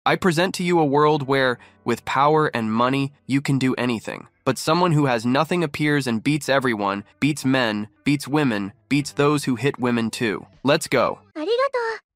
I present to you a world where, with power and money, you can do anything. But someone who has nothing appears and beats everyone, beats men, beats women, beats those who hit women too. Let's go.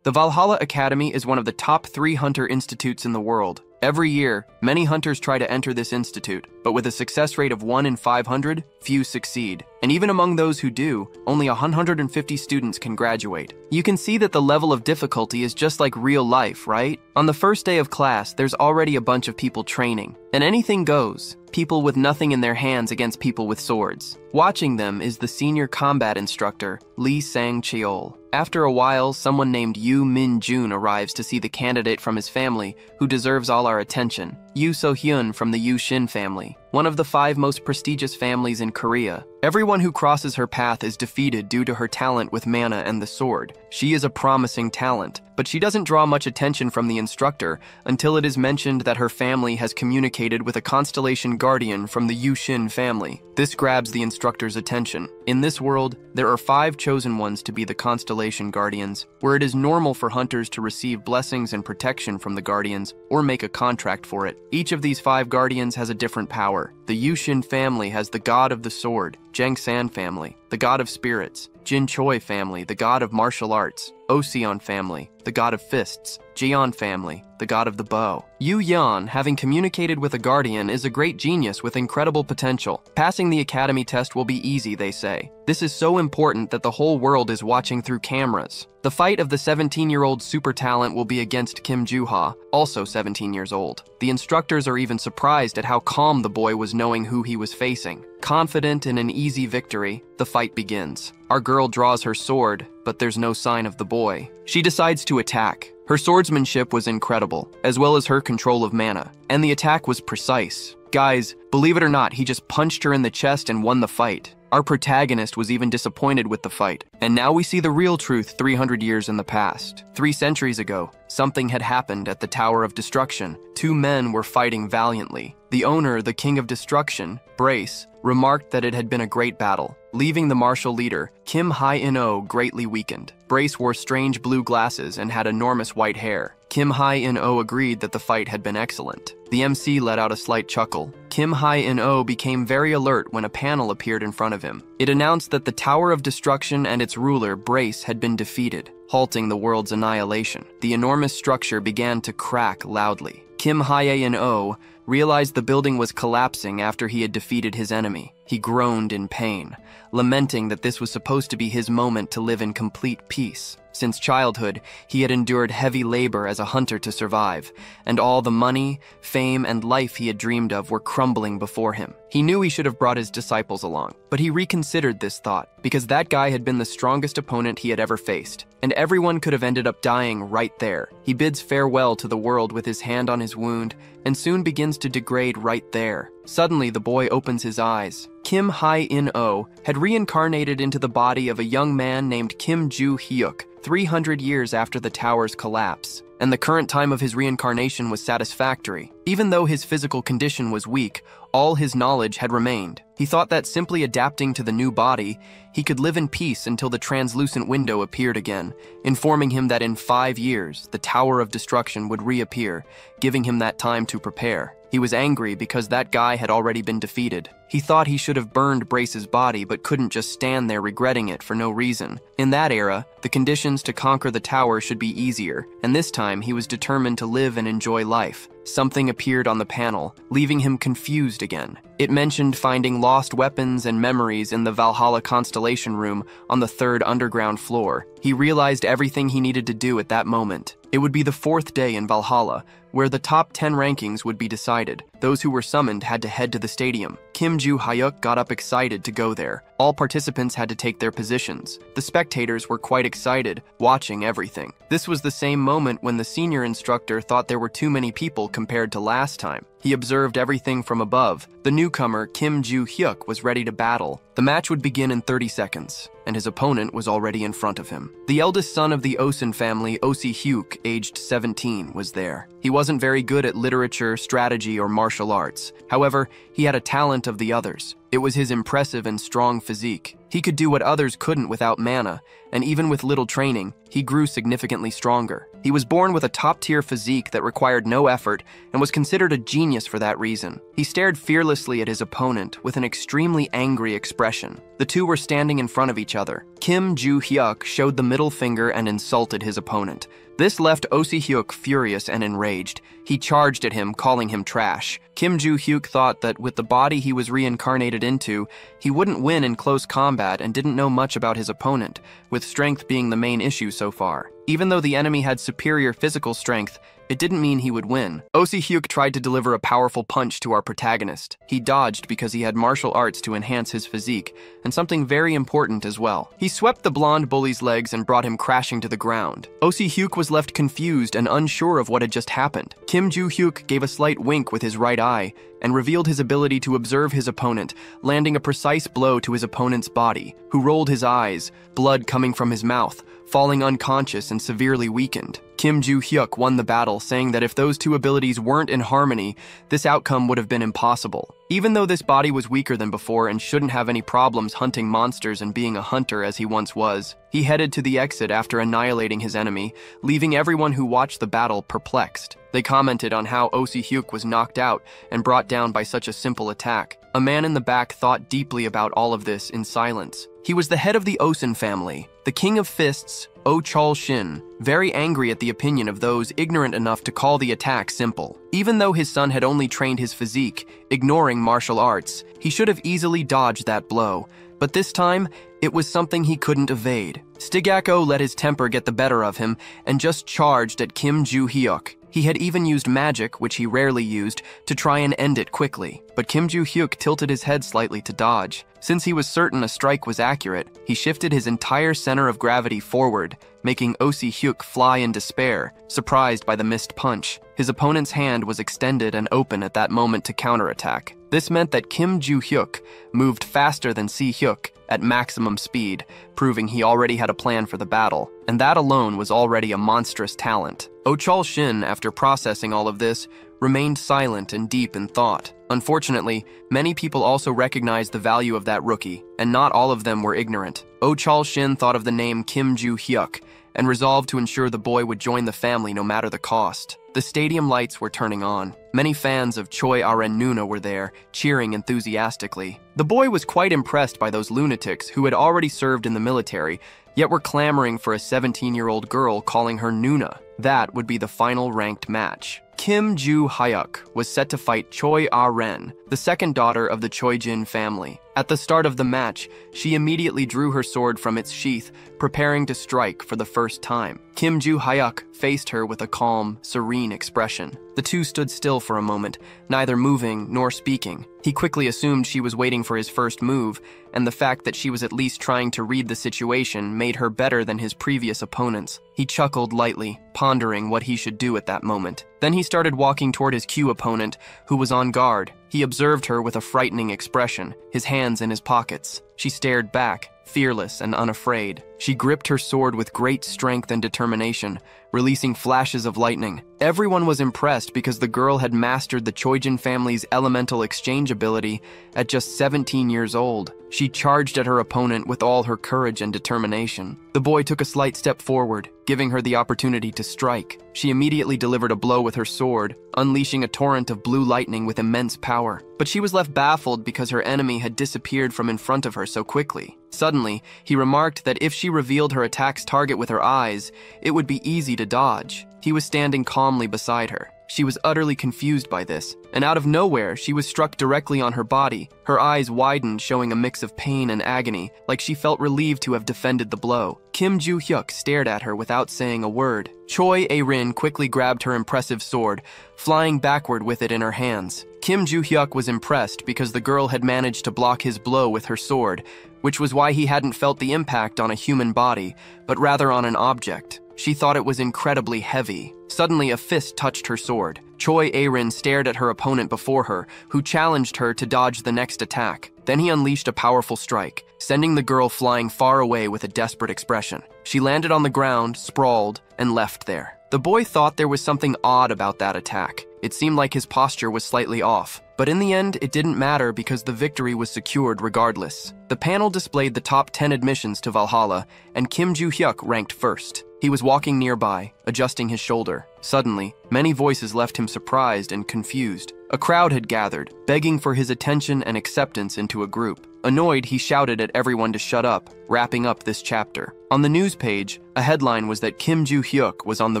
The Valhalla Academy is one of the top 3 hunter institutes in the world. Every year, many hunters try to enter this institute, but with a success rate of 1 in 500, few succeed. And even among those who do, only 150 students can graduate. You can see that the level of difficulty is just like real life, right? On the first day of class, there's already a bunch of people training. And anything goes. People with nothing in their hands against people with swords. Watching them is the senior combat instructor, Lee Sang-cheol. After a while, someone named Yu Min-jun arrives to see the candidate from his family, who deserves all our attention. Yu So-hyun from the Yu Shin family, one of the 5 most prestigious families in Korea. Everyone who crosses her path is defeated due to her talent with mana and the sword. She is a promising talent, but she doesn't draw much attention from the instructor until it is mentioned that her family has communicated with a constellation guardian from the Yu Shin family. This grabs the instructor's attention. In this world, there are 5 chosen ones to be the constellation guardians, where it is normal for hunters to receive blessings and protection from the guardians or make a contract for it. Each of these 5 guardians has a different power. The Yu Shin family has the god of the sword, Jang San family, the god of spirits, Jin Choi family, the god of martial arts, Oseon family, the god of fists, Jeon family, the god of the bow. Yu Yan, having communicated with a guardian, is a great genius with incredible potential. Passing the academy test will be easy, they say. This is so important that the whole world is watching through cameras. The fight of the 17-year-old super talent will be against Kim Joo-ha, also 17 years old. The instructors are even surprised at how calm the boy was knowing who he was facing. Confident in an easy victory, the fight begins. Our girl draws her sword, but there's no sign of the boy. She decides to attack. Her swordsmanship was incredible, as well as her control of mana, and the attack was precise. Guys, believe it or not, he just punched her in the chest and won the fight. Our protagonist was even disappointed with the fight. And now we see the real truth 300 years in the past. 3 centuries ago, something had happened at the Tower of Destruction. 2 men were fighting valiantly. The owner, the King of Destruction, Brace, remarked that it had been a great battle, leaving the martial leader, Kim Hae-in-oh, greatly weakened. Brace wore strange blue glasses and had enormous white hair. Kim Hae-in-oh agreed that the fight had been excellent. The MC let out a slight chuckle. Kim Hae-in-oh became very alert when a panel appeared in front of him. It announced that the Tower of Destruction and its ruler, Brace, had been defeated, halting the world's annihilation. The enormous structure began to crack loudly. Kim Hae-in-oh realized the building was collapsing after he had defeated his enemy. He groaned in pain, lamenting that this was supposed to be his moment to live in complete peace. Since childhood, he had endured heavy labor as a hunter to survive, and all the money, fame, and life he had dreamed of were crumbling before him. He knew he should have brought his disciples along, but he reconsidered this thought, because that guy had been the strongest opponent he had ever faced, and everyone could have ended up dying right there. He bids farewell to the world with his hand on his wound, and soon begins to degrade right there. Suddenly, the boy opens his eyes. Kim Hae-in-oh had reincarnated into the body of a young man named Kim Joo-hyuk 300 years after the tower's collapse, and the current time of his reincarnation was satisfactory. Even though his physical condition was weak, all his knowledge had remained. He thought that simply adapting to the new body, he could live in peace until the translucent window appeared again, informing him that in 5 years, the Tower of Destruction would reappear, giving him that time to prepare. He was angry because that guy had already been defeated. He thought he should have burned Brace's body but couldn't just stand there regretting it for no reason. In that era, the conditions to conquer the tower should be easier, and this time he was determined to live and enjoy life. Something appeared on the panel, leaving him confused again. It mentioned finding lost weapons and memories in the Valhalla Constellation Room on the 3rd underground floor. He realized everything he needed to do at that moment. It would be the 4th day in Valhalla, where the top 10 rankings would be decided. Those who were summoned had to head to the stadium. Kim Joo-hyuk got up excited to go there. All participants had to take their positions. The spectators were quite excited, watching everything. This was the same moment when the senior instructor thought there were too many people compared to last time. He observed everything from above. The newcomer, Kim Joo-hyuk, was ready to battle. The match would begin in 30 seconds. and his opponent was already in front of him. The eldest son of the Osen family, Osi Hyuk, aged 17, was there. He wasn't very good at literature, strategy, or martial arts. However, he had a talent of the others. It was his impressive and strong physique. He could do what others couldn't without mana, and even with little training, he grew significantly stronger. He was born with a top-tier physique that required no effort and was considered a genius for that reason. He stared fearlessly at his opponent with an extremely angry expression. The two were standing in front of each other. Kim Joo-hyuk showed the middle finger and insulted his opponent. This left Osi Hyuk furious and enraged. He charged at him, calling him trash. Kim Joo-hyuk thought that with the body he was reincarnated into, he wouldn't win in close combat and didn't know much about his opponent, with strength being the main issue so far. Even though the enemy had superior physical strength, it didn't mean he would win. Osi Hyuk tried to deliver a powerful punch to our protagonist. He dodged because he had martial arts to enhance his physique, and something very important as well. He swept the blonde bully's legs and brought him crashing to the ground. Osi Hyuk was left confused and unsure of what had just happened. Kim Joo-hyuk gave a slight wink with his right eye and revealed his ability to observe his opponent, landing a precise blow to his opponent's body, who rolled his eyes, blood coming from his mouth, falling unconscious and severely weakened. Kim Joo-hyuk won the battle, saying that if those two abilities weren't in harmony, this outcome would have been impossible. Even though this body was weaker than before and shouldn't have any problems hunting monsters and being a hunter as he once was, he headed to the exit after annihilating his enemy, leaving everyone who watched the battle perplexed. They commented on how Osi Hyuk was knocked out and brought down by such a simple attack. A man in the back thought deeply about all of this in silence. He was the head of the Osen family, the king of fists, Oh Chol-shin, very angry at the opinion of those ignorant enough to call the attack simple. Even though his son had only trained his physique, ignoring martial arts, he should have easily dodged that blow, but this time, it was something he couldn't evade. Stigako let his temper get the better of him and just charged at Kim Joo-hyuk. He had even used magic, which he rarely used, to try and end it quickly, but Kim Joo-hyuk tilted his head slightly to dodge. Since he was certain a strike was accurate, he shifted his entire center of gravity forward, making Osi Hyuk fly in despair, surprised by the missed punch. His opponent's hand was extended and open at that moment to counterattack. This meant that Kim Joo-hyuk moved faster than Si Hyuk at maximum speed, proving he already had a plan for the battle, and that alone was already a monstrous talent. Oh Chol-shin, after processing all of this, remained silent and deep in thought. Unfortunately, many people also recognized the value of that rookie, and not all of them were ignorant. Oh Chol-shin thought of the name Kim Joo-hyuk and resolved to ensure the boy would join the family no matter the cost. The stadium lights were turning on. Many fans of Choi Aren Nuna were there, cheering enthusiastically. The boy was quite impressed by those lunatics who had already served in the military, yet were clamoring for a 17-year-old girl calling her Nuna. That would be the final ranked match. Kim Joo-hyuk was set to fight Choi Ah-ren, the second daughter of the Choi-jin family. At the start of the match, she immediately drew her sword from its sheath, preparing to strike for the first time. Kim Joo-hyuk faced her with a calm, serene expression. The two stood still for a moment, neither moving nor speaking. He quickly assumed she was waiting for his first move, and the fact that she was at least trying to read the situation made her better than his previous opponents. He chuckled lightly, pondering what he should do at that moment. Then he started walking toward his Q opponent, who was on guard. He observed her with a frightening expression, his hands in his pockets. She stared back, fearless and unafraid. She gripped her sword with great strength and determination, releasing flashes of lightning. Everyone was impressed because the girl had mastered the Choi-jin family's elemental exchange ability at just 17 years old. She charged at her opponent with all her courage and determination. The boy took a slight step forward, giving her the opportunity to strike. She immediately delivered a blow with her sword, unleashing a torrent of blue lightning with immense power. But she was left baffled because her enemy had disappeared from in front of her so quickly. Suddenly, he remarked that if she revealed her attack's target with her eyes, it would be easy to dodge. He was standing calmly beside her. She was utterly confused by this, and out of nowhere, she was struck directly on her body. Her eyes widened, showing a mix of pain and agony, like she felt relieved to have defended the blow. Kim Joo-hyuk stared at her without saying a word. Choi A-rin quickly grabbed her impressive sword, flying backward with it in her hands. Kim Joo-hyuk was impressed because the girl had managed to block his blow with her sword, which was why he hadn't felt the impact on a human body, but rather on an object. She thought it was incredibly heavy. Suddenly, a fist touched her sword. Choi Arin stared at her opponent before her, who challenged her to dodge the next attack. Then he unleashed a powerful strike, sending the girl flying far away with a desperate expression. She landed on the ground, sprawled, and left there. The boy thought there was something odd about that attack. It seemed like his posture was slightly off. But in the end, it didn't matter because the victory was secured regardless. The panel displayed the top 10 admissions to Valhalla, and Kim Joo-hyuk ranked first. He was walking nearby, adjusting his shoulder. Suddenly, many voices left him surprised and confused. A crowd had gathered, begging for his attention and acceptance into a group. Annoyed, he shouted at everyone to shut up, wrapping up this chapter. On the news page, a headline was that Kim Joo-hyuk was on the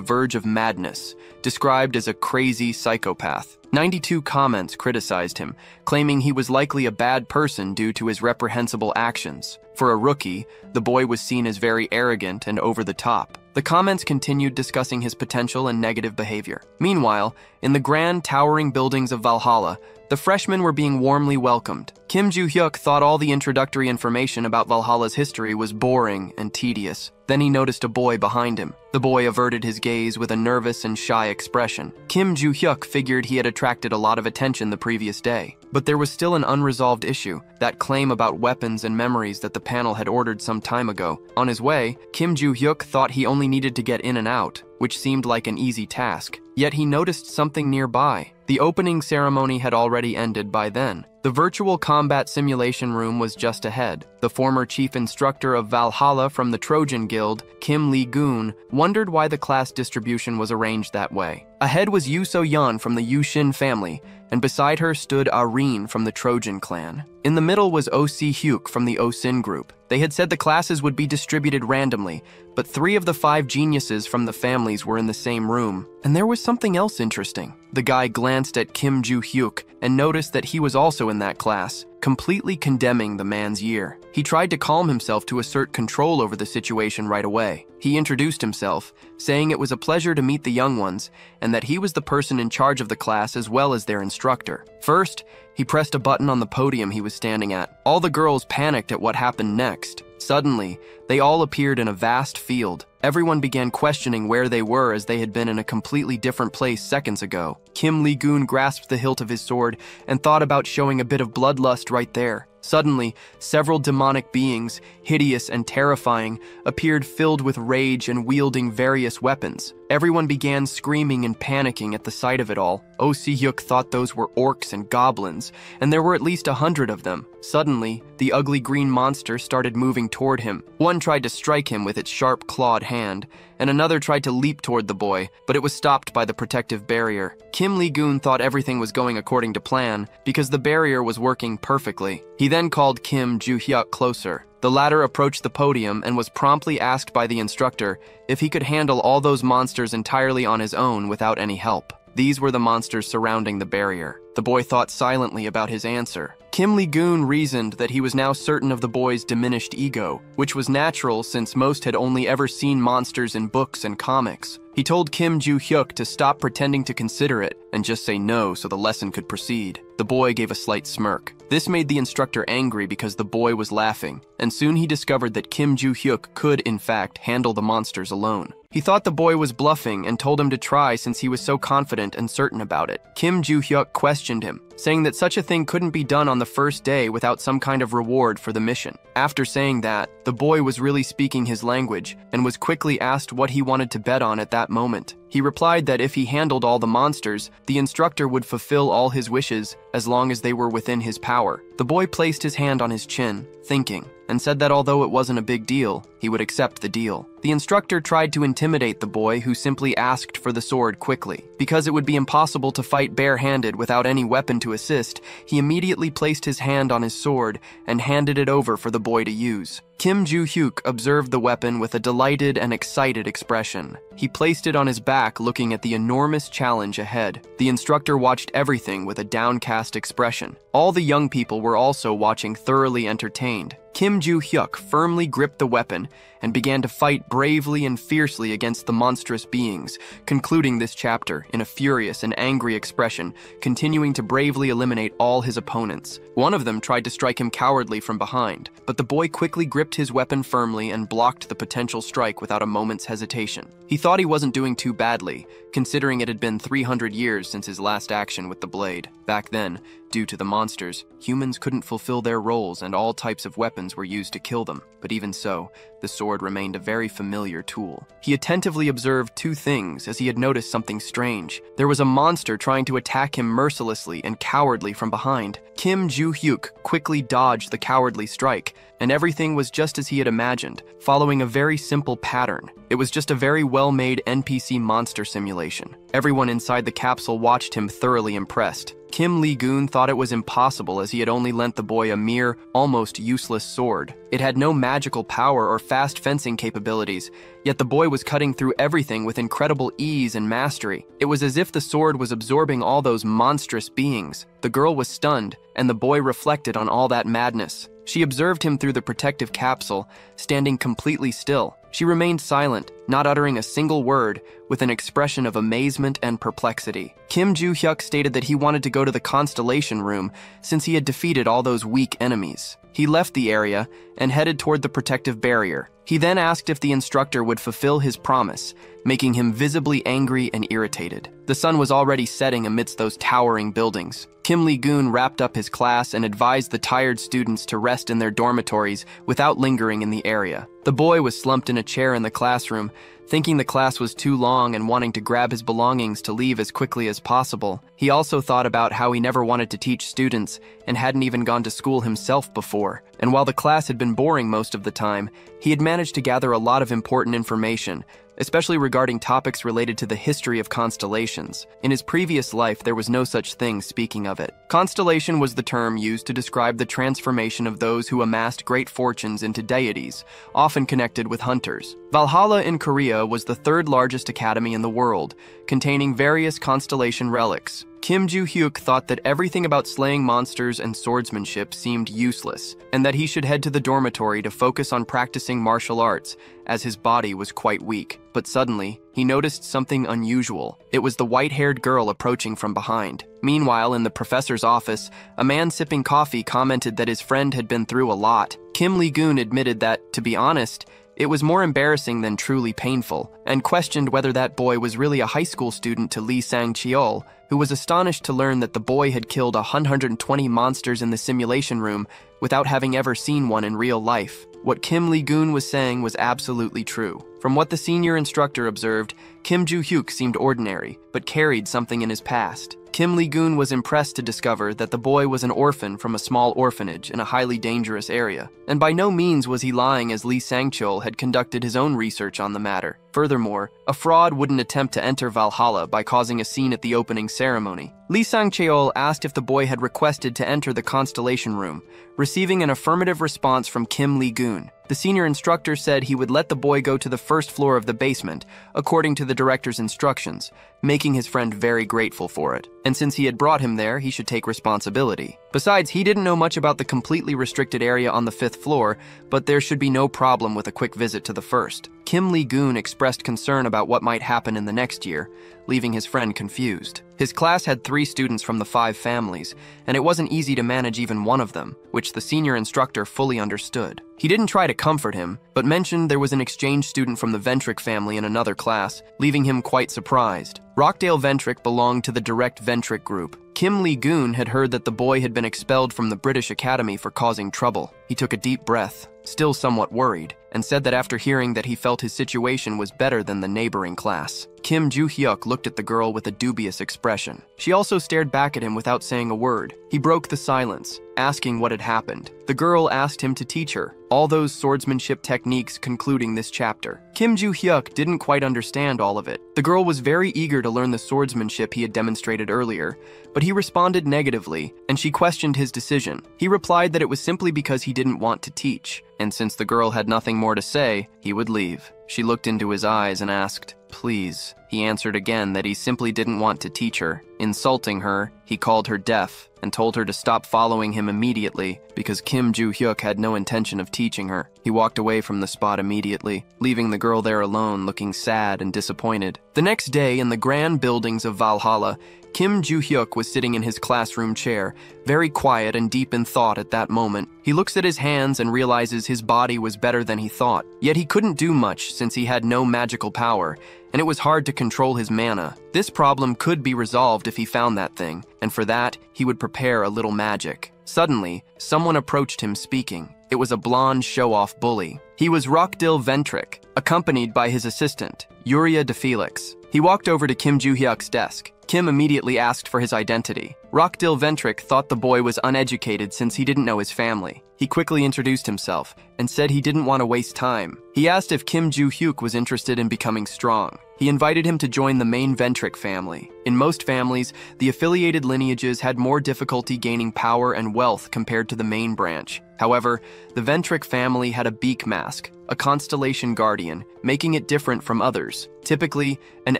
verge of madness, described as a crazy psychopath. 92 comments criticized him, claiming he was likely a bad person due to his reprehensible actions. For a rookie, the boy was seen as very arrogant and over the top. The comments continued discussing his potential and negative behavior. Meanwhile, in the grand towering buildings of Valhalla, the freshmen were being warmly welcomed. Kim Joo-hyuk thought all the introductory information about Valhalla's history was boring and tedious. Then he noticed a boy behind him. The boy averted his gaze with a nervous and shy expression. Kim Joo-hyuk figured he had attracted a lot of attention the previous day. But there was still an unresolved issue, that claim about weapons and memories that the panel had ordered some time ago. On his way, Kim Joo-hyuk thought he only needed to get in and out, which seemed like an easy task. Yet he noticed something nearby. The opening ceremony had already ended by then. The virtual combat simulation room was just ahead. The former chief instructor of Valhalla from the Trojan Guild, Kim Lee-goon, wondered why the class distribution was arranged that way. Ahead was Yu So-yeon from the Yushin family, and beside her stood Arin from the Trojan clan. In the middle was Oh Si-hyuk from the Osin group. They had said the classes would be distributed randomly, but 3 of the 5 geniuses from the families were in the same room. And there was something else interesting. The guy glanced at Kim Joo-hyuk and noticed that he was also in that class, completely condemning the man's year. He tried to calm himself to assert control over the situation right away. He introduced himself, saying it was a pleasure to meet the young ones, and that he was the person in charge of the class as well as their instructor. First, he pressed a button on the podium he was standing at. All the girls panicked at what happened next. Suddenly, they all appeared in a vast field. Everyone began questioning where they were as they had been in a completely different place seconds ago. Kim Lee-goon grasped the hilt of his sword and thought about showing a bit of bloodlust right there. Suddenly, several demonic beings, hideous and terrifying, appeared filled with rage and wielding various weapons. Everyone began screaming and panicking at the sight of it all. Oh Si-hyuk thought those were orcs and goblins, and there were at least 100 of them. Suddenly, the ugly green monster started moving toward him. One tried to strike him with its sharp clawed hand, and another tried to leap toward the boy, but it was stopped by the protective barrier. Kim Lee-goon thought everything was going according to plan because the barrier was working perfectly. He then called Kim Joo-hyuk closer. The latter approached the podium and was promptly asked by the instructor if he could handle all those monsters entirely on his own without any help. These were the monsters surrounding the barrier. The boy thought silently about his answer. Kim Lee-goon reasoned that he was now certain of the boy's diminished ego, which was natural since most had only ever seen monsters in books and comics. He told Kim Joo-hyuk to stop pretending to consider it and just say no so the lesson could proceed. The boy gave a slight smirk. This made the instructor angry because the boy was laughing, and soon he discovered that Kim Joo-hyuk could, in fact, handle the monsters alone. He thought the boy was bluffing and told him to try since he was so confident and certain about it. Kim Joo-hyuk questioned him, saying that such a thing couldn't be done on the first day without some kind of reward for the mission. After saying that, the boy was really speaking his language and was quickly asked what he wanted to bet on at that moment. He replied that if he handled all the monsters, the instructor would fulfill all his wishes as long as they were within his power. The boy placed his hand on his chin, thinking, and said that although it wasn't a big deal, he would accept the deal. The instructor tried to intimidate the boy, who simply asked for the sword quickly. Because it would be impossible to fight bare-handed without any weapon to assist, he immediately placed his hand on his sword and handed it over for the boy to use. Kim Joo-hyuk observed the weapon with a delighted and excited expression. He placed it on his back, looking at the enormous challenge ahead. The instructor watched everything with a downcast expression. All the young people were also watching, thoroughly entertained. Kim Joo-hyuk firmly gripped the weapon and began to fight bravely and fiercely against the monstrous beings, concluding this chapter in a furious and angry expression, continuing to bravely eliminate all his opponents. One of them tried to strike him cowardly from behind, but the boy quickly gripped his weapon firmly and blocked the potential strike without a moment's hesitation. He thought he wasn't doing too badly, considering it had been 300 years since his last action with the blade. Back then, due to the monsters, humans couldn't fulfill their roles and all types of weapons were used to kill them. But even so, the sword remained a very familiar tool. He attentively observed two things as he had noticed something strange. There was a monster trying to attack him mercilessly and cowardly from behind. Kim Joo-hyuk quickly dodged the cowardly strike, and everything was just as he had imagined, following a very simple pattern. It was just a very well-made NPC monster simulation. Everyone inside the capsule watched him thoroughly impressed. Kim Lee-gun thought it was impossible as he had only lent the boy a mere, almost useless sword. It had no magical power or fast fencing capabilities, yet the boy was cutting through everything with incredible ease and mastery. It was as if the sword was absorbing all those monstrous beings. The girl was stunned, and the boy reflected on all that madness. She observed him through the protective capsule, standing completely still. She remained silent, not uttering a single word, with an expression of amazement and perplexity. Kim Joo-hyuk stated that he wanted to go to the Constellation Room since he had defeated all those weak enemies. He left the area and headed toward the protective barrier. He then asked if the instructor would fulfill his promise, making him visibly angry and irritated. The sun was already setting amidst those towering buildings. Kim Lee-gun wrapped up his class and advised the tired students to rest in their dormitories without lingering in the area. The boy was slumped in a chair in the classroom, thinking the class was too long and wanting to grab his belongings to leave as quickly as possible. He also thought about how he never wanted to teach students and hadn't even gone to school himself before. And while the class had been boring most of the time, he had managed to gather a lot of important information, especially regarding topics related to the history of constellations. In his previous life, there was no such thing speaking of it. Constellation was the term used to describe the transformation of those who amassed great fortunes into deities, often connected with hunters. Valhalla in Korea was the third largest academy in the world, containing various constellation relics. Kim Joo-hyuk thought that everything about slaying monsters and swordsmanship seemed useless, and that he should head to the dormitory to focus on practicing martial arts, as his body was quite weak. But suddenly, he noticed something unusual. It was the white-haired girl approaching from behind. Meanwhile, in the professor's office, a man sipping coffee commented that his friend had been through a lot. Kim Lee-gun admitted that, to be honest, it was more embarrassing than truly painful, and questioned whether that boy was really a high school student to Lee Sang-cheol, who was astonished to learn that the boy had killed 120 monsters in the simulation room without having ever seen one in real life. What Kim Lee-gun was saying was absolutely true. From what the senior instructor observed, Kim Joo-hyuk seemed ordinary, but carried something in his past. Kim Lee-gun was impressed to discover that the boy was an orphan from a small orphanage in a highly dangerous area. And by no means was he lying, as Lee Sang-cheol had conducted his own research on the matter. Furthermore, a fraud wouldn't attempt to enter Valhalla by causing a scene at the opening ceremony. Lee Sang-cheol asked if the boy had requested to enter the Constellation Room, receiving an affirmative response from Kim Lee-gun. The senior instructor said he would let the boy go to the first floor of the basement, according to the director's instructions, making his friend very grateful for it. And since he had brought him there, he should take responsibility. Besides, he didn't know much about the completely restricted area on the 5th floor, but there should be no problem with a quick visit to the first. Kim Lee-gun expressed concern about what might happen in the next year, leaving his friend confused. His class had 3 students from the 5 families, and it wasn't easy to manage even one of them, which the senior instructor fully understood. He didn't try to comfort him, but mentioned there was an exchange student from the Ventric family in another class, leaving him quite surprised. Rockdale Ventric belonged to the Direct Ventric group. Kim Lee-gun had heard that the boy had been expelled from the British Academy for causing trouble. He took a deep breath, still somewhat worried, and said that after hearing that he felt his situation was better than the neighboring class. Kim Joo-hyuk looked at the girl with a dubious expression. She also stared back at him without saying a word. He broke the silence, asking what had happened. The girl asked him to teach her all those swordsmanship techniques concluding this chapter. Kim Joo-hyuk didn't quite understand all of it. The girl was very eager to learn the swordsmanship he had demonstrated earlier, but he responded negatively, and she questioned his decision. He replied that it was simply because he didn't want to teach, and since the girl had nothing more to say, he would leave. She looked into his eyes and asked, "Please, He answered again that he simply didn't want to teach her. Insulting her, he called her deaf and told her to stop following him immediately because Kim Joo-hyuk had no intention of teaching her. He walked away from the spot immediately, leaving the girl there alone, looking sad and disappointed. The next day, in the grand buildings of Valhalla, Kim Joo-hyuk was sitting in his classroom chair, very quiet and deep in thought at that moment. He looks at his hands and realizes his body was better than he thought. Yet he couldn't do much since he had no magical power, and it was hard to control his mana. This problem could be resolved if he found that thing, and for that, he would prepare a little magic. Suddenly, someone approached him speaking. It was a blonde show-off bully. He was Rockdil Ventric, accompanied by his assistant, Yuria de Felix. He walked over to Kim Joo-hyuk's desk. Kim immediately asked for his identity. Rockdil Ventric thought the boy was uneducated since he didn't know his family. He quickly introduced himself and said he didn't want to waste time. He asked if Kim Joo-hyuk was interested in becoming strong. He invited him to join the main Ventric family. In most families, the affiliated lineages had more difficulty gaining power and wealth compared to the main branch. However, the Ventric family had a beak mask, a constellation guardian, making it different from others. Typically, an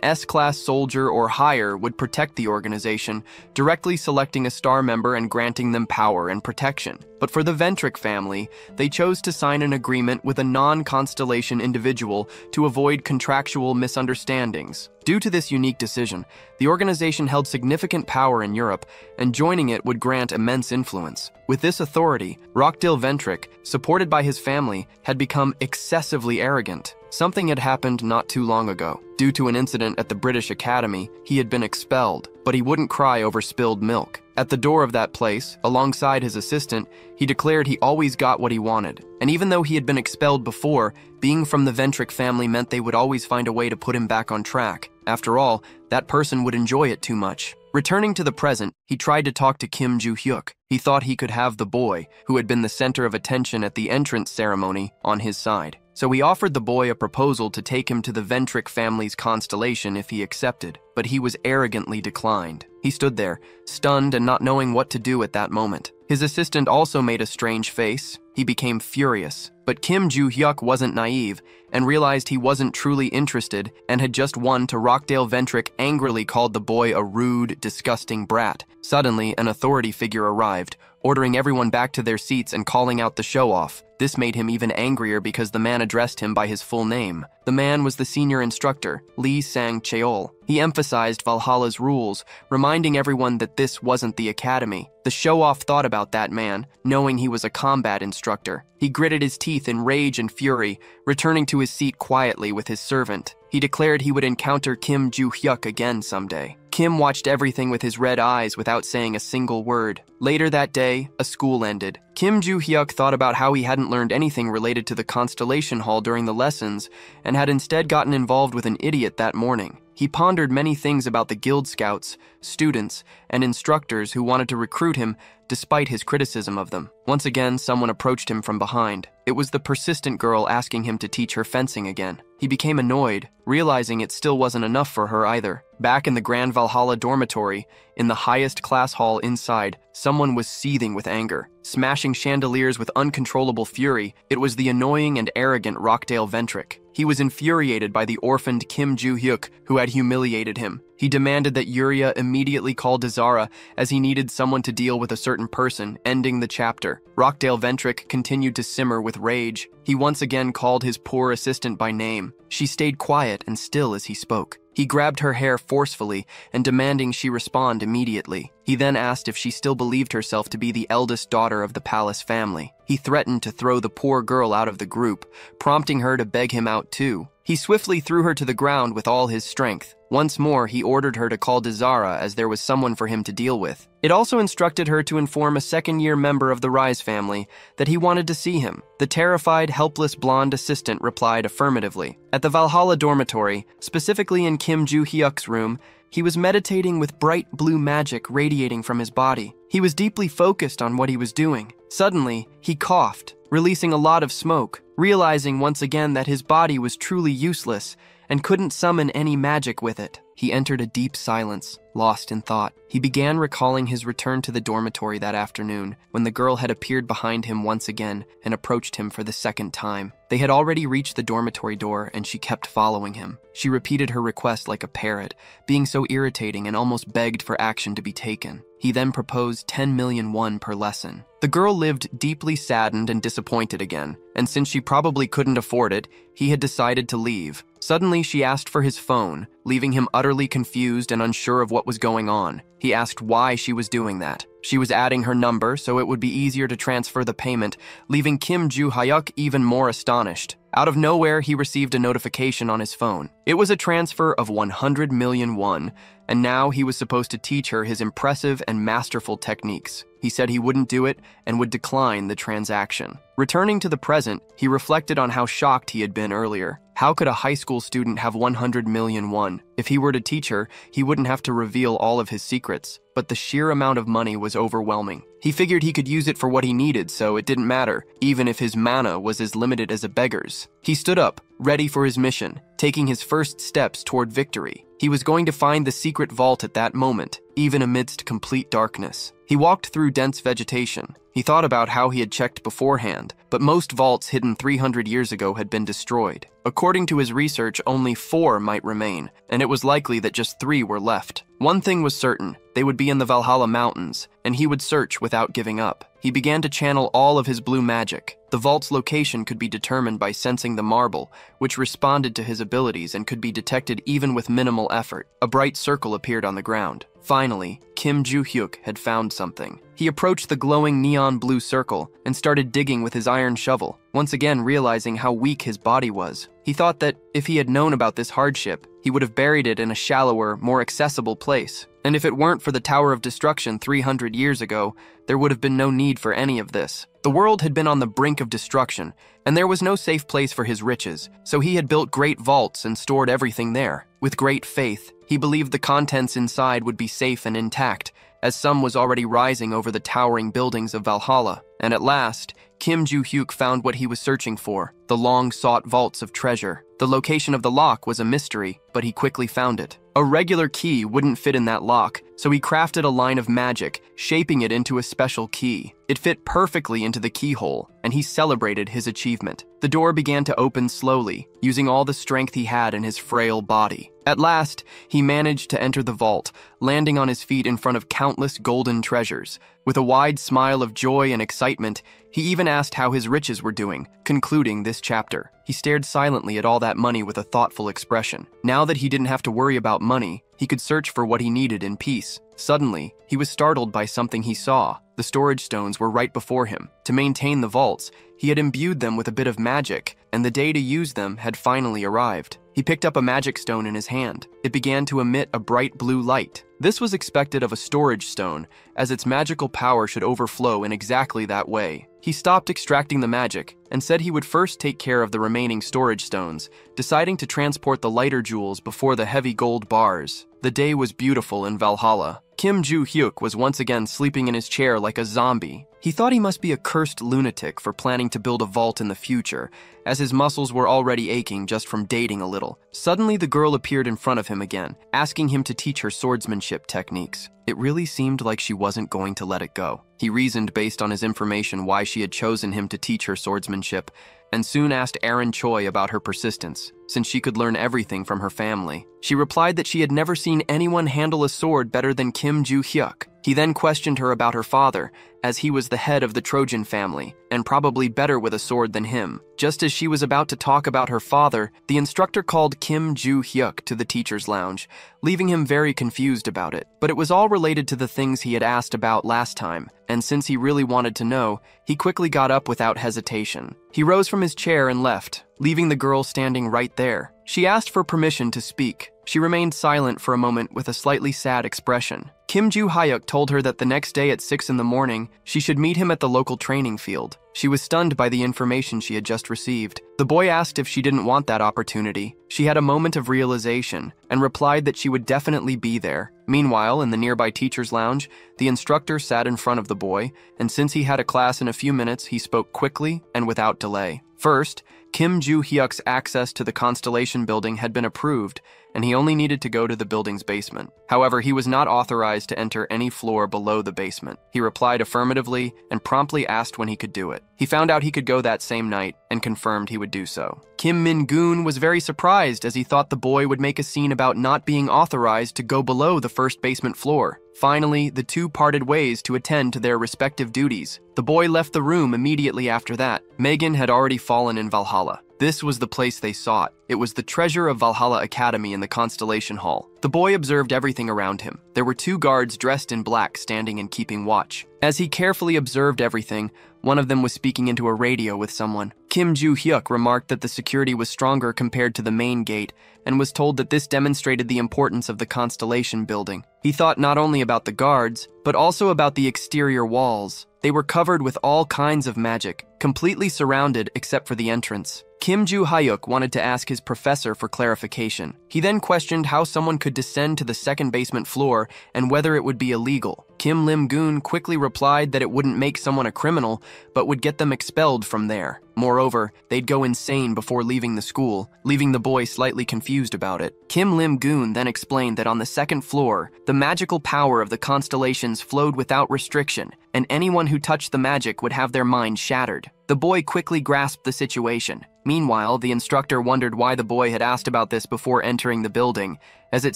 S-class soldier or higher would protect the organization, directly selecting a star member and granting them power and protection. But for the Ventric family, they chose to sign an agreement with a non-constellation individual to avoid contractual misunderstandings. Due to this unique decision, the organization held significant power in Europe, and joining it would grant immense influence. With this authority, Rockdil Ventric, supported by his family, had become excessively arrogant. Something had happened not too long ago. Due to an incident at the British Academy, he had been expelled, but he wouldn't cry over spilled milk. At the door of that place, alongside his assistant, he declared he always got what he wanted. And even though he had been expelled before, being from the Ventric family meant they would always find a way to put him back on track. After all, that person would enjoy it too much. Returning to the present, he tried to talk to Kim Joo-hyuk. He thought he could have the boy, who had been the center of attention at the entrance ceremony, on his side. So he offered the boy a proposal to take him to the Ventric family's constellation if he accepted, but he was arrogantly declined. He stood there, stunned and not knowing what to do at that moment. His assistant also made a strange face. He became furious. But Kim Joo-hyuk wasn't naive and realized he wasn't truly interested and had just won to Rockdale Ventric angrily called the boy a rude, disgusting brat. Suddenly, an authority figure arrived, ordering everyone back to their seats and calling out the show-off. This made him even angrier because the man addressed him by his full name. The man was the senior instructor, Lee Sang-cheol. He emphasized Valhalla's rules, reminding everyone that this wasn't the academy. The show-off thought about that man, knowing he was a combat instructor. He gritted his teeth in rage and fury, returning to his seat quietly with his servant. He declared he would encounter Kim Joo-hyuk again someday. Kim watched everything with his red eyes without saying a single word. Later that day, a school ended. Kim Joo-hyuk thought about how he hadn't learned anything related to the Constellation Hall during the lessons and had instead gotten involved with an idiot that morning. He pondered many things about the Guild Scouts, students, and instructors who wanted to recruit him despite his criticism of them. Once again, someone approached him from behind. It was the persistent girl asking him to teach her fencing again. He became annoyed, realizing it still wasn't enough for her either. Back in the Grand Valhalla dormitory, in the highest class hall inside, someone was seething with anger, smashing chandeliers with uncontrollable fury. It was the annoying and arrogant Rockdale Ventric. He was infuriated by the orphaned Kim Joo-hyuk, who had humiliated him. He demanded that Yuria immediately call Dazara, as he needed someone to deal with a certain person, ending the chapter. Rockdale Ventric continued to simmer with rage. He once again called his poor assistant by name. She stayed quiet and still as he spoke. He grabbed her hair forcefully and demanding she respond immediately. He then asked if she still believed herself to be the eldest daughter of the palace family. He threatened to throw the poor girl out of the group, prompting her to beg him out too. He swiftly threw her to the ground with all his strength. Once more, he ordered her to call Dazara as there was someone for him to deal with. It also instructed her to inform a second-year member of the Rise family that he wanted to see him. The terrified, helpless blonde assistant replied affirmatively. At the Valhalla dormitory, specifically in Kim Joo-hyuk's room, he was meditating with bright blue magic radiating from his body. He was deeply focused on what he was doing. Suddenly, he coughed, releasing a lot of smoke, realizing once again that his body was truly useless and couldn't summon any magic with it. he entered a deep silence, lost in thought. He began recalling his return to the dormitory that afternoon, when the girl had appeared behind him once again and approached him for the second time. They had already reached the dormitory door, and she kept following him. She repeated her request like a parrot, being so irritating, and almost begged for action to be taken. He then proposed 10 million won per lesson. The girl lived deeply saddened and disappointed again, and since she probably couldn't afford it, he had decided to leave. Suddenly, she asked for his phone, leaving him utterly confused and unsure of what was going on. He asked why she was doing that. She was adding her number so it would be easier to transfer the payment, leaving Kim Joo-hyuk even more astonished. Out of nowhere, he received a notification on his phone. It was a transfer of 100 million won, and now he was supposed to teach her his impressive and masterful techniques. He said he wouldn't do it and would decline the transaction. Returning to the present, he reflected on how shocked he had been earlier. How could a high school student have 100 million won? If he were to teach her, he wouldn't have to reveal all of his secrets. But the sheer amount of money was overwhelming. He figured he could use it for what he needed, so it didn't matter, even if his mana was as limited as a beggar's. He stood up, ready for his mission, taking his first steps toward victory. He was going to find the secret vault at that moment, even amidst complete darkness. He walked through dense vegetation. He thought about how he had checked beforehand, but most vaults hidden 300 years ago had been destroyed. According to his research, only 4 might remain, and it was likely that just 3 were left. One thing was certain: they would be in the Valhalla Mountains, and he would search without giving up. He began to channel all of his blue magic. The vault's location could be determined by sensing the marble, which responded to his abilities and could be detected even with minimal effort. A bright circle appeared on the ground. Finally, Kim Joo-hyuk had found something. He approached the glowing neon blue circle and started digging with his iron shovel, once again realizing how weak his body was. He thought that if he had known about this hardship, he would have buried it in a shallower, more accessible place. And if it weren't for the Tower of Destruction 300 years ago, there would have been no need for any of this. The world had been on the brink of destruction, and there was no safe place for his riches, so he had built great vaults and stored everything there. With great faith, he believed the contents inside would be safe and intact, as sun was already rising over the towering buildings of Valhalla. And at last, Kim Joo-hyuk found what he was searching for: the long-sought vaults of treasure. The location of the lock was a mystery, but he quickly found it. A regular key wouldn't fit in that lock, so he crafted a line of magic, shaping it into a special key. It fit perfectly into the keyhole, and he celebrated his achievement. The door began to open slowly, using all the strength he had in his frail body. At last, he managed to enter the vault, landing on his feet in front of countless golden treasures. With a wide smile of joy and excitement, he even asked how his riches were doing, concluding this chapter. He stared silently at all that money with a thoughtful expression. Now that he didn't have to worry about money, he could search for what he needed in peace. Suddenly, he was startled by something he saw. The storage stones were right before him. To maintain the vaults, he had imbued them with a bit of magic, and the day to use them had finally arrived. He picked up a magic stone in his hand. It began to emit a bright blue light. This was expected of a storage stone, as its magical power should overflow in exactly that way. He stopped extracting the magic and said he would first take care of the remaining storage stones, deciding to transport the lighter jewels before the heavy gold bars. The day was beautiful in Valhalla. Kim Joo-hyuk was once again sleeping in his chair like a zombie. He thought he must be a cursed lunatic for planning to build a vault in the future, as his muscles were already aching just from dating a little. Suddenly, the girl appeared in front of him again, asking him to teach her swordsmanship techniques. It really seemed like she wasn't going to let it go. He reasoned based on his information why she had chosen him to teach her swordsmanship, and soon asked Aaron Choi about her persistence, since she could learn everything from her family. She replied that she had never seen anyone handle a sword better than Kim Joo-hyuk. He then questioned her about her father, as he was the head of the Trojan family, and probably better with a sword than him. Just as she was about to talk about her father, the instructor called Kim Joo-hyuk to the teacher's lounge, leaving him very confused about it. But it was all related to the things he had asked about last time, and since he really wanted to know, he quickly got up without hesitation. He rose from his chair and left, leaving the girl standing right there. She asked for permission to speak. She remained silent for a moment with a slightly sad expression. Kim Joo-hyuk told her that the next day at 6 in the morning, she should meet him at the local training field. She was stunned by the information she had just received. The boy asked if she didn't want that opportunity. She had a moment of realization and replied that she would definitely be there. Meanwhile, in the nearby teacher's lounge, the instructor sat in front of the boy, and since he had a class in a few minutes, he spoke quickly and without delay. First, Kim Joo-hyuk's access to the Constellation building had been approved, and he only needed to go to the building's basement. However, he was not authorized to enter any floor below the basement. He replied affirmatively and promptly asked when he could do it. He found out he could go that same night and confirmed he would do so. Kim Min-goon was very surprised as he thought the boy would make a scene about not being authorized to go below the first basement floor. Finally, the two parted ways to attend to their respective duties. The boy left the room immediately after that. Megan had already fallen in Valhalla. This was the place they sought. It was the treasure of Valhalla Academy in the Constellation Hall. The boy observed everything around him. There were two guards dressed in black standing and keeping watch. As he carefully observed everything, one of them was speaking into a radio with someone. Kim Joo-hyuk remarked that the security was stronger compared to the main gate and was told that this demonstrated the importance of the Constellation building. He thought not only about the guards, but also about the exterior walls. They were covered with all kinds of magic, completely surrounded except for the entrance. Kim Joo-hyuk wanted to ask his professor for clarification. He then questioned how someone could descend to the second basement floor and whether it would be illegal. Kim Lim-goon quickly replied that it wouldn't make someone a criminal, but would get them expelled from there. Moreover, they'd go insane before leaving the school, leaving the boy slightly confused about it. Kim Lim-goon then explained that on the second floor, the magical power of the constellations flowed without restriction, and anyone who touched the magic would have their mind shattered. The boy quickly grasped the situation. Meanwhile, the instructor wondered why the boy had asked about this before entering the building, as it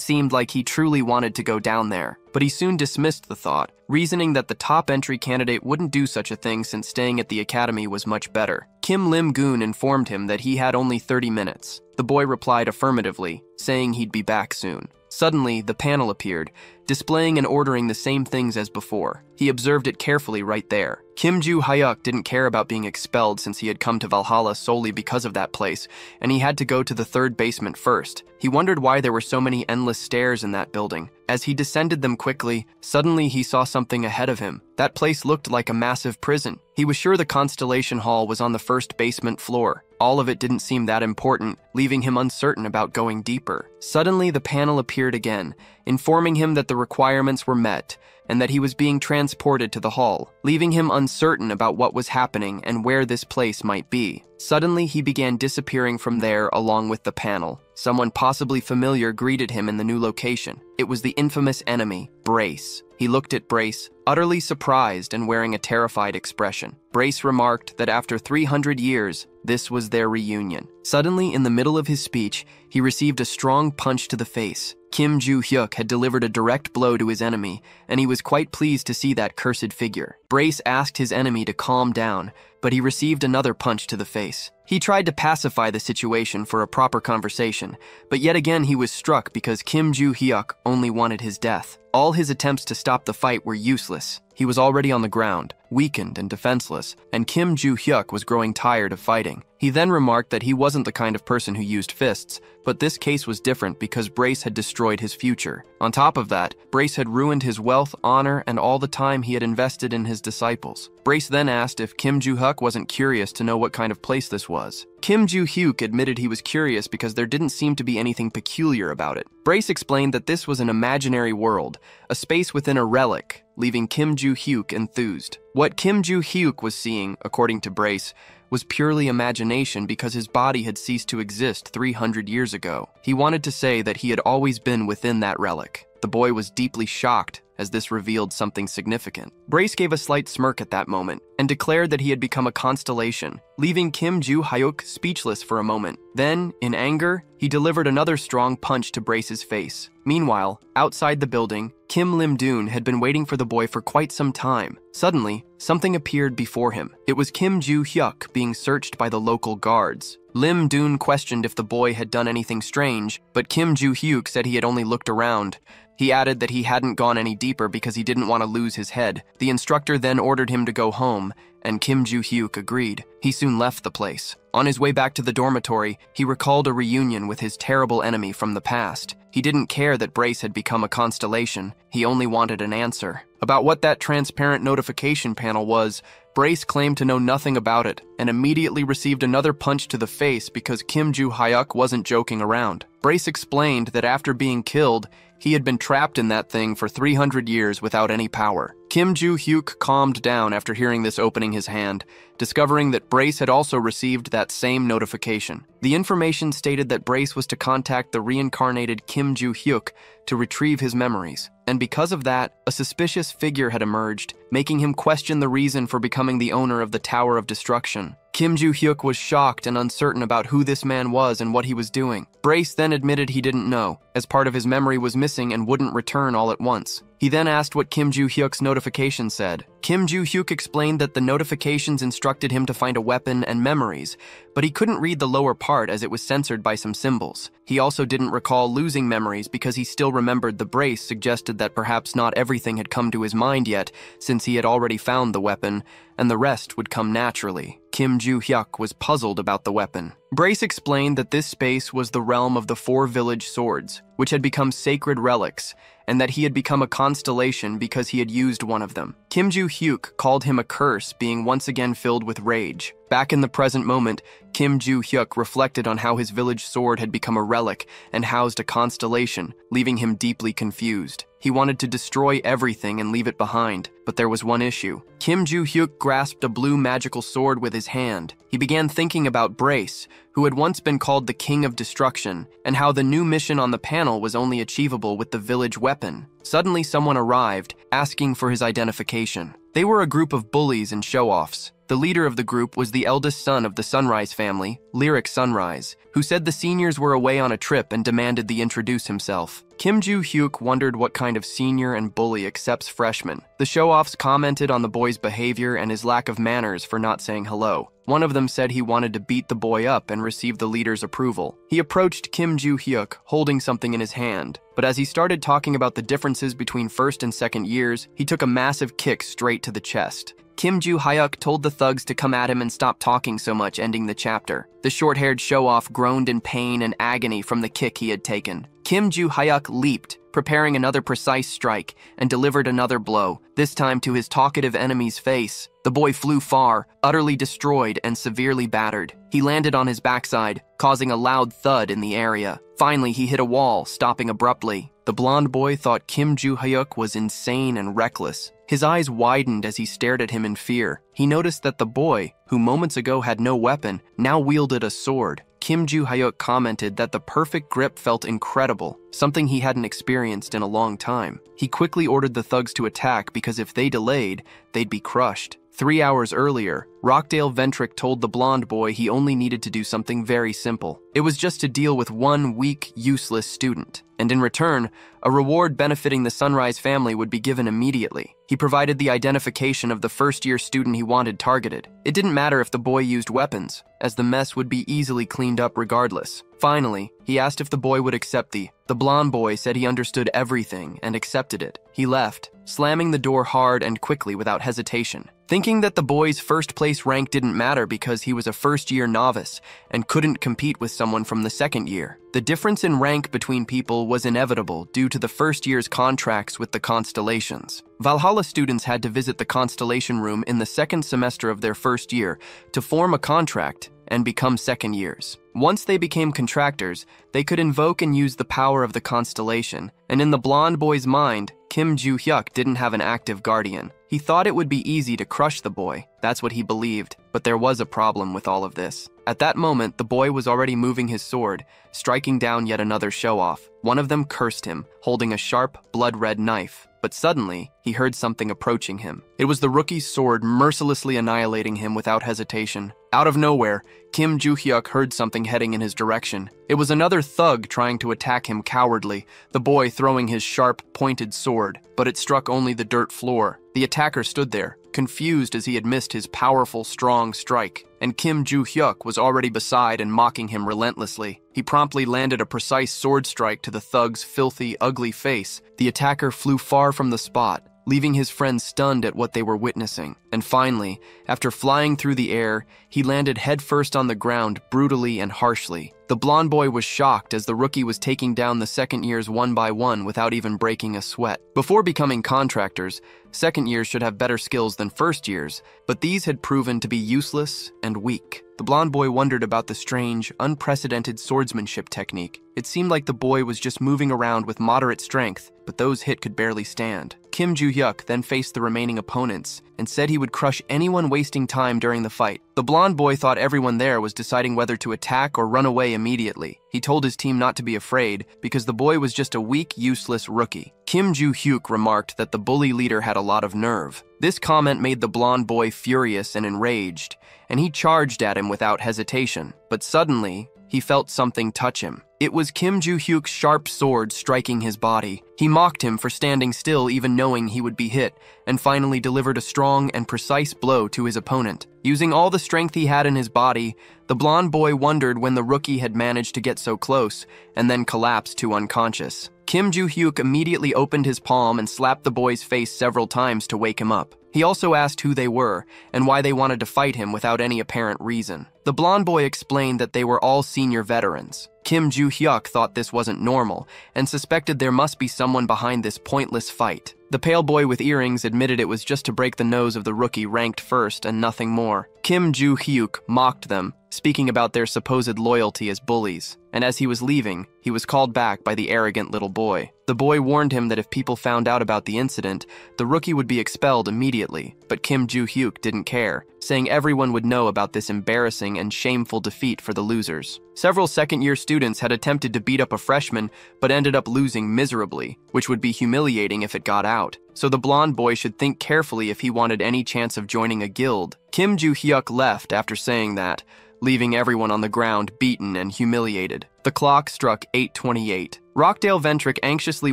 seemed like he truly wanted to go down there. But he soon dismissed the thought, reasoning that the top entry candidate wouldn't do such a thing since staying at the academy was much better. Kim Lim-goon informed him that he had only 30 minutes. The boy replied affirmatively, saying he'd be back soon. Suddenly, the panel appeared, displaying and ordering the same things as before. He observed it carefully right there. Kim Joo-hyuk didn't care about being expelled since he had come to Valhalla solely because of that place, and he had to go to the third basement first. He wondered why there were so many endless stairs in that building. As he descended them quickly, suddenly he saw something ahead of him. That place looked like a massive prison. He was sure the Constellation Hall was on the first basement floor. All of it didn't seem that important, leaving him uncertain about going deeper. Suddenly, the panel appeared again, informing him that the requirements were met and that he was being transported to the hall, leaving him uncertain about what was happening and where this place might be. Suddenly, he began disappearing from there along with the panel. Someone possibly familiar greeted him in the new location. It was the infamous enemy, Brace. He looked at Brace, utterly surprised and wearing a terrified expression. Brace remarked that after 300 years, this was their reunion. Suddenly, in the middle of his speech, he received a strong punch to the face. Kim Joo-hyuk had delivered a direct blow to his enemy, and he was quite pleased to see that cursed figure. Brace asked his enemy to calm down, but he received another punch to the face. He tried to pacify the situation for a proper conversation, but yet again he was struck because Kim Joo-hyuk only wanted his death. All his attempts to stop the fight were useless. He was already on the ground, weakened and defenseless, and Kim Joo-hyuk was growing tired of fighting. He then remarked that he wasn't the kind of person who used fists, but this case was different because Brace had destroyed his future. On top of that, Brace had ruined his wealth, honor, and all the time he had invested in his disciples. Brace then asked if Kim Joo-hyuk wasn't curious to know what kind of place this was. Kim Joo-hyuk admitted he was curious because there didn't seem to be anything peculiar about it. Brace explained that this was an imaginary world, a space within a relic, leaving Kim Joo-hyuk enthused. What Kim Joo-hyuk was seeing, according to Brace, was purely imagination because his body had ceased to exist 300 years ago. He wanted to say that he had always been within that relic. The boy was deeply shocked as this revealed something significant. Brace gave a slight smirk at that moment and declared that he had become a constellation, leaving Kim Joo-hyuk speechless for a moment. Then, in anger, he delivered another strong punch to Brace's face. Meanwhile, outside the building, Kim Lim-doon had been waiting for the boy for quite some time. Suddenly, something appeared before him. It was Kim Joo-hyuk being searched by the local guards. Lim-doon questioned if the boy had done anything strange, but Kim Joo-hyuk said he had only looked around. He added that he hadn't gone any deeper because he didn't want to lose his head. The instructor then ordered him to go home, and Kim Joo-hyuk agreed. He soon left the place. On his way back to the dormitory, he recalled a reunion with his terrible enemy from the past. He didn't care that Brace had become a constellation. He only wanted an answer. About what that transparent notification panel was, Brace claimed to know nothing about it and immediately received another punch to the face because Kim Joo-hyuk wasn't joking around. Brace explained that after being killed, He had been trapped in that thing for 300 years without any power. Kim Joo-hyuk calmed down after hearing this, opening his hand, discovering that Brace had also received that same notification. The information stated that Brace was to contact the reincarnated Kim Joo-hyuk to retrieve his memories. And because of that, a suspicious figure had emerged, making him question the reason for becoming the owner of the Tower of Destruction. Kim Joo-hyuk was shocked and uncertain about who this man was and what he was doing. Brace then admitted he didn't know, as part of his memory was missing and wouldn't return all at once. He then asked what Kim Joo-hyuk's notification said. Kim Joo-hyuk explained that the notifications instructed him to find a weapon and memories, but he couldn't read the lower part as it was censored by some symbols. He also didn't recall losing memories because he still remembered the Brace suggested that perhaps not everything had come to his mind yet, since he had already found the weapon, and the rest would come naturally. Kim Joo-hyuk was puzzled about the weapon. Brace explained that this space was the realm of the 4 village swords, which had become sacred relics, and that he had become a constellation because he had used one of them. Kim Joo-hyuk called him a curse, being once again filled with rage. Back in the present moment, Kim Joo-hyuk reflected on how his village sword had become a relic and housed a constellation, leaving him deeply confused. He wanted to destroy everything and leave it behind, but there was one issue. Kim Joo-hyuk grasped a blue magical sword with his hand. He began thinking about Brace, who had once been called the King of Destruction, and how the new mission on the panel was only achievable with the village weapon. Suddenly someone arrived, asking for his identification. They were a group of bullies and show-offs. The leader of the group was the eldest son of the Sunrise family, Lyric Sunrise, who said the seniors were away on a trip and demanded the introduce himself. Kim Joo-hyuk wondered what kind of senior and bully accepts freshmen. The show-offs commented on the boy's behavior and his lack of manners for not saying hello. One of them said he wanted to beat the boy up and receive the leader's approval. He approached Kim Joo-hyuk, holding something in his hand. But as he started talking about the differences between first and second years, he took a massive kick straight to the chest. Kim Joo-hyuk told the thugs to come at him and stop talking so much, ending the chapter. The short-haired show-off groaned in pain and agony from the kick he had taken. Kim Joo-hyuk leaped, preparing another precise strike, and delivered another blow, this time to his talkative enemy's face. The boy flew far, utterly destroyed and severely battered. He landed on his backside, causing a loud thud in the area. Finally, he hit a wall, stopping abruptly. The blonde boy thought Kim Joo-hyuk was insane and reckless. His eyes widened as he stared at him in fear. He noticed that the boy, who moments ago had no weapon, now wielded a sword. Kim Joo-hyuk commented that the perfect grip felt incredible, something he hadn't experienced in a long time. He quickly ordered the thugs to attack because if they delayed, they'd be crushed. 3 hours earlier, Rockdale Ventrick told the blonde boy he only needed to do something very simple. It was just to deal with one weak, useless student. And in return, a reward benefiting the Sunrise family would be given immediately. He provided the identification of the first-year student he wanted targeted. It didn't matter if the boy used weapons, as the mess would be easily cleaned up regardless. Finally, he asked if the boy would accept the blonde boy said he understood everything and accepted it. He left, slamming the door hard and quickly without hesitation. Thinking that the boy's first-place rank didn't matter because he was a first-year novice and couldn't compete with someone from the second year. The difference in rank between people was inevitable due to the first year's contracts with the constellations. Valhalla students had to visit the constellation room in the second semester of their first year to form a contract and become second years. Once they became contractors, they could invoke and use the power of the constellation, and in the blonde boy's mind, Kim Joo-hyuk didn't have an active guardian. He thought it would be easy to crush the boy, that's what he believed, but there was a problem with all of this. At that moment, the boy was already moving his sword, striking down yet another show-off. One of them cursed him, holding a sharp, blood-red knife. But suddenly, he heard something approaching him. It was the rookie's sword mercilessly annihilating him without hesitation. Out of nowhere, Kim Joo-hyuk heard something heading in his direction. It was another thug trying to attack him cowardly, the boy throwing his sharp, pointed sword, but it struck only the dirt floor. The attacker stood there, confused as he had missed his powerful, strong strike, and Kim Joo-hyuk was already beside and mocking him relentlessly. He promptly landed a precise sword strike to the thug's filthy, ugly face. The attacker flew far from the spot, leaving his friends stunned at what they were witnessing. And finally, after flying through the air, he landed headfirst on the ground brutally and harshly. The blonde boy was shocked as the rookie was taking down the second years one by one without even breaking a sweat. Before becoming contractors, second years should have better skills than first years, but these had proven to be useless and weak. The blonde boy wondered about the strange, unprecedented swordsmanship technique. It seemed like the boy was just moving around with moderate strength, but those hit could barely stand. Kim Joo-hyuk then faced the remaining opponents and said he would crush anyone wasting time during the fight. The blonde boy thought everyone there was deciding whether to attack or run away immediately. He told his team not to be afraid because the boy was just a weak, useless rookie. Kim Joo-hyuk remarked that the bully leader had a lot of nerve. This comment made the blonde boy furious and enraged, and he charged at him without hesitation. But suddenly, he felt something touch him. It was Kim Joo-hyuk's sharp sword striking his body. He mocked him for standing still even knowing he would be hit, and finally delivered a strong and precise blow to his opponent. Using all the strength he had in his body, the blonde boy wondered when the rookie had managed to get so close, and then collapsed to unconscious. Kim Joo-hyuk immediately opened his palm and slapped the boy's face several times to wake him up. He also asked who they were and why they wanted to fight him without any apparent reason. The blonde boy explained that they were all senior veterans. Kim Joo-hyuk thought this wasn't normal and suspected there must be someone behind this pointless fight. The pale boy with earrings admitted it was just to break the nose of the rookie ranked first and nothing more. Kim Joo-hyuk mocked them, speaking about their supposed loyalty as bullies. And as he was leaving, he was called back by the arrogant little boy. The boy warned him that if people found out about the incident, the rookie would be expelled immediately, but Kim Joo-hyuk didn't care, saying everyone would know about this embarrassing and shameful defeat for the losers. Several second-year students had attempted to beat up a freshman, but ended up losing miserably, which would be humiliating if it got out. So the blonde boy should think carefully if he wanted any chance of joining a guild. Kim Joo-hyuk left after saying that, leaving everyone on the ground beaten and humiliated. The clock struck 8:28. Rockdale Ventric anxiously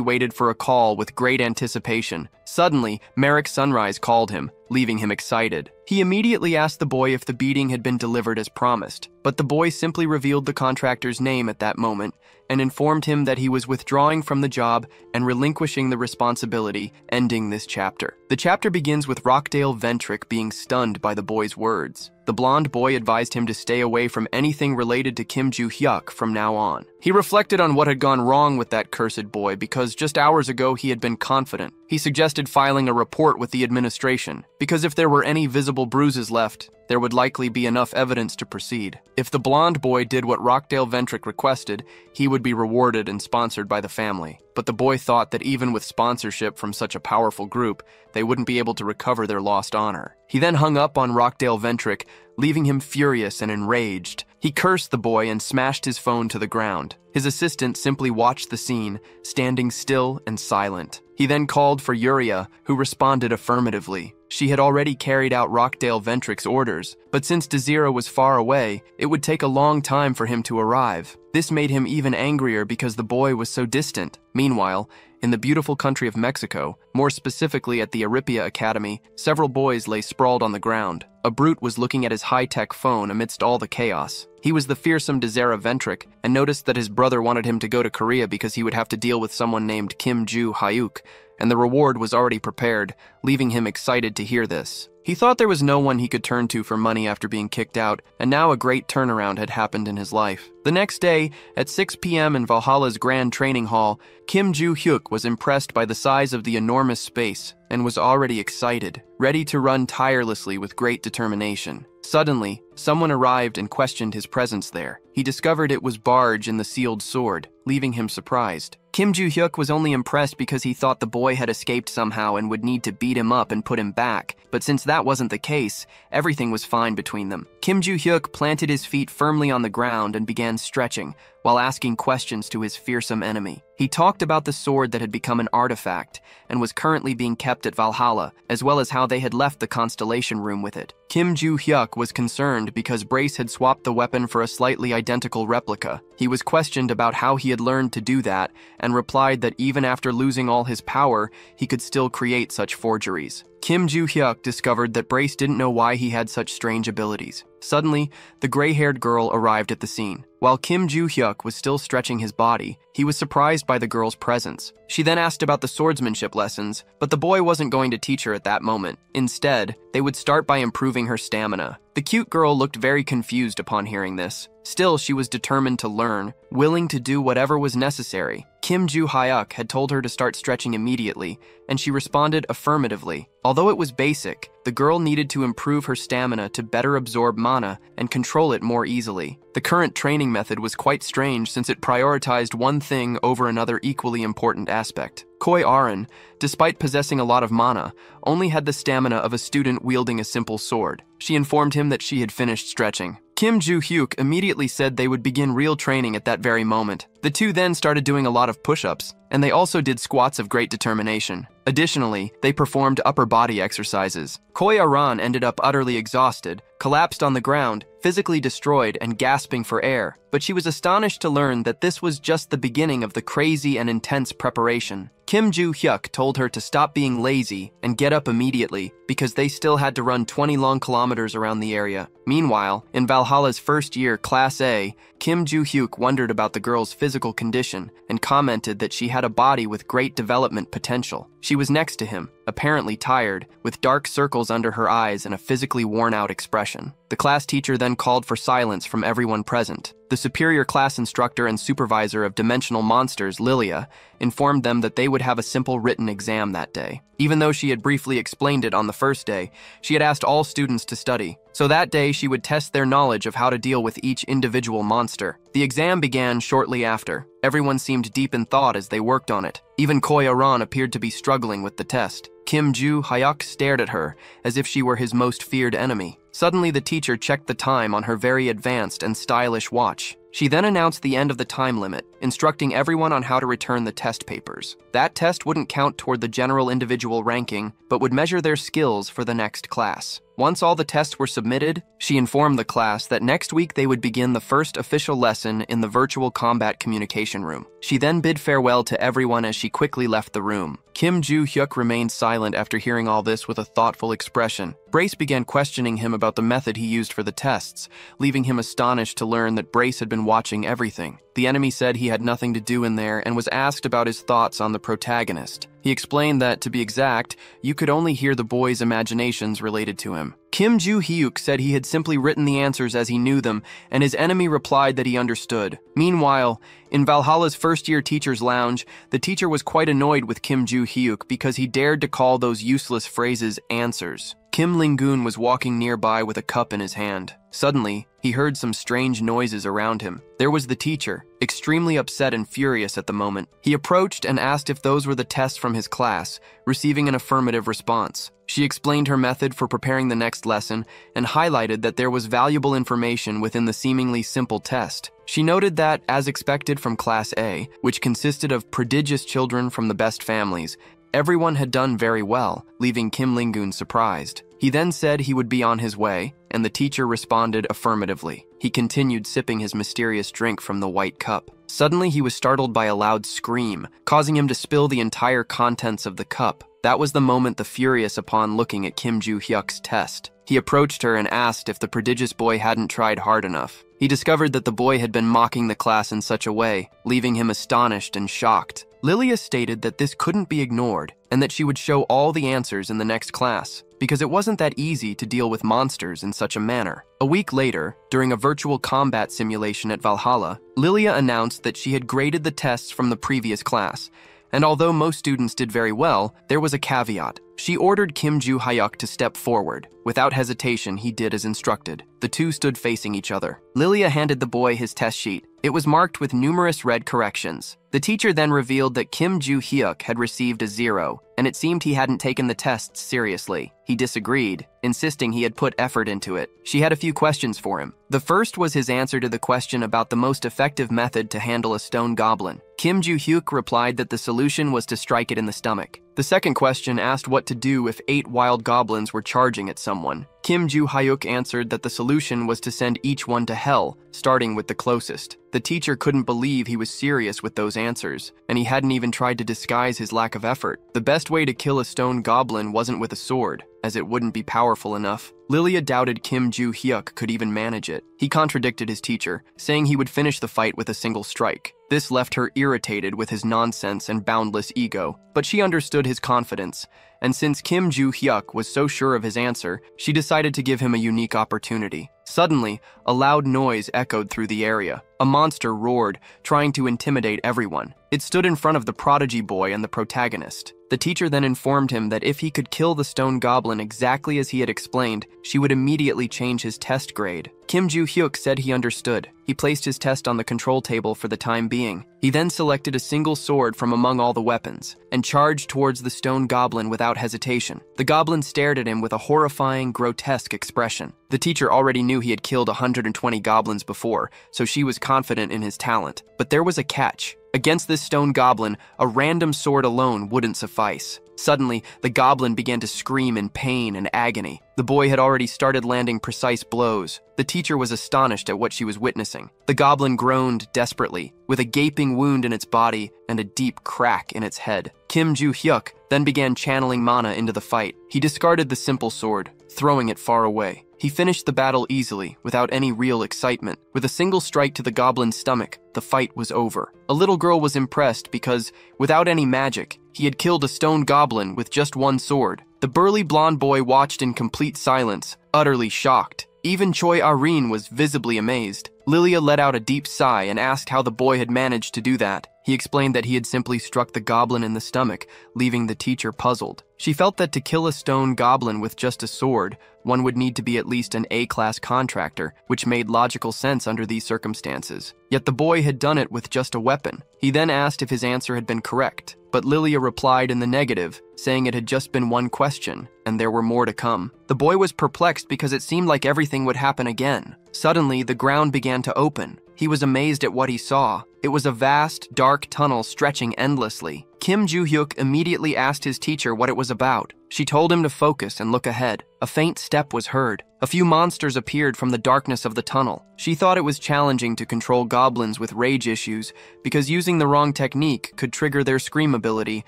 waited for a call with great anticipation. Suddenly, Merrick Sunrise called him, leaving him excited. He immediately asked the boy if the beating had been delivered as promised, but the boy simply revealed the contractor's name at that moment and informed him that he was withdrawing from the job and relinquishing the responsibility, ending this chapter. The chapter begins with Rockdale Ventric being stunned by the boy's words. The blonde boy advised him to stay away from anything related to Kim Joo-hyuk from now on. He reflected on what had gone wrong with that cursed boy because just hours ago he had been confident. He suggested filing a report with the administration, because if there were any visible bruises left, there would likely be enough evidence to proceed. If the blonde boy did what Rockdale Ventric requested, he would be rewarded and sponsored by the family. But the boy thought that even with sponsorship from such a powerful group, they wouldn't be able to recover their lost honor. He then hung up on Rockdale Ventric, leaving him furious and enraged. He cursed the boy and smashed his phone to the ground. His assistant simply watched the scene, standing still and silent. He then called for Yuria, who responded affirmatively. She had already carried out Rockdale Ventric's orders, but since Desira was far away, it would take a long time for him to arrive. This made him even angrier because the boy was so distant. Meanwhile, in the beautiful country of Mexico, more specifically at the Aripia Academy, several boys lay sprawled on the ground. A brute was looking at his high-tech phone amidst all the chaos. He was the fearsome Desira Ventric and noticed that his brother wanted him to go to Korea because he would have to deal with someone named Kim Joo-hyuk, and the reward was already prepared, leaving him excited to hear this. He thought there was no one he could turn to for money after being kicked out, and now a great turnaround had happened in his life. The next day, at 6 p.m. in Valhalla's Grand Training Hall, Kim Joo-hyuk was impressed by the size of the enormous space and was already excited, ready to run tirelessly with great determination. Suddenly, someone arrived and questioned his presence there. He discovered it was Barge in the sealed sword, leaving him surprised. Kim Joo-hyuk was only impressed because he thought the boy had escaped somehow and would need to beat him up and put him back. But since that wasn't the case, everything was fine between them. Kim Joo-hyuk planted his feet firmly on the ground and began stretching, while asking questions to his fearsome enemy. He talked about the sword that had become an artifact and was currently being kept at Valhalla, as well as how they had left the Constellation Room with it. Kim Joo-hyuk was concerned because Brace had swapped the weapon for a slightly identical replica. He was questioned about how he had learned to do that and replied that even after losing all his power, he could still create such forgeries. Kim Joo-hyuk discovered that Brace didn't know why he had such strange abilities. Suddenly, the gray-haired girl arrived at the scene. While Kim Joo-hyuk was still stretching his body, he was surprised by the girl's presence. She then asked about the swordsmanship lessons, but the boy wasn't going to teach her at that moment. Instead, they would start by improving her stamina. The cute girl looked very confused upon hearing this. Still, she was determined to learn, willing to do whatever was necessary. Kim Joo-hyuk had told her to start stretching immediately, and she responded affirmatively. Although it was basic, the girl needed to improve her stamina to better absorb mana and control it more easily. The current training method was quite strange since it prioritized one thing over another equally important aspect. Koi Aran, despite possessing a lot of mana, only had the stamina of a student wielding a simple sword. She informed him that she had finished stretching. Kim Joo-hyuk immediately said they would begin real training at that very moment. The two then started doing a lot of push-ups, and they also did squats of great determination. Additionally, they performed upper body exercises. Koi Aran ended up utterly exhausted, collapsed on the ground, physically destroyed and gasping for air, but she was astonished to learn that this was just the beginning of the crazy and intense preparation. Kim Joo-hyuk told her to stop being lazy and get up immediately because they still had to run 20 long kilometers around the area. Meanwhile, in Valhalla's first year, Class A, Kim Joo-hyuk wondered about the girl's physical condition and commented that she had a body with great development potential. She was next to him, apparently tired, with dark circles under her eyes and a physically worn-out expression. The class teacher then called for silence from everyone present. The superior class instructor and supervisor of dimensional monsters, Lilia, informed them that they would have a simple written exam that day. Even though she had briefly explained it on the first day, she had asked all students to study. So that day, she would test their knowledge of how to deal with each individual monster. The exam began shortly after. Everyone seemed deep in thought as they worked on it. Even Koi Aran appeared to be struggling with the test. Kim Joo-hyuk stared at her as if she were his most feared enemy. Suddenly, the teacher checked the time on her very advanced and stylish watch. She then announced the end of the time limit, instructing everyone on how to return the test papers. That test wouldn't count toward the general individual ranking, but would measure their skills for the next class. Once all the tests were submitted, she informed the class that next week they would begin the first official lesson in the virtual combat communication room. She then bid farewell to everyone as she quickly left the room. Kim Joo-hyuk remained silent after hearing all this with a thoughtful expression. Brace began questioning him about the method he used for the tests, leaving him astonished to learn that Brace had been watching everything. The enemy said he had nothing to do in there and was asked about his thoughts on the protagonist. He explained that, to be exact, you could only hear the boy's imaginations related to him. Kim Joo-hyuk said he had simply written the answers as he knew them, and his enemy replied that he understood. Meanwhile, in Valhalla's first-year teacher's lounge, the teacher was quite annoyed with Kim Joo-hyuk because he dared to call those useless phrases answers. Kim Ling-gun was walking nearby with a cup in his hand. Suddenly, he heard some strange noises around him. There was the teacher, extremely upset and furious at the moment. He approached and asked if those were the tests from his class, receiving an affirmative response. She explained her method for preparing the next lesson and highlighted that there was valuable information within the seemingly simple test. She noted that, as expected from Class A, which consisted of prodigious children from the best families, everyone had done very well, leaving Kim Ling-gun surprised. He then said he would be on his way, and the teacher responded affirmatively. He continued sipping his mysterious drink from the white cup. Suddenly, he was startled by a loud scream, causing him to spill the entire contents of the cup. That was the moment the furious upon looking at Kim Joo-hyuk's test. He approached her and asked if the prodigious boy hadn't tried hard enough. He discovered that the boy had been mocking the class in such a way, leaving him astonished and shocked. Lilia stated that this couldn't be ignored, and that she would show all the answers in the next class, because it wasn't that easy to deal with monsters in such a manner. A week later, during a virtual combat simulation at Valhalla, Lilia announced that she had graded the tests from the previous class, and although most students did very well, there was a caveat. She ordered Kim Joo-hyuk to step forward. Without hesitation, he did as instructed. The two stood facing each other. Lilia handed the boy his test sheet. It was marked with numerous red corrections. The teacher then revealed that Kim Joo-hyuk had received a 0, and it seemed he hadn't taken the tests seriously. He disagreed, insisting he had put effort into it. She had a few questions for him. The first was his answer to the question about the most effective method to handle a stone goblin. Kim Joo-hyuk replied that the solution was to strike it in the stomach. The second question asked what to do if 8 wild goblins were charging at someone. Kim Joo-hyuk answered that the solution was to send each one to hell, starting with the closest. The teacher couldn't believe he was serious with those answers, and he hadn't even tried to disguise his lack of effort. The best way to kill a stone goblin wasn't with a sword, as it wouldn't be powerful enough. Lilia doubted Kim Joo-hyuk could even manage it. He contradicted his teacher, saying he would finish the fight with a single strike. This left her irritated with his nonsense and boundless ego, but she understood his confidence, and since Kim Joo-hyuk was so sure of his answer, she decided to give him a unique opportunity. Suddenly, a loud noise echoed through the area. A monster roared, trying to intimidate everyone. It stood in front of the prodigy boy and the protagonist. The teacher then informed him that if he could kill the stone goblin exactly as he had explained, she would immediately change his test grade. Kim Joo-hyuk said he understood. He placed his test on the control table for the time being. He then selected a single sword from among all the weapons and charged towards the stone goblin without hesitation. The goblin stared at him with a horrifying, grotesque expression. The teacher already knew he had killed 120 goblins before, so she was confident in his talent. But there was a catch. Against this stone goblin, a random sword alone wouldn't suffice. Suddenly, the goblin began to scream in pain and agony. The boy had already started landing precise blows. The teacher was astonished at what she was witnessing. The goblin groaned desperately, with a gaping wound in its body and a deep crack in its head. Kim Joo-hyuk then began channeling mana into the fight. He discarded the simple sword, throwing it far away. He finished the battle easily, without any real excitement. With a single strike to the goblin's stomach, the fight was over. A little girl was impressed because, without any magic, he had killed a stone goblin with just one sword. The burly blonde boy watched in complete silence, utterly shocked. Even Choi Ah-rin was visibly amazed. Lilia let out a deep sigh and asked how the boy had managed to do that. He explained that he had simply struck the goblin in the stomach, leaving the teacher puzzled. She felt that to kill a stone goblin with just a sword, one would need to be at least an A-class contractor, which made logical sense under these circumstances. Yet the boy had done it with just a weapon. He then asked if his answer had been correct, but Lilia replied in the negative, saying it had just been one question, and there were more to come. The boy was perplexed because it seemed like everything would happen again. Suddenly, the ground began to open. He was amazed at what he saw. It was a vast, dark tunnel stretching endlessly. Kim Joo-hyuk immediately asked his teacher what it was about. She told him to focus and look ahead. A faint step was heard. A few monsters appeared from the darkness of the tunnel. She thought it was challenging to control goblins with rage issues because using the wrong technique could trigger their scream ability,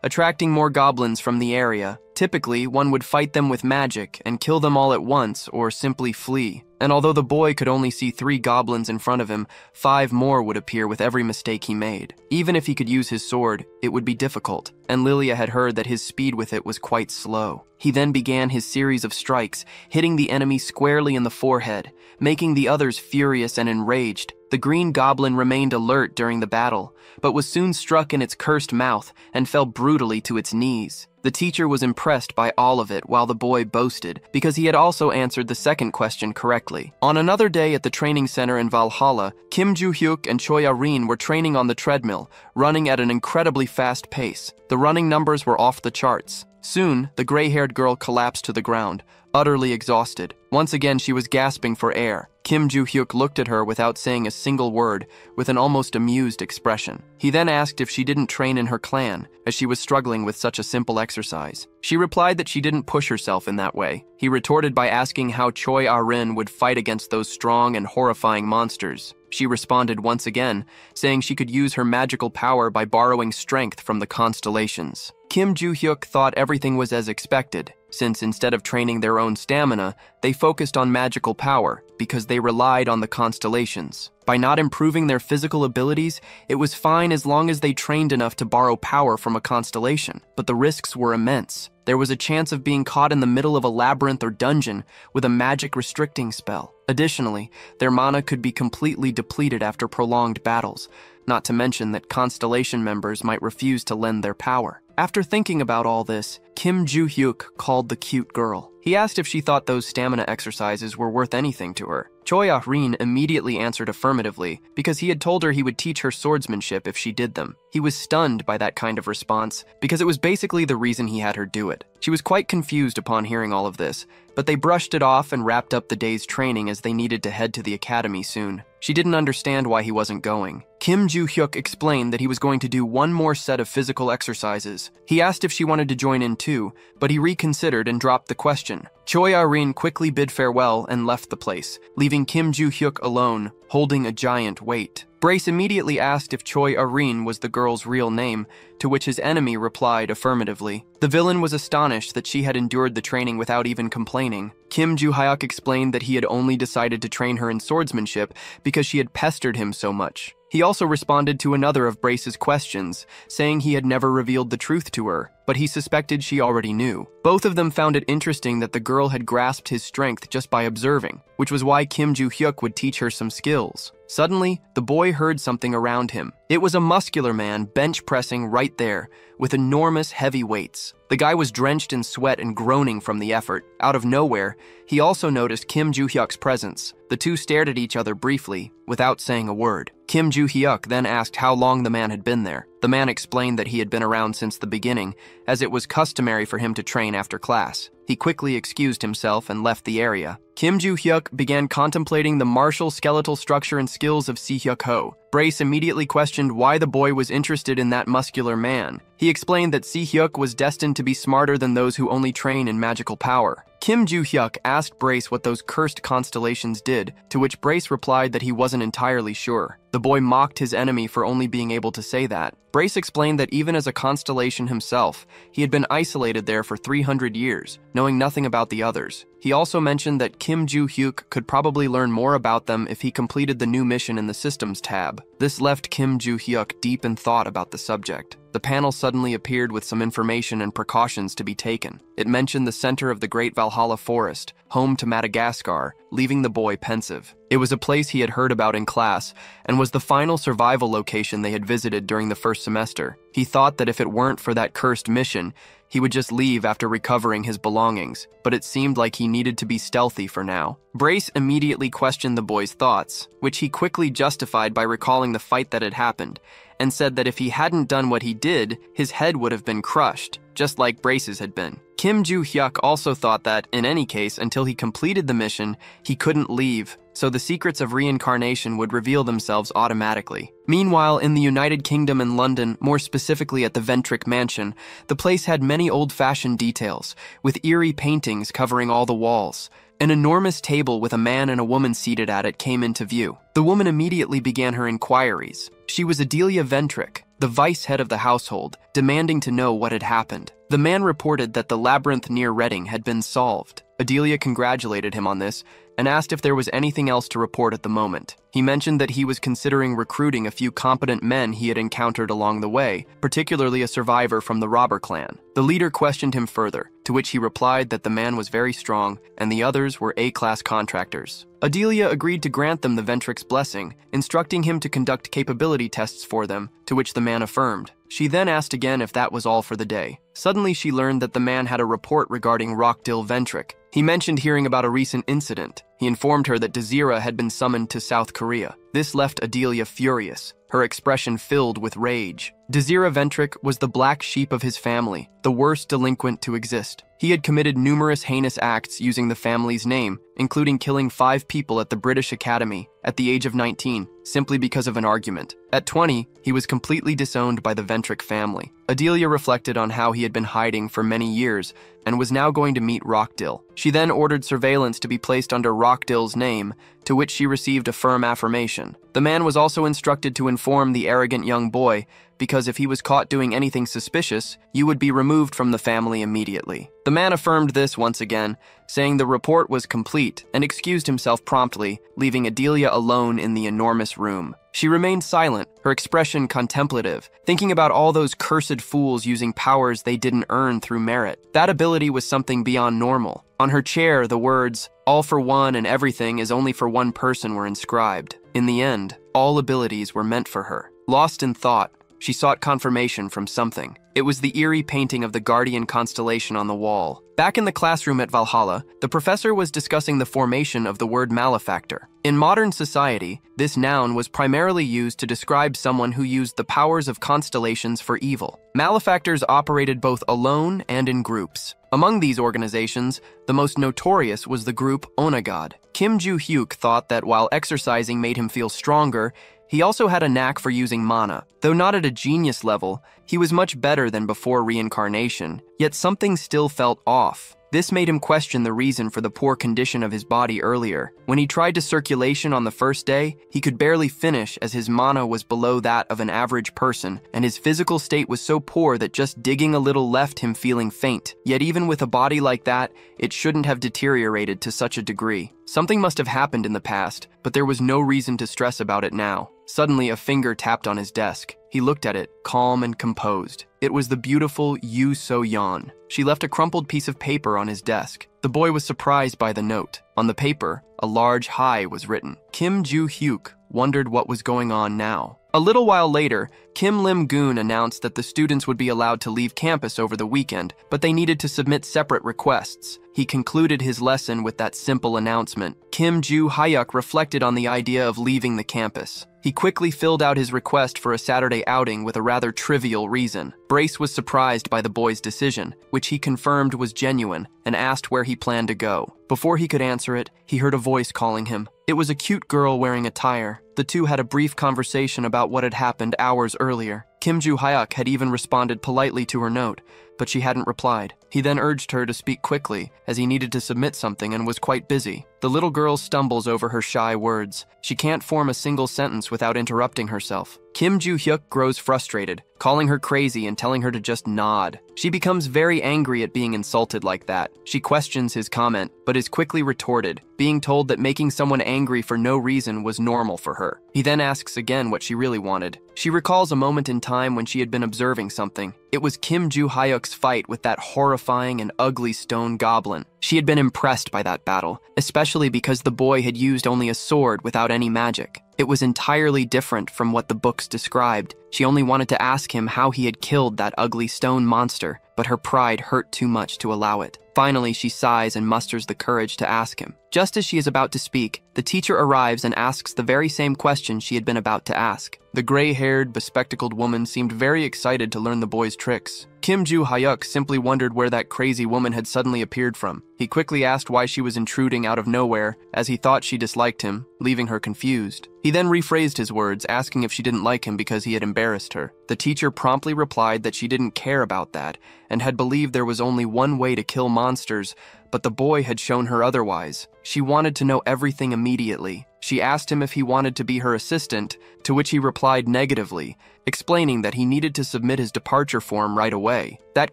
attracting more goblins from the area. Typically, one would fight them with magic and kill them all at once or simply flee. And although the boy could only see 3 goblins in front of him, 5 more would appear with every mistake he made. Even if he could use his sword, it would be difficult, and Lilia had heard that his speed with it was quite slow. He then began his series of strikes, hitting the enemy squarely in the forehead, making the others furious and enraged. The green goblin remained alert during the battle, but was soon struck in its cursed mouth and fell brutally to its knees. The teacher was impressed by all of it while the boy boasted, because he had also answered the second question correctly. On another day at the training center in Valhalla, Kim Joo-hyuk and Choi Ah-rin were training on the treadmill, running at an incredibly fast pace. The running numbers were off the charts. Soon, the gray-haired girl collapsed to the ground, utterly exhausted. Once again, she was gasping for air. Kim Joo-hyuk looked at her without saying a single word, with an almost amused expression. He then asked if she didn't train in her clan, as she was struggling with such a simple exercise. She replied that she didn't push herself in that way. He retorted by asking how Choi Ah-rin would fight against those strong and horrifying monsters. She responded once again, saying she could use her magical power by borrowing strength from the constellations. Kim Joo-hyuk thought everything was as expected, since instead of training their own stamina, they focused on magical power because they relied on the constellations. By not improving their physical abilities, it was fine as long as they trained enough to borrow power from a constellation, but the risks were immense. There was a chance of being caught in the middle of a labyrinth or dungeon with a magic restricting spell. Additionally, their mana could be completely depleted after prolonged battles, not to mention that constellation members might refuse to lend their power. After thinking about all this, Kim Joo-hyuk called the cute girl. He asked if she thought those stamina exercises were worth anything to her. Choi Ah-rin immediately answered affirmatively because he had told her he would teach her swordsmanship if she did them. He was stunned by that kind of response because it was basically the reason he had her do it. She was quite confused upon hearing all of this, but they brushed it off and wrapped up the day's training as they needed to head to the academy soon. She didn't understand why he wasn't going. Kim Joo-hyuk explained that he was going to do one more set of physical exercises. He asked if she wanted to join in too, but he reconsidered and dropped the question. Choi Ah-rin quickly bid farewell and left the place, leaving Kim Joo-hyuk alone, holding a giant weight. Brace immediately asked if Choi Ah-rin was the girl's real name, to which his enemy replied affirmatively. The villain was astonished that she had endured the training without even complaining. Kim Joo-hyuk explained that he had only decided to train her in swordsmanship because she had pestered him so much. He also responded to another of Brace's questions, saying he had never revealed the truth to her, but he suspected she already knew. Both of them found it interesting that the girl had grasped his strength just by observing, which was why Kim Joo-hyuk would teach her some skills. Suddenly, the boy heard something around him. It was a muscular man bench pressing right there, with enormous heavy weights. The guy was drenched in sweat and groaning from the effort. Out of nowhere, he also noticed Kim Joo-hyuk's presence. The two stared at each other briefly, without saying a word. Kim Joo-hyuk then asked how long the man had been there. The man explained that he had been around since the beginning, as it was customary for him to train after class. He quickly excused himself and left the area. Kim Joo-hyuk began contemplating the martial skeletal structure and skills of Si-hyuk-ho. Brace immediately questioned why the boy was interested in that muscular man. He explained that Si-hyuk was destined to be smarter than those who only train in magical power. Kim Joo-hyuk asked Brace what those cursed constellations did, to which Brace replied that he wasn't entirely sure. The boy mocked his enemy for only being able to say that. Brace explained that even as a constellation himself, he had been isolated there for 300 years, knowing nothing about the others. He also mentioned that Kim Joo-hyuk could probably learn more about them if he completed the new mission in the Systems tab. This left Kim Joo-hyuk deep in thought about the subject. The panel suddenly appeared with some information and precautions to be taken. It mentioned the center of the Great Valhalla Forest, home to Madagascar, leaving the boy pensive. It was a place he had heard about in class, and was the final survival location they had visited during the first semester. He thought that if it weren't for that cursed mission, he would just leave after recovering his belongings, but it seemed like he needed to be stealthy for now. Brace immediately questioned the boy's thoughts, which he quickly justified by recalling the fight that had happened, and said that if he hadn't done what he did, his head would have been crushed, just like Brace's had been. Kim Joo-hyuk also thought that, in any case, until he completed the mission, he couldn't leave, so the secrets of reincarnation would reveal themselves automatically. Meanwhile, in the United Kingdom and London, more specifically at the Ventric Mansion, the place had many old-fashioned details, with eerie paintings covering all the walls. An enormous table with a man and a woman seated at it came into view. The woman immediately began her inquiries. She was Adelia Ventric, the vice head of the household, demanding to know what had happened. The man reported that the labyrinth near Reading had been solved. Adelia congratulated him on this and asked if there was anything else to report at the moment. He mentioned that he was considering recruiting a few competent men he had encountered along the way, particularly a survivor from the robber clan. The leader questioned him further, to which he replied that the man was very strong and the others were A-class contractors. Adelia agreed to grant them the Ventric's blessing, instructing him to conduct capability tests for them, to which the man affirmed. She then asked again if that was all for the day. Suddenly she learned that the man had a report regarding Rockdill Ventric. He mentioned hearing about a recent incident. He informed her that Desira had been summoned to South Korea. This left Adelia furious, her expression filled with rage. Desira Ventric was the black sheep of his family, the worst delinquent to exist. He had committed numerous heinous acts using the family's name, including killing 5 people at the British Academy at the age of 19, simply because of an argument. At 20, he was completely disowned by the Ventric family. Adelia reflected on how he had been hiding for many years and was now going to meet Rockdill. She then ordered surveillance to be placed under Rockdill's name, to which she received a firm affirmation. The man was also instructed to inform the arrogant young boy, because if he was caught doing anything suspicious, you would be removed from the family immediately. The man affirmed this once again, saying the report was complete, and excused himself promptly, leaving Adelia alone in the enormous room. She remained silent, her expression contemplative, thinking about all those cursed fools using powers they didn't earn through merit. That ability was something beyond normal. On her chair, the words, "All for one and everything is only for one person" were inscribed. In the end, all abilities were meant for her. Lost in thought, she sought confirmation from something. It was the eerie painting of the Guardian constellation on the wall. Back in the classroom at Valhalla, the professor was discussing the formation of the word malefactor. In modern society, this noun was primarily used to describe someone who used the powers of constellations for evil. Malefactors operated both alone and in groups. Among these organizations, the most notorious was the group Onagad. Kim Joo-hyuk thought that while exercising made him feel stronger, He also had a knack for using mana. Though not at a genius level, he was much better than before reincarnation, yet something still felt off. This made him question the reason for the poor condition of his body earlier. When he tried to circulation on the first day, he could barely finish as his mana was below that of an average person, and his physical state was so poor that just digging a little left him feeling faint. Yet even with a body like that, it shouldn't have deteriorated to such a degree. Something must have happened in the past, but there was no reason to stress about it now. Suddenly, a finger tapped on his desk. He looked at it, calm and composed. It was the beautiful Yu So-yeon. She left a crumpled piece of paper on his desk. The boy was surprised by the note. On the paper, a large "hi" was written. Kim Joo-hyuk wondered what was going on now. A little while later, Kim Lim-goon announced that the students would be allowed to leave campus over the weekend, but they needed to submit separate requests. He concluded his lesson with that simple announcement. Kim Joo-hyuk reflected on the idea of leaving the campus. He quickly filled out his request for a Saturday outing with a rather trivial reason. Brace was surprised by the boy's decision, which he confirmed was genuine, and asked where he planned to go. Before he could answer it, he heard a voice calling him. It was a cute girl wearing a tire. The two had a brief conversation about what had happened hours earlier. Kim Joo-hyuk had even responded politely to her note, but she hadn't replied. He then urged her to speak quickly, as he needed to submit something and was quite busy. The little girl stumbles over her shy words. She can't form a single sentence without interrupting herself. Kim Joo-hyuk grows frustrated, calling her crazy and telling her to just nod. She becomes very angry at being insulted like that. She questions his comment, but is quickly retorted, being told that making someone angry for no reason was normal for her. He then asks again what she really wanted. She recalls a moment in time when she had been observing something. It was Kim Joo-hyuk's fight with that horrifying and ugly stone goblin. She had been impressed by that battle, especially because the boy had used only a sword without any magic. It was entirely different from what the books described. She only wanted to ask him how he had killed that ugly stone monster, but her pride hurt too much to allow it. Finally, she sighs and musters the courage to ask him. Just as she is about to speak, the teacher arrives and asks the very same question she had been about to ask. The gray-haired, bespectacled woman seemed very excited to learn the boy's tricks. Kim Joo-hyuk simply wondered where that crazy woman had suddenly appeared from. He quickly asked why she was intruding out of nowhere, as he thought she disliked him, leaving her confused. He then rephrased his words, asking if she didn't like him because he had embarrassed her. The teacher promptly replied that she didn't care about that, and had believed there was only one way to kill monsters, but the boy had shown her otherwise. She wanted to know everything immediately. She asked him if he wanted to be her assistant, to which he replied negatively, explaining that he needed to submit his departure form right away. That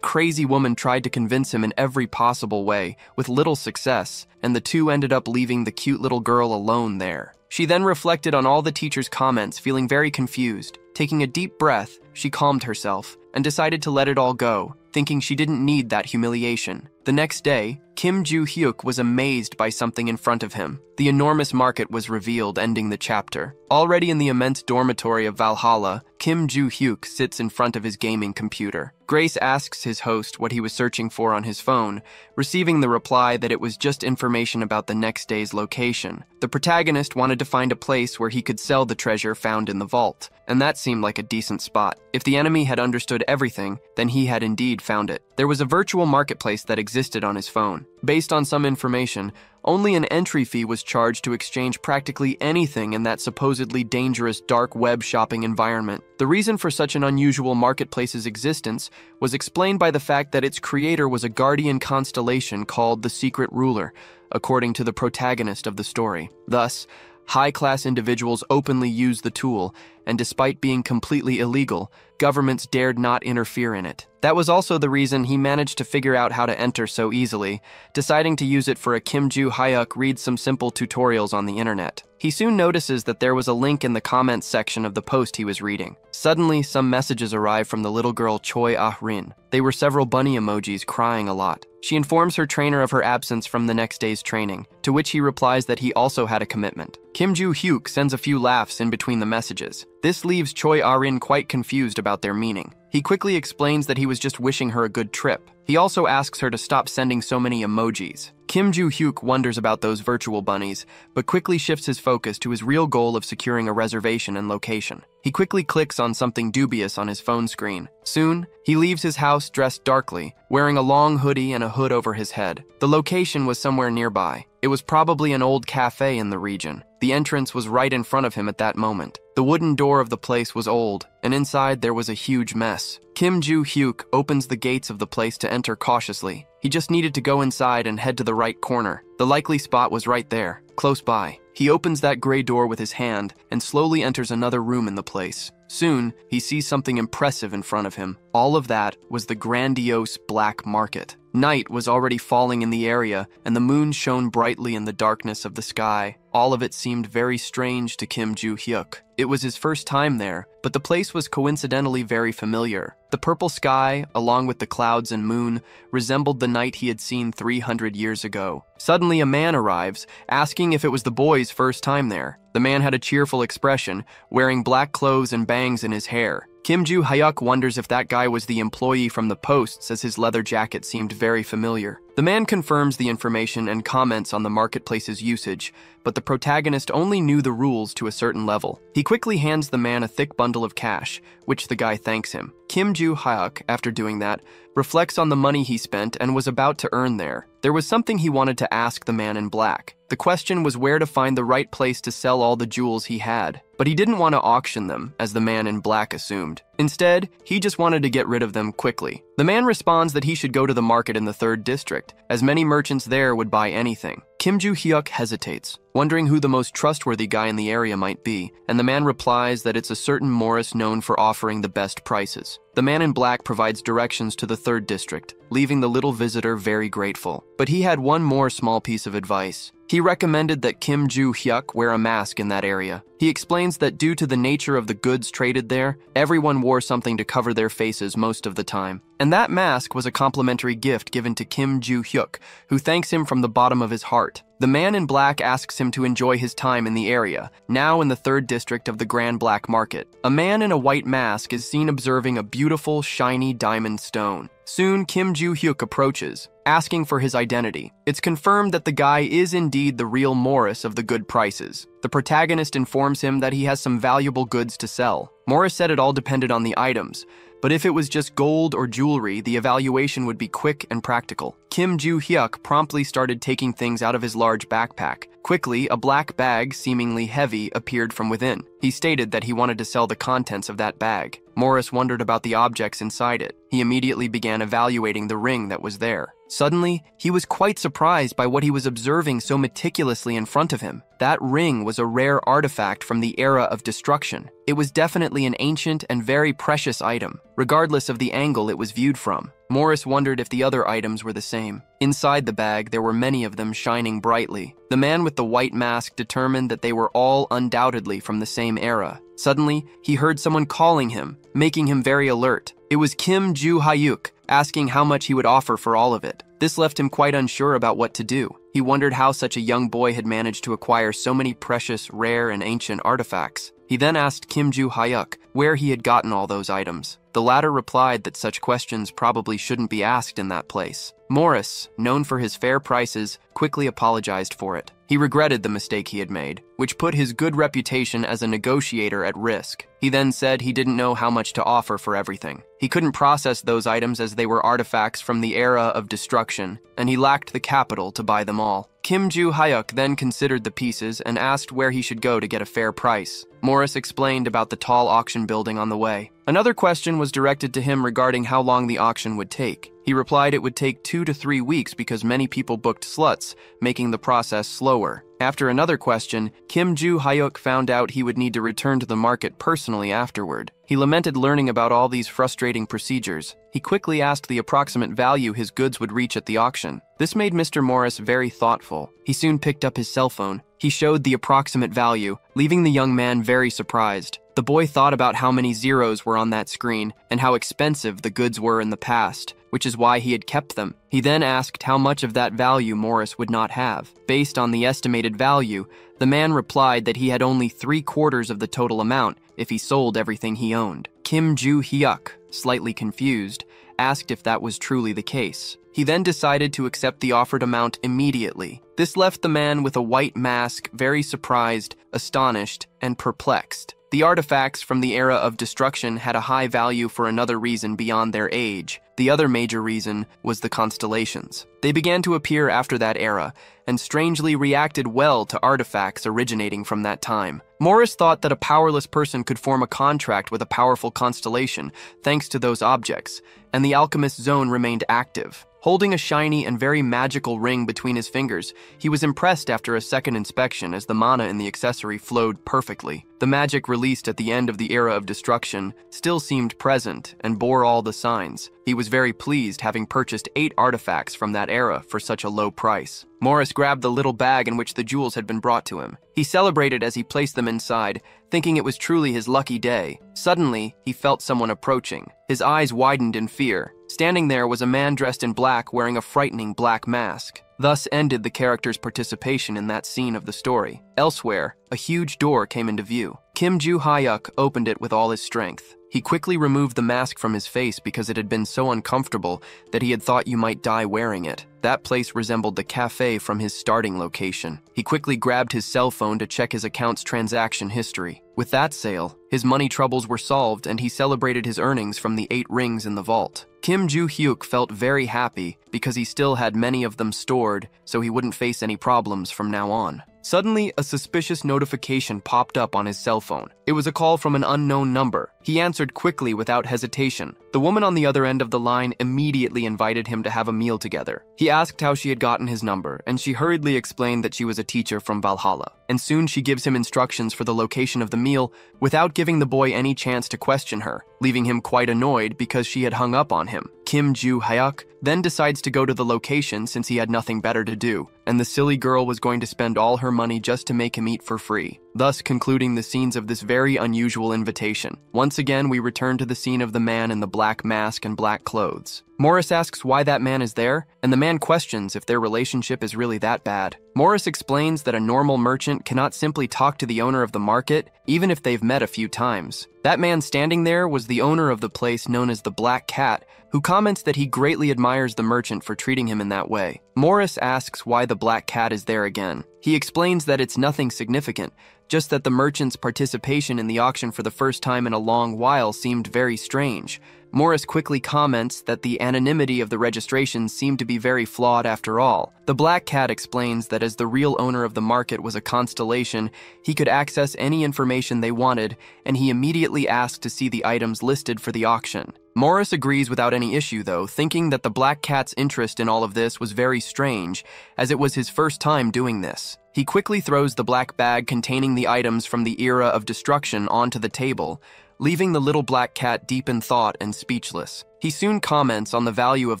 crazy woman tried to convince him in every possible way, with little success, and the two ended up leaving the cute little girl alone there. She then reflected on all the teacher's comments, feeling very confused. Taking a deep breath, she calmed herself and decided to let it all go, thinking she didn't need that humiliation. The next day, Kim Joo-hyuk was amazed by something in front of him. The enormous market was revealed, ending the chapter. Already in the immense dormitory of Valhalla, Kim Joo-hyuk sits in front of his gaming computer. Grace asks his host what he was searching for on his phone, receiving the reply that it was just information about the next day's location. The protagonist wanted to find a place where he could sell the treasure found in the vault, and that seemed like a decent spot. If the enemy had understood everything, then he had indeed found it. There was a virtual marketplace that existed on his phone. Based on some information, only an entry fee was charged to exchange practically anything in that supposedly dangerous dark web shopping environment. The reason for such an unusual marketplace's existence was explained by the fact that its creator was a guardian constellation called the Secret Ruler, according to the protagonist of the story. Thus, high-class individuals openly used the tool, and despite being completely illegal, governments dared not interfere in it. That was also the reason he managed to figure out how to enter so easily, deciding to use it for a Kim Joo-hyuk reads some simple tutorials on the internet. He soon notices that there was a link in the comments section of the post he was reading. Suddenly, some messages arrive from the little girl Choi Ah-rin. They were several bunny emojis crying a lot. She informs her trainer of her absence from the next day's training, to which he replies that he also had a commitment. Kim Joo-hyuk sends a few laughs in between the messages. This leaves Choi Ah-rin quite confused about their meaning. He quickly explains that he was just wishing her a good trip. He also asks her to stop sending so many emojis. Kim Joo-hyuk wonders about those virtual bunnies, but quickly shifts his focus to his real goal of securing a reservation and location. He quickly clicks on something dubious on his phone screen. Soon, he leaves his house dressed darkly, wearing a long hoodie and a hood over his head. The location was somewhere nearby. It It was probably an old cafe in the region. The entrance was right in front of him at that moment. The wooden door of the place was old, and inside there was a huge mess. Kim Joo-hyuk opens the gates of the place to enter cautiously. He just needed to go inside and head to the right corner. The likely spot was right there, close by. He opens that gray door with his hand and slowly enters another room in the place. Soon, he sees something impressive in front of him. All of that was the grandiose black market. Night was already falling in the area, and the moon shone brightly in the darkness of the sky. All of it seemed very strange to Kim Joo-hyuk. It was his first time there, but the place was coincidentally very familiar. The purple sky, along with the clouds and moon, resembled the night he had seen 300 years ago. Suddenly, a man arrives, asking if it was the boy's first time there. The man had a cheerful expression, wearing black clothes and bangs in his hair. Kim Joo-hyuk wonders if that guy was the employee from the posts, as his leather jacket seemed very familiar. The man confirms the information and comments on the marketplace's usage, but the protagonist only knew the rules to a certain level. He quickly hands the man a thick bundle of cash, which the guy thanks him. Kim Joo-hyuk, after doing that, reflects on the money he spent and was about to earn there. There was something he wanted to ask the man in black. The question was where to find the right place to sell all the jewels he had, but he didn't want to auction them, as the man in black assumed. Instead, he just wanted to get rid of them quickly. The man responds that he should go to the market in the 3rd district, as many merchants there would buy anything. Kim Joo-hyuk hesitates, wondering who the most trustworthy guy in the area might be, and the man replies that it's a certain Morris known for offering the best prices. The man in black provides directions to the 3rd district, leaving the little visitor very grateful. But he had one more small piece of advice. He recommended that Kim Joo-hyuk wear a mask in that area. He explains that due to the nature of the goods traded there, everyone wore something to cover their faces most of the time. And that mask was a complimentary gift given to Kim Joo-hyuk, who thanks him from the bottom of his heart. The man in black asks him to enjoy his time in the area, now in the 3rd district of the Grand Black Market. A man in a white mask is seen observing a beautiful, shiny diamond stone. Soon, Kim Joo-hyuk approaches, asking for his identity. It's confirmed that the guy is indeed the real Morris of the good prices. The protagonist informs him that he has some valuable goods to sell. Morris said it all depended on the items, but if it was just gold or jewelry, the evaluation would be quick and practical. Kim Joo-hyuk promptly started taking things out of his large backpack. Quickly, a black bag, seemingly heavy, appeared from within. He stated that he wanted to sell the contents of that bag. Morris wondered about the objects inside it. He immediately began evaluating the ring that was there. Suddenly, he was quite surprised by what he was observing so meticulously in front of him. That ring was a rare artifact from the era of destruction. It was definitely an ancient and very precious item, regardless of the angle it was viewed from. Morris wondered if the other items were the same. Inside the bag, there were many of them shining brightly. The man with the white mask determined that they were all undoubtedly from the same era. Suddenly, he heard someone calling him, making him very alert. It was Kim Joo-hyuk, asking how much he would offer for all of it. This left him quite unsure about what to do. He wondered how such a young boy had managed to acquire so many precious, rare, and ancient artifacts. He then asked Kim Joo-hyuk where he had gotten all those items. The latter replied that such questions probably shouldn't be asked in that place. Morris, known for his fair prices, quickly apologized for it. He regretted the mistake he had made, which put his good reputation as a negotiator at risk. He then said he didn't know how much to offer for everything. He couldn't process those items as they were artifacts from the era of destruction, and he lacked the capital to buy them all. Kim Joo-hyuk then considered the pieces and asked where he should go to get a fair price. Morris explained about the tall auction building on the way. Another question was directed to him regarding how long the auction would take. He replied it would take 2 to 3 weeks because many people booked slots, making the process slower. After another question, Kim Joo-hyuk found out he would need to return to the market personally afterward. He lamented learning about all these frustrating procedures. He quickly asked the approximate value his goods would reach at the auction. This made Mr. Morris very thoughtful. He soon picked up his cell phone. He showed the approximate value, leaving the young man very surprised. The boy thought about how many zeros were on that screen and how expensive the goods were in the past, which is why he had kept them. He then asked how much of that value Morris would not have. Based on the estimated value, the man replied that he had only 3/4 of the total amount if he sold everything he owned. Kim Joo-hyuk, slightly confused, asked if that was truly the case. He then decided to accept the offered amount immediately. This left the man with a white mask very surprised, astonished, and perplexed. The artifacts from the era of destruction had a high value for another reason beyond their age. The other major reason was the constellations. They began to appear after that era, and strangely reacted well to artifacts originating from that time. Morris thought that a powerless person could form a contract with a powerful constellation thanks to those objects, and the alchemist's zone remained active. Holding a shiny and very magical ring between his fingers, he was impressed after a second inspection as the mana in the accessory flowed perfectly. The magic released at the end of the era of destruction still seemed present and bore all the signs. He was very pleased, having purchased 8 artifacts from that era for such a low price. Morris grabbed the little bag in which the jewels had been brought to him. He celebrated as he placed them inside, thinking it was truly his lucky day. Suddenly, he felt someone approaching. His eyes widened in fear. Standing there was a man dressed in black wearing a frightening black mask. Thus ended the character's participation in that scene of the story. Elsewhere, a huge door came into view. Kim Joo-hyuk opened it with all his strength. He quickly removed the mask from his face because it had been so uncomfortable that he had thought you might die wearing it. That place resembled the cafe from his starting location. He quickly grabbed his cell phone to check his account's transaction history. With that sale, his money troubles were solved and he celebrated his earnings from the 8 rings in the vault. Kim Joo-hyuk felt very happy because he still had many of them stored, so he wouldn't face any problems from now on. Suddenly, a suspicious notification popped up on his cell phone. It was a call from an unknown number. He answered quickly without hesitation. The woman on the other end of the line immediately invited him to have a meal together. He asked how she had gotten his number, and she hurriedly explained that she was a teacher from Valhalla. And soon she gives him instructions for the location of the meal without giving the boy any chance to question her, leaving him quite annoyed because she had hung up on him. Kim Joo-hyuk then decides to go to the location since he had nothing better to do, and the silly girl was going to spend all her money just to make him eat for free, thus concluding the scenes of this very unusual invitation. Once again, we return to the scene of the man in the black mask and black clothes. Morris asks why that man is there, and the man questions if their relationship is really that bad. Morris explains that a normal merchant cannot simply talk to the owner of the market, even if they've met a few times. That man standing there was the owner of the place known as the Black Cat, who comments that he greatly admires the merchant for treating him in that way. Morris asks why the Black Cat is there again. He explains that it's nothing significant, just that the merchant's participation in the auction for the first time in a long while seemed very strange. Morris quickly comments that the anonymity of the registration seemed to be very flawed after all. The Black Cat explains that as the real owner of the market was a constellation, he could access any information they wanted, and he immediately asked to see the items listed for the auction. Morris agrees without any issue though, thinking that the Black Cat's interest in all of this was very strange, as it was his first time doing this. He quickly throws the black bag containing the items from the era of destruction onto the table, leaving the little Black Cat deep in thought and speechless. He soon comments on the value of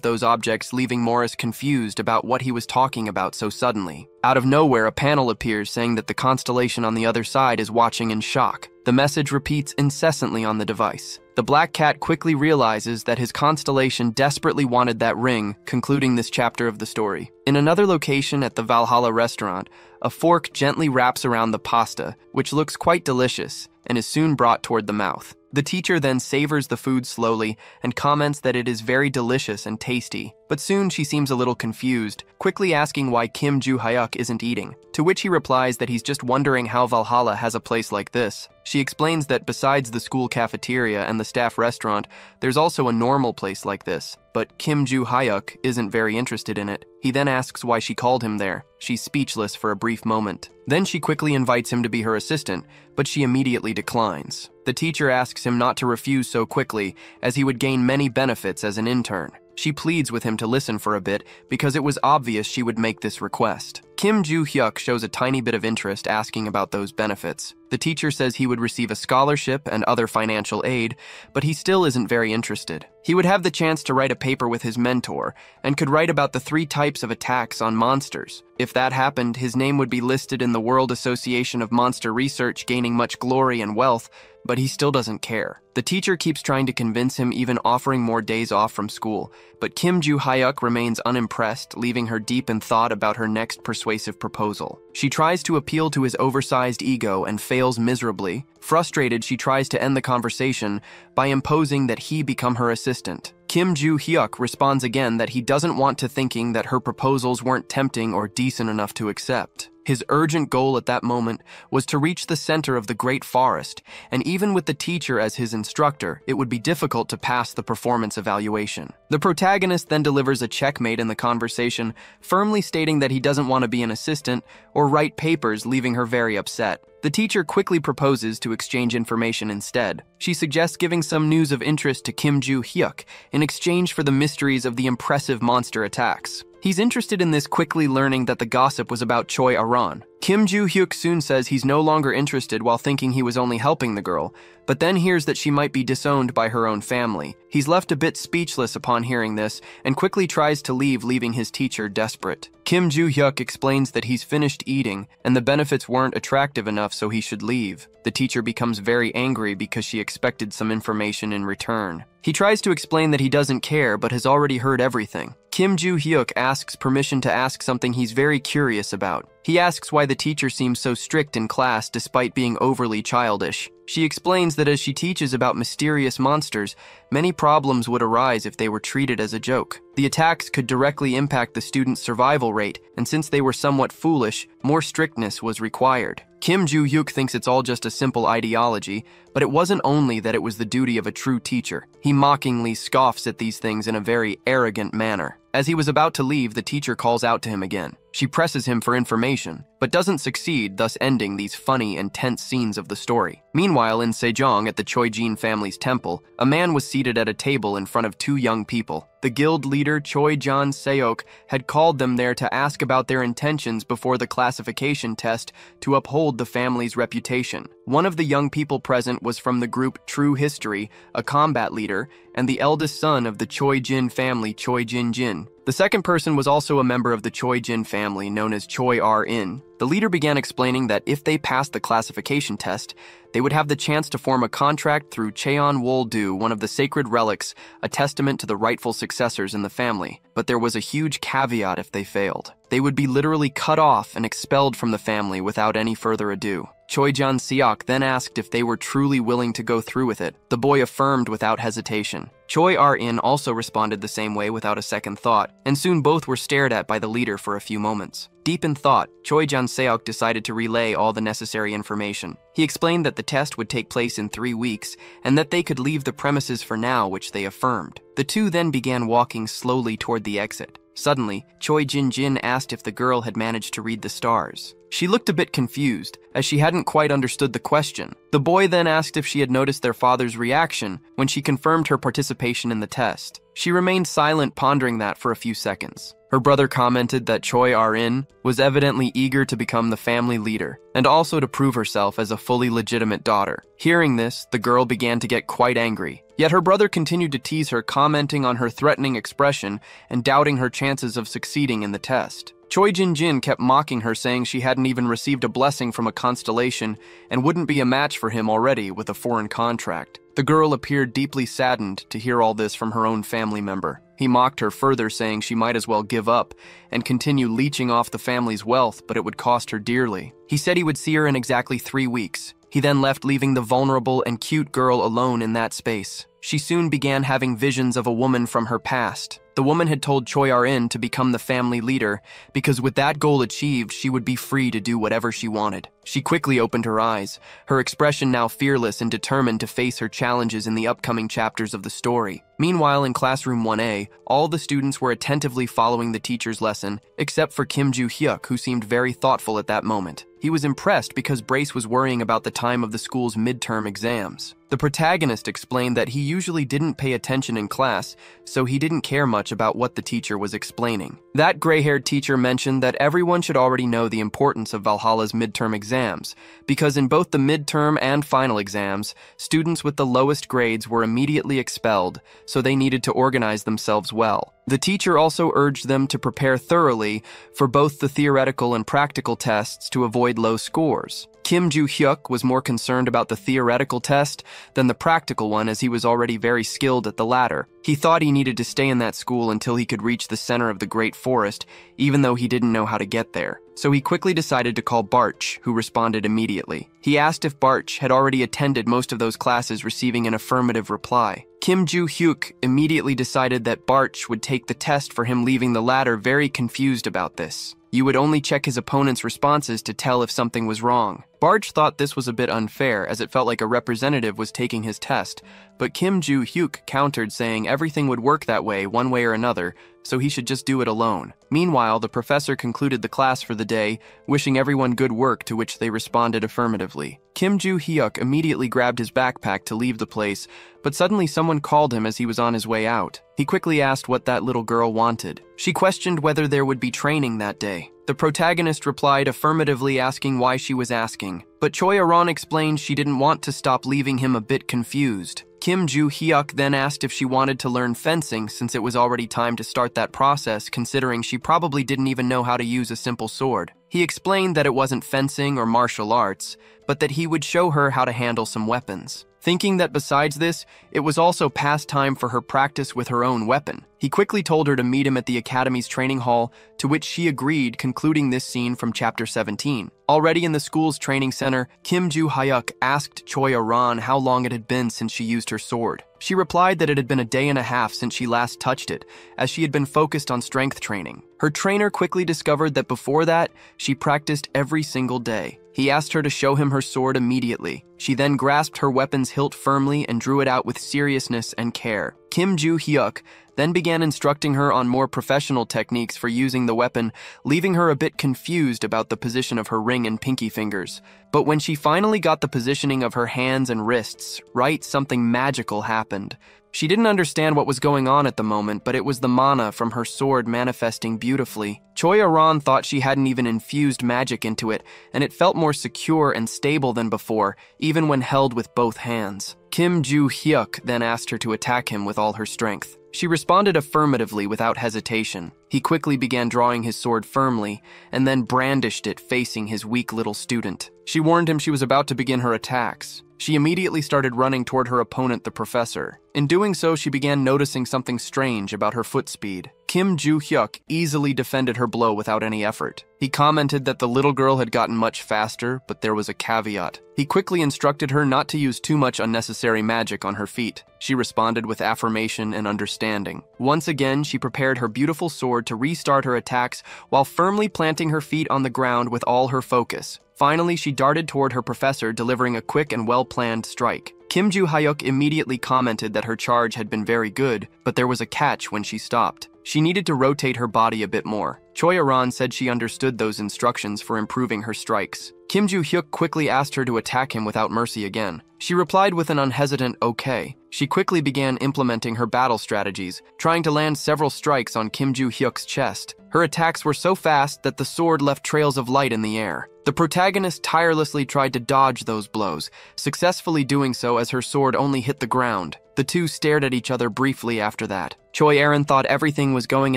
those objects, leaving Morris confused about what he was talking about so suddenly. Out of nowhere, a panel appears saying that the constellation on the other side is watching in shock. The message repeats incessantly on the device. The Black Cat quickly realizes that his constellation desperately wanted that ring, concluding this chapter of the story. In another location at the Valhalla restaurant, a fork gently wraps around the pasta, which looks quite delicious, and is soon brought toward the mouth. The teacher then savors the food slowly and comments that it is very delicious and tasty, but soon she seems a little confused, quickly asking why Kim Joo-hyuk isn't eating, to which he replies that he's just wondering how Valhalla has a place like this. She explains that besides the school cafeteria and the staff restaurant, there's also a normal place like this, but Kim Joo-hyuk isn't very interested in it. He then asks why she called him there. She's speechless for a brief moment. Then she quickly invites him to be her assistant, but she immediately declines. The teacher asks him not to refuse so quickly, as he would gain many benefits as an intern. She pleads with him to listen for a bit because it was obvious she would make this request. Kim Joo-hyuk shows a tiny bit of interest, asking about those benefits. The teacher says he would receive a scholarship and other financial aid, but he still isn't very interested. He would have the chance to write a paper with his mentor and could write about the 3 types of attacks on monsters. If that happened, his name would be listed in the World Association of Monster Research, gaining much glory and wealth, but he still doesn't care. The teacher keeps trying to convince him, even offering more days off from school, but Kim Joo-hyuk remains unimpressed, leaving her deep in thought about her next persuasive proposal. She tries to appeal to his oversized ego and fails miserably. Frustrated, she tries to end the conversation by imposing that he become her assistant. Kim Kim Joo-hyuk responds again that he doesn't want to, thinking that her proposals weren't tempting or decent enough to accept. His urgent goal at that moment was to reach the center of the great forest, and even with the teacher as his instructor, it would be difficult to pass the performance evaluation. The protagonist then delivers a checkmate in the conversation, firmly stating that he doesn't want to be an assistant or write papers, leaving her very upset. The teacher quickly proposes to exchange information instead. She suggests giving some news of interest to Kim Joo-hyuk in exchange for the mysteries of the impressive monster attacks. He's interested in this, quickly learning that the gossip was about Choi Aran. Kim Joo-hyuk soon says he's no longer interested, while thinking he was only helping the girl, but then hears that she might be disowned by her own family. He's left a bit speechless upon hearing this, and quickly tries to leave, leaving his teacher desperate. Kim Joo-hyuk explains that he's finished eating, and the benefits weren't attractive enough, so he should leave. The teacher becomes very angry because she expected some information in return. He tries to explain that he doesn't care, but has already heard everything. Kim Joo-hyuk asks permission to ask something he's very curious about. He asks why the teacher seems so strict in class despite being overly childish. She explains that as she teaches about mysterious monsters, many problems would arise if they were treated as a joke. The attacks could directly impact the students' survival rate, and since they were somewhat foolish, more strictness was required. Kim Joo-hyuk thinks it's all just a simple ideology, but it wasn't only that it was the duty of a true teacher. He mockingly scoffs at these things in a very arrogant manner. As he was about to leave, the teacher calls out to him again. She presses him for information, but doesn't succeed, thus ending these funny and tense scenes of the story. Meanwhile, in Sejong, at the Choi-jin family's temple, a man was seated at a table in front of two young people. The guild leader, Choi-jan Seok, had called them there to ask about their intentions before the classification test to uphold the family's reputation. One of the young people present was from the group True History, a combat leader, and the eldest son of the Choi-jin family, Choi-jin-jin. The second person was also a member of the Choi-jin family, known as Choi R-in. The leader began explaining that if they passed the classification test, they would have the chance to form a contract through Cheon Wol-do, one of the sacred relics, a testament to the rightful successors in the family. But there was a huge caveat if they failed. They would be literally cut off and expelled from the family without any further ado. Choi-jan Seok then asked if they were truly willing to go through with it. The boy affirmed without hesitation. Choi R-in also responded the same way without a second thought, and soon both were stared at by the leader for a few moments. Deep in thought, Choi-jan Seok decided to relay all the necessary information. He explained that the test would take place in 3 weeks, and that they could leave the premises for now, which they affirmed. The two then began walking slowly toward the exit. Suddenly, Choi Jin-jin asked if the girl had managed to read the stars. She looked a bit confused, as she hadn't quite understood the question. The boy then asked if she had noticed their father's reaction when she confirmed her participation in the test. She remained silent, pondering that for a few seconds. Her brother commented that Choi R-in was evidently eager to become the family leader, and also to prove herself as a fully legitimate daughter. Hearing this, the girl began to get quite angry. Yet her brother continued to tease her, commenting on her threatening expression and doubting her chances of succeeding in the test. Choi Jin-jin kept mocking her, saying she hadn't even received a blessing from a constellation and wouldn't be a match for him already with a foreign contract. The girl appeared deeply saddened to hear all this from her own family member. He mocked her further, saying she might as well give up and continue leeching off the family's wealth, but it would cost her dearly. He said he would see her in exactly 3 weeks. He then left, leaving the vulnerable and cute girl alone in that space. She soon began having visions of a woman from her past. The woman had told Choi R-in to become the family leader because with that goal achieved, she would be free to do whatever she wanted. She quickly opened her eyes, her expression now fearless and determined to face her challenges in the upcoming chapters of the story. Meanwhile, in classroom 1A, all the students were attentively following the teacher's lesson, except for Kim Joo-hyuk, who seemed very thoughtful at that moment. He was impressed because Brace was worrying about the time of the school's midterm exams. The protagonist explained that he usually didn't pay attention in class, so he didn't care much about what the teacher was explaining. That gray-haired teacher mentioned that everyone should already know the importance of Valhalla's midterm exams, because in both the midterm and final exams, students with the lowest grades were immediately expelled, so they needed to organize themselves well. The teacher also urged them to prepare thoroughly for both the theoretical and practical tests to avoid low scores. Kim Joo-hyuk was more concerned about the theoretical test than the practical one, as he was already very skilled at the latter. He thought he needed to stay in that school until he could reach the center of the Great Forest, even though he didn't know how to get there. So he quickly decided to call Barch, who responded immediately. He asked if Barch had already attended most of those classes, receiving an affirmative reply. Kim Joo-hyuk immediately decided that Barch would take the test for him, leaving the latter very confused about this. You would only check his opponent's responses to tell if something was wrong. Barch thought this was a bit unfair, as it felt like a representative was taking his test, but Kim Joo-hyuk countered, saying everything would work that way one way or another, so he should just do it alone. Meanwhile, the professor concluded the class for the day, wishing everyone good work, to which they responded affirmatively. Kim Joo-hyuk immediately grabbed his backpack to leave the place, but suddenly someone called him as he was on his way out. He quickly asked what that little girl wanted. She questioned whether there would be training that day. The protagonist replied affirmatively, asking why she was asking, but Choi Aran explained she didn't want to stop, leaving him a bit confused. Kim Joo-hyuk then asked if she wanted to learn fencing, since it was already time to start that process, considering she probably didn't even know how to use a simple sword. He explained that it wasn't fencing or martial arts, but that he would show her how to handle some weapons. Thinking that besides this, it was also past time for her practice with her own weapon, he quickly told her to meet him at the academy's training hall, to which she agreed, concluding this scene from chapter 17. Already in the school's training center, Kim Joo-hyuk asked Choi Aran how long it had been since she used her sword. She replied that it had been a day and a half since she last touched it, as she had been focused on strength training. Her trainer quickly discovered that before that, she practiced every single day. He asked her to show him her sword immediately. She then grasped her weapon's hilt firmly and drew it out with seriousness and care. Kim Joo-hyuk then began instructing her on more professional techniques for using the weapon, leaving her a bit confused about the position of her ring and pinky fingers. But when she finally got the positioning of her hands and wrists right, something magical happened. She didn't understand what was going on at the moment, but it was the mana from her sword manifesting beautifully. Choi Aran thought she hadn't even infused magic into it, and it felt more secure and stable than before, even when held with both hands. Kim Joo-hyuk then asked her to attack him with all her strength. She responded affirmatively without hesitation. He quickly began drawing his sword firmly, and then brandished it facing his weak little student. She warned him she was about to begin her attacks. She immediately started running toward her opponent, the professor. In doing so, she began noticing something strange about her foot speed. Kim Joo-hyuk easily defended her blow without any effort. He commented that the little girl had gotten much faster, but there was a caveat. He quickly instructed her not to use too much unnecessary magic on her feet. She responded with affirmation and understanding. Once again, she prepared her beautiful sword to restart her attacks while firmly planting her feet on the ground with all her focus. Finally, she darted toward her professor, delivering a quick and well-planned strike. Kim Joo-hyuk immediately commented that her charge had been very good, but there was a catch when she stopped. She needed to rotate her body a bit more. Choi Aran said she understood those instructions for improving her strikes. Kim Joo-hyuk quickly asked her to attack him without mercy again. She replied with an unhesitant okay. She quickly began implementing her battle strategies, trying to land several strikes on Kim Joo-hyuk's chest. Her attacks were so fast that the sword left trails of light in the air. The protagonist tirelessly tried to dodge those blows, successfully doing so as her sword only hit the ground. The two stared at each other briefly after that. Choi Aran thought everything was going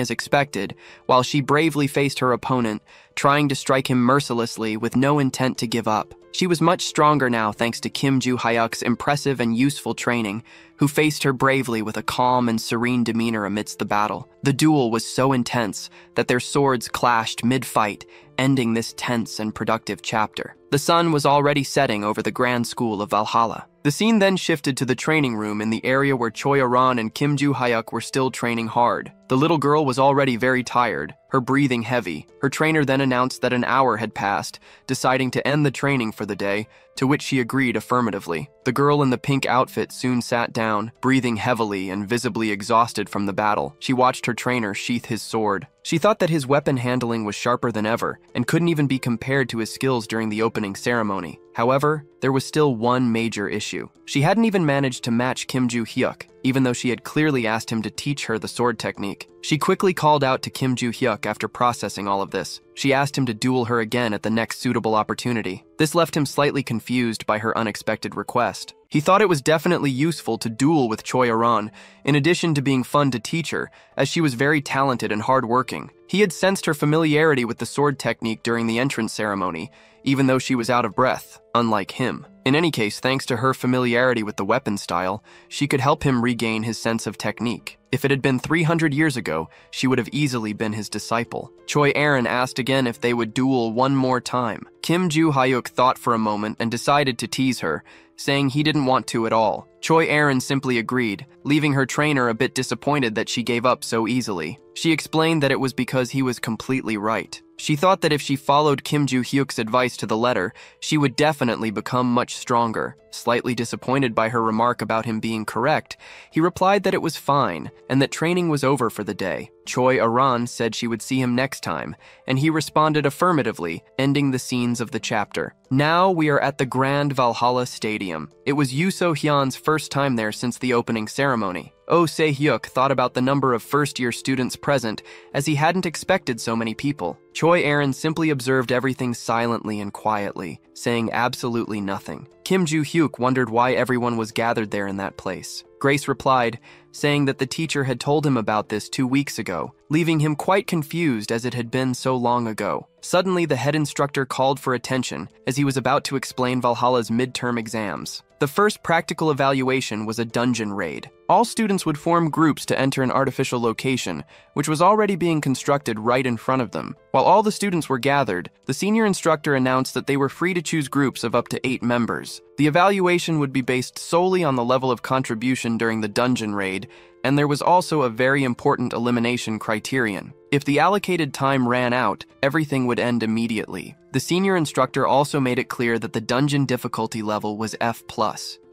as expected, while she bravely faced her opponent, trying to strike him mercilessly with no intent to give up. She was much stronger now thanks to Kim Joo-hyuk's impressive and useful training, who faced her bravely with a calm and serene demeanor amidst the battle. The duel was so intense that their swords clashed mid-fight, ending this tense and productive chapter. The sun was already setting over the Grand School of Valhalla. The scene then shifted to the training room in the area where Choi Aran and Kim Joo-hyuk were still training hard. The little girl was already very tired, her breathing heavy. Her trainer then announced that an hour had passed, deciding to end the training for the day, to which she agreed affirmatively. The girl in the pink outfit soon sat down, breathing heavily and visibly exhausted from the battle. She watched her trainer sheath his sword. She thought that his weapon handling was sharper than ever, and couldn't even be compared to his skills during the opening ceremony. However, there was still one major issue. She hadn't even managed to match Kim Joo-hyuk, even though she had clearly asked him to teach her the sword technique. She quickly called out to Kim Joo-hyuk after processing all of this. She asked him to duel her again at the next suitable opportunity. This left him slightly confused by her unexpected request. He thought it was definitely useful to duel with Choi Aran, in addition to being fun to teach her, as she was very talented and hardworking. He had sensed her familiarity with the sword technique during the entrance ceremony, even though she was out of breath, unlike him. In any case, thanks to her familiarity with the weapon style, she could help him regain his sense of technique. If it had been 300 years ago, she would have easily been his disciple. Choi Aran asked again if they would duel one more time. Kim Joo-hyuk thought for a moment and decided to tease her, saying he didn't want to at all. Choi Erin simply agreed, leaving her trainer a bit disappointed that she gave up so easily. She explained that it was because he was completely right. She thought that if she followed Kim Joo-hyuk's advice to the letter, she would definitely become much stronger. Slightly disappointed by her remark about him being correct, he replied that it was fine and that training was over for the day. Choi Aran said she would see him next time, and he responded affirmatively, ending the scenes of the chapter. Now we are at the Grand Valhalla Stadium. It was Yoo So-hyun's first time there since the opening ceremony. Oh Se-hyuk thought about the number of first-year students present, as he hadn't expected so many people. Choi Erin simply observed everything silently and quietly, saying absolutely nothing. Kim Joo-hyuk wondered why everyone was gathered there in that place. Grace replied, saying that the teacher had told him about this 2 weeks ago, leaving him quite confused as it had been so long ago. Suddenly, the head instructor called for attention as he was about to explain Valhalla's midterm exams. The first practical evaluation was a dungeon raid. All students would form groups to enter an artificial location, which was already being constructed right in front of them. While all the students were gathered, the senior instructor announced that they were free to choose groups of up to 8 members. The evaluation would be based solely on the level of contribution during the dungeon raid, and there was also a very important elimination criterion. If the allocated time ran out, everything would end immediately. The senior instructor also made it clear that the dungeon difficulty level was F+.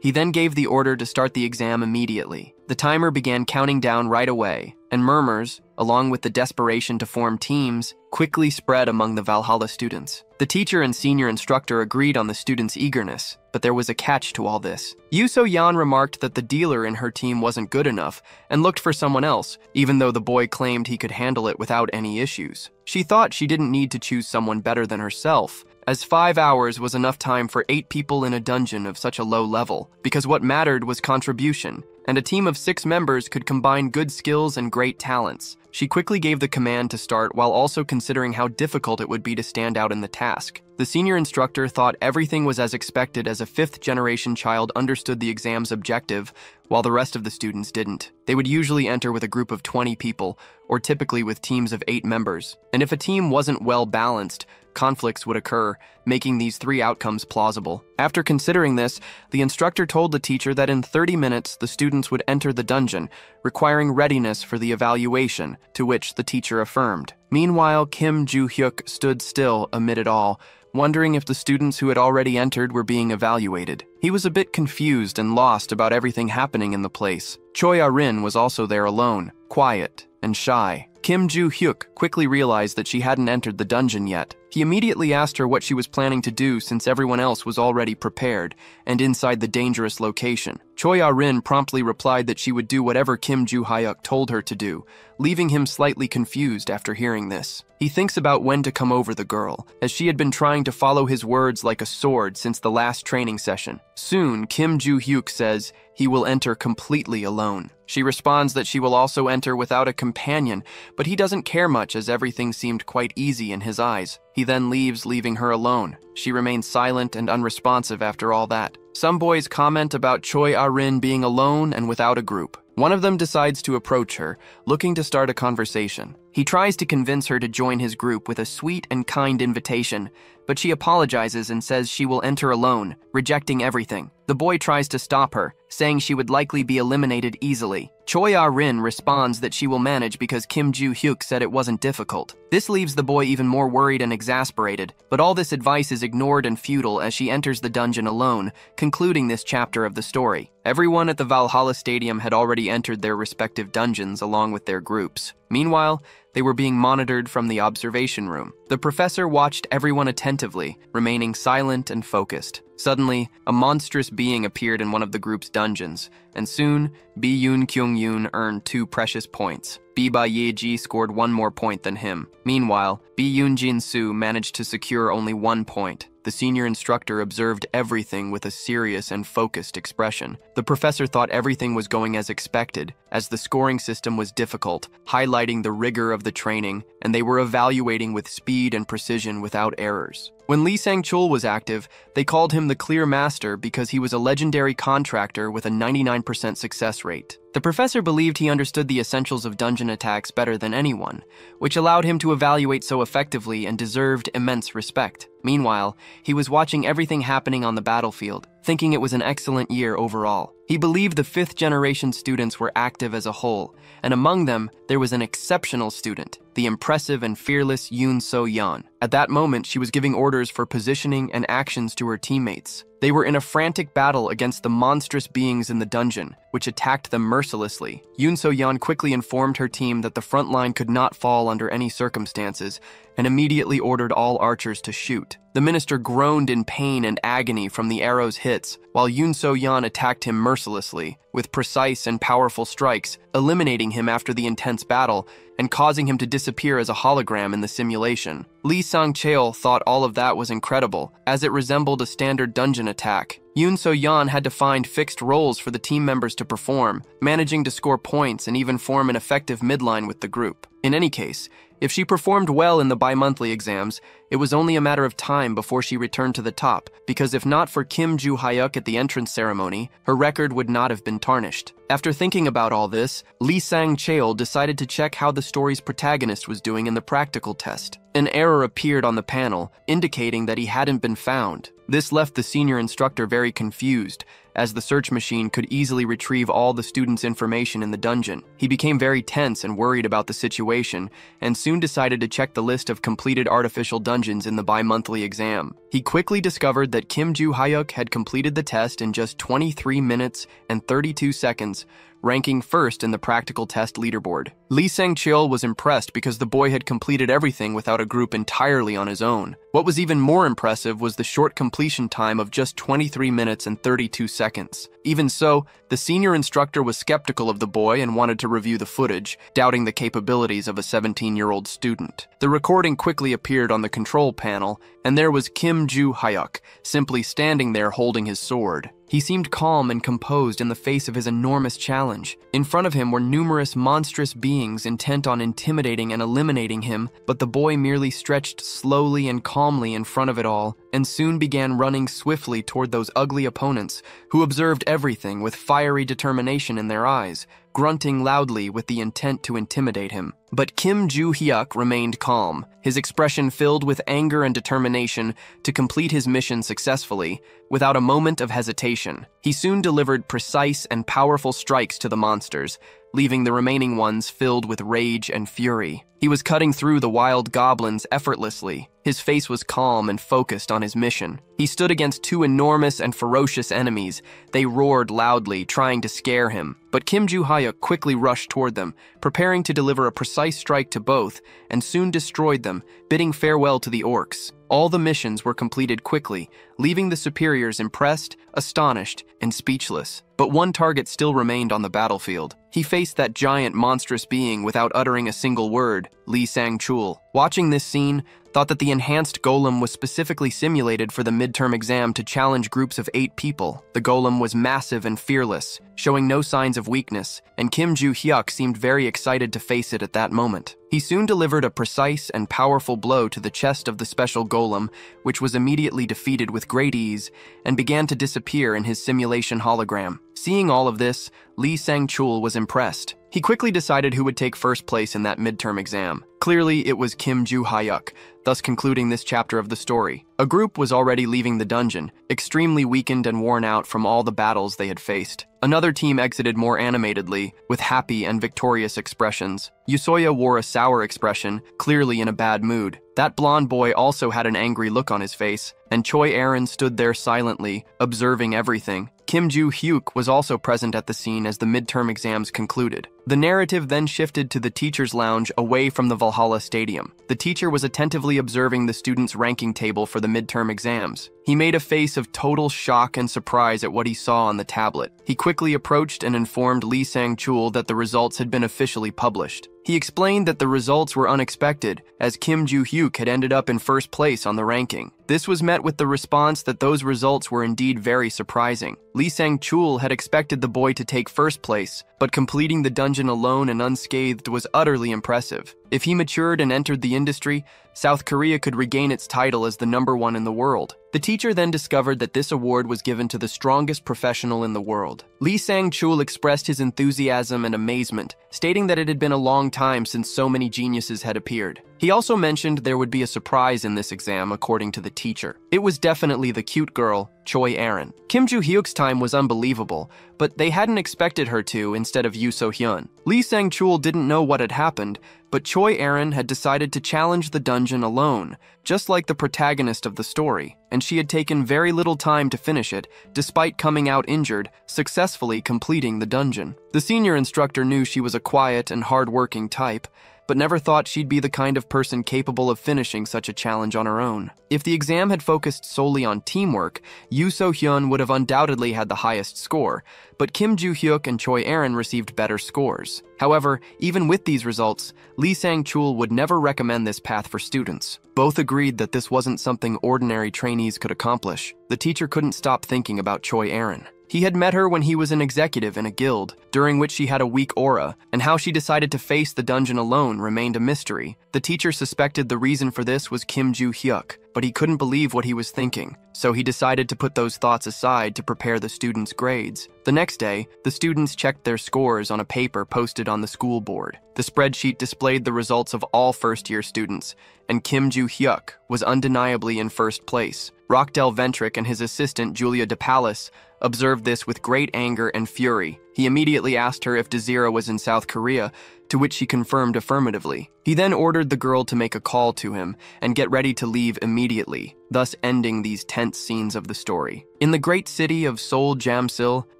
He then gave the order to start the exam immediately. The timer began counting down right away, and murmurs, along with the desperation to form teams, quickly spread among the Valhalla students. The teacher and senior instructor agreed on the students' eagerness, but there was a catch to all this. Yoo So-hyun remarked that the dealer in her team wasn't good enough and looked for someone else, even though the boy claimed he could handle it without any issues. She thought she didn't need to choose someone better than herself, as 5 hours was enough time for 8 people in a dungeon of such a low level, because what mattered was contribution, and a team of 6 members could combine good skills and great talents. She quickly gave the command to start while also considering how difficult it would be to stand out in the task. The senior instructor thought everything was as expected as a 5th-generation child understood the exam's objective, while the rest of the students didn't. They would usually enter with a group of 20 people, or typically with teams of 8 members. And if a team wasn't well balanced, conflicts would occur, making these 3 outcomes plausible. After considering this, the instructor told the teacher that in 30 minutes the students would enter the dungeon, requiring readiness for the evaluation, to which the teacher affirmed. Meanwhile, Kim Joo-hyuk stood still amid it all, wondering if the students who had already entered were being evaluated. He was a bit confused and lost about everything happening in the place. Choi Ah-rin was also there alone, quiet and shy. Kim Joo-hyuk quickly realized that she hadn't entered the dungeon yet. He immediately asked her what she was planning to do since everyone else was already prepared and inside the dangerous location. Choi Ah-rin promptly replied that she would do whatever Kim Joo-hyuk told her to do, leaving him slightly confused after hearing this. He thinks about when to come over the girl, as she had been trying to follow his words like a sword since the last training session. Soon, Kim Joo-hyuk says he will enter completely alone. She responds that she will also enter without a companion, but he doesn't care much as everything seemed quite easy in his eyes. He then leaves, leaving her alone. She remains silent and unresponsive after all that. Some boys comment about Choi Ah-rin being alone and without a group. One of them decides to approach her, looking to start a conversation. He tries to convince her to join his group with a sweet and kind invitation, but she apologizes and says she will enter alone, rejecting everything. The boy tries to stop her, saying she would likely be eliminated easily. Choi Ah-rin responds that she will manage because Kim Joo-hyuk said it wasn't difficult. This leaves the boy even more worried and exasperated, but all this advice is ignored and futile as she enters the dungeon alone, concluding this chapter of the story. Everyone at the Valhalla Stadium had already entered their respective dungeons along with their groups. Meanwhile, they were being monitored from the observation room. The professor watched everyone attentively, remaining silent and focused. Suddenly, a monstrous being appeared in one of the group's dungeons, and soon, Bi-yoon Kyung-yoon earned 2 precious points. Bi-ba-ye-ji scored 1 more point than him. Meanwhile, Bi-yoon Jin-soo managed to secure only 1 point. The senior instructor observed everything with a serious and focused expression. The professor thought everything was going as expected, as the scoring system was difficult, highlighting the rigor of the training, and they were evaluating with speed and precision without errors. When Lee Sang-chul was active, they called him the Clear Master because he was a legendary contractor with a 99% success rate. The professor believed he understood the essentials of dungeon attacks better than anyone, which allowed him to evaluate so effectively and deserved immense respect. Meanwhile, he was watching everything happening on the battlefield, thinking it was an excellent year overall. He believed the fifth-generation students were active as a whole, and among them, there was an exceptional student, the impressive and fearless Yoon So-yeon. At that moment, she was giving orders for positioning and actions to her teammates. They were in a frantic battle against the monstrous beings in the dungeon, which attacked them mercilessly. Yoon So-yeon quickly informed her team that the front line could not fall under any circumstances, and immediately ordered all archers to shoot. The minister groaned in pain and agony from the arrow's hits, while Yoon So-yeon attacked him mercilessly, with precise and powerful strikes, eliminating him after the intense battle, and causing him to disappear as a hologram in the simulation. Lee Sang-cheol thought all of that was incredible, as it resembled a standard dungeon attack. Yoon So-yeon had to find fixed roles for the team members to perform, managing to score points and even form an effective midline with the group. In any case, if she performed well in the bi-monthly exams, it was only a matter of time before she returned to the top, because if not for Kim Joo-hyuk at the entrance ceremony, her record would not have been tarnished. After thinking about all this, Lee Sang-cheol decided to check how the story's protagonist was doing in the practical test. An error appeared on the panel, indicating that he hadn't been found. This left the senior instructor very confused, as the search machine could easily retrieve all the students' information in the dungeon. He became very tense and worried about the situation, and soon decided to check the list of completed artificial dungeons in the bi-monthly exam. He quickly discovered that Kim Joo-hyuk had completed the test in just 23 minutes and 32 seconds, ranking first in the practical test leaderboard. Lee Sang-cheol was impressed because the boy had completed everything without a group entirely on his own. What was even more impressive was the short completion time of just 23 minutes and 32 seconds. Even so, the senior instructor was skeptical of the boy and wanted to review the footage, doubting the capabilities of a 17-year-old student. The recording quickly appeared on the control panel, and there was Kim Joo-hyuk, simply standing there holding his sword. He seemed calm and composed in the face of his enormous challenge. In front of him were numerous monstrous beings intent on intimidating and eliminating him, but the boy merely stretched slowly and calmly in front of it all, and soon began running swiftly toward those ugly opponents, who observed everything with fiery determination in their eyes, grunting loudly with the intent to intimidate him. But Kim Joo-hyuk remained calm, his expression filled with anger and determination to complete his mission successfully, without a moment of hesitation. He soon delivered precise and powerful strikes to the monsters, leaving the remaining ones filled with rage and fury. He was cutting through the wild goblins effortlessly. His face was calm and focused on his mission. He stood against two enormous and ferocious enemies. They roared loudly, trying to scare him. But Kim Joo-hyuk quickly rushed toward them, preparing to deliver a precise strike to both, and soon destroyed them, bidding farewell to the orcs. All the missions were completed quickly, leaving the superiors impressed, astonished, and speechless. But one target still remained on the battlefield. He faced that giant monstrous being without uttering a single word, Lee Sang-cheol. Watching this scene, thought that the enhanced golem was specifically simulated for the midterm exam to challenge groups of 8 people. The golem was massive and fearless, showing no signs of weakness, and Kim Joo-hyuk seemed very excited to face it at that moment. He soon delivered a precise and powerful blow to the chest of the special golem, which was immediately defeated with great ease, and began to disappear in his simulation hologram. Seeing all of this, Lee Sang-cheol was impressed. He quickly decided who would take first place in that midterm exam. Clearly, it was Kim Joo-hyuk, thus concluding this chapter of the story. A group was already leaving the dungeon, extremely weakened and worn out from all the battles they had faced. Another team exited more animatedly, with happy and victorious expressions. Yusoya wore a sour expression, clearly in a bad mood. That blonde boy also had an angry look on his face, and Choi Aaron stood there silently, observing everything. Kim Joo-hyuk was also present at the scene as the midterm exams concluded. The narrative then shifted to the teacher's lounge away from the Valhalla Stadium. The teacher was attentively observing the students' ranking table for the midterm exams. He made a face of total shock and surprise at what he saw on the tablet. He quickly approached and informed Lee Sang-cheol that the results had been officially published. He explained that the results were unexpected, as Kim Joo-hyuk had ended up in first place on the ranking. This was met with the response that those results were indeed very surprising. Lee Sang-cheol had expected the boy to take first place, but completing the dungeon alone and unscathed was utterly impressive. If he matured and entered the industry, South Korea could regain its title as the #1 in the world. The teacher then discovered that this award was given to the strongest professional in the world. Lee Sang-chul expressed his enthusiasm and amazement, stating that it had been a long time since so many geniuses had appeared. He also mentioned there would be a surprise in this exam, according to the teacher. It was definitely the cute girl, Choi Erin. Kim Joo-hyuk's time was unbelievable, but they hadn't expected her to instead of Yoo So-hyun. Lee Sang-chul didn't know what had happened, but Choi Erin had decided to challenge the dungeon alone, just like the protagonist of the story, and she had taken very little time to finish it, despite coming out injured, successfully completing the dungeon. The senior instructor knew she was a quiet and hard-working type, but never thought she'd be the kind of person capable of finishing such a challenge on her own. If the exam had focused solely on teamwork, Yoo So-hyun would have undoubtedly had the highest score, but Kim Joo-hyuk and Choi Erin received better scores. However, even with these results, Lee Sang-chul would never recommend this path for students. Both agreed that this wasn't something ordinary trainees could accomplish. The teacher couldn't stop thinking about Choi Erin. He had met her when he was an executive in a guild, during which she had a weak aura, and how she decided to face the dungeon alone remained a mystery. The teacher suspected the reason for this was Kim Joo-hyuk, but he couldn't believe what he was thinking, so he decided to put those thoughts aside to prepare the students' grades. The next day, the students checked their scores on a paper posted on the school board. The spreadsheet displayed the results of all first-year students, and Kim Joo-hyuk was undeniably in first place. Rockdell Ventrick and his assistant Julia DePalis observed this with great anger and fury. He immediately asked her if Desira was in South Korea, to which she confirmed affirmatively. He then ordered the girl to make a call to him and get ready to leave immediately, thus ending these tense scenes of the story. In the great city of Seoul Jamsil,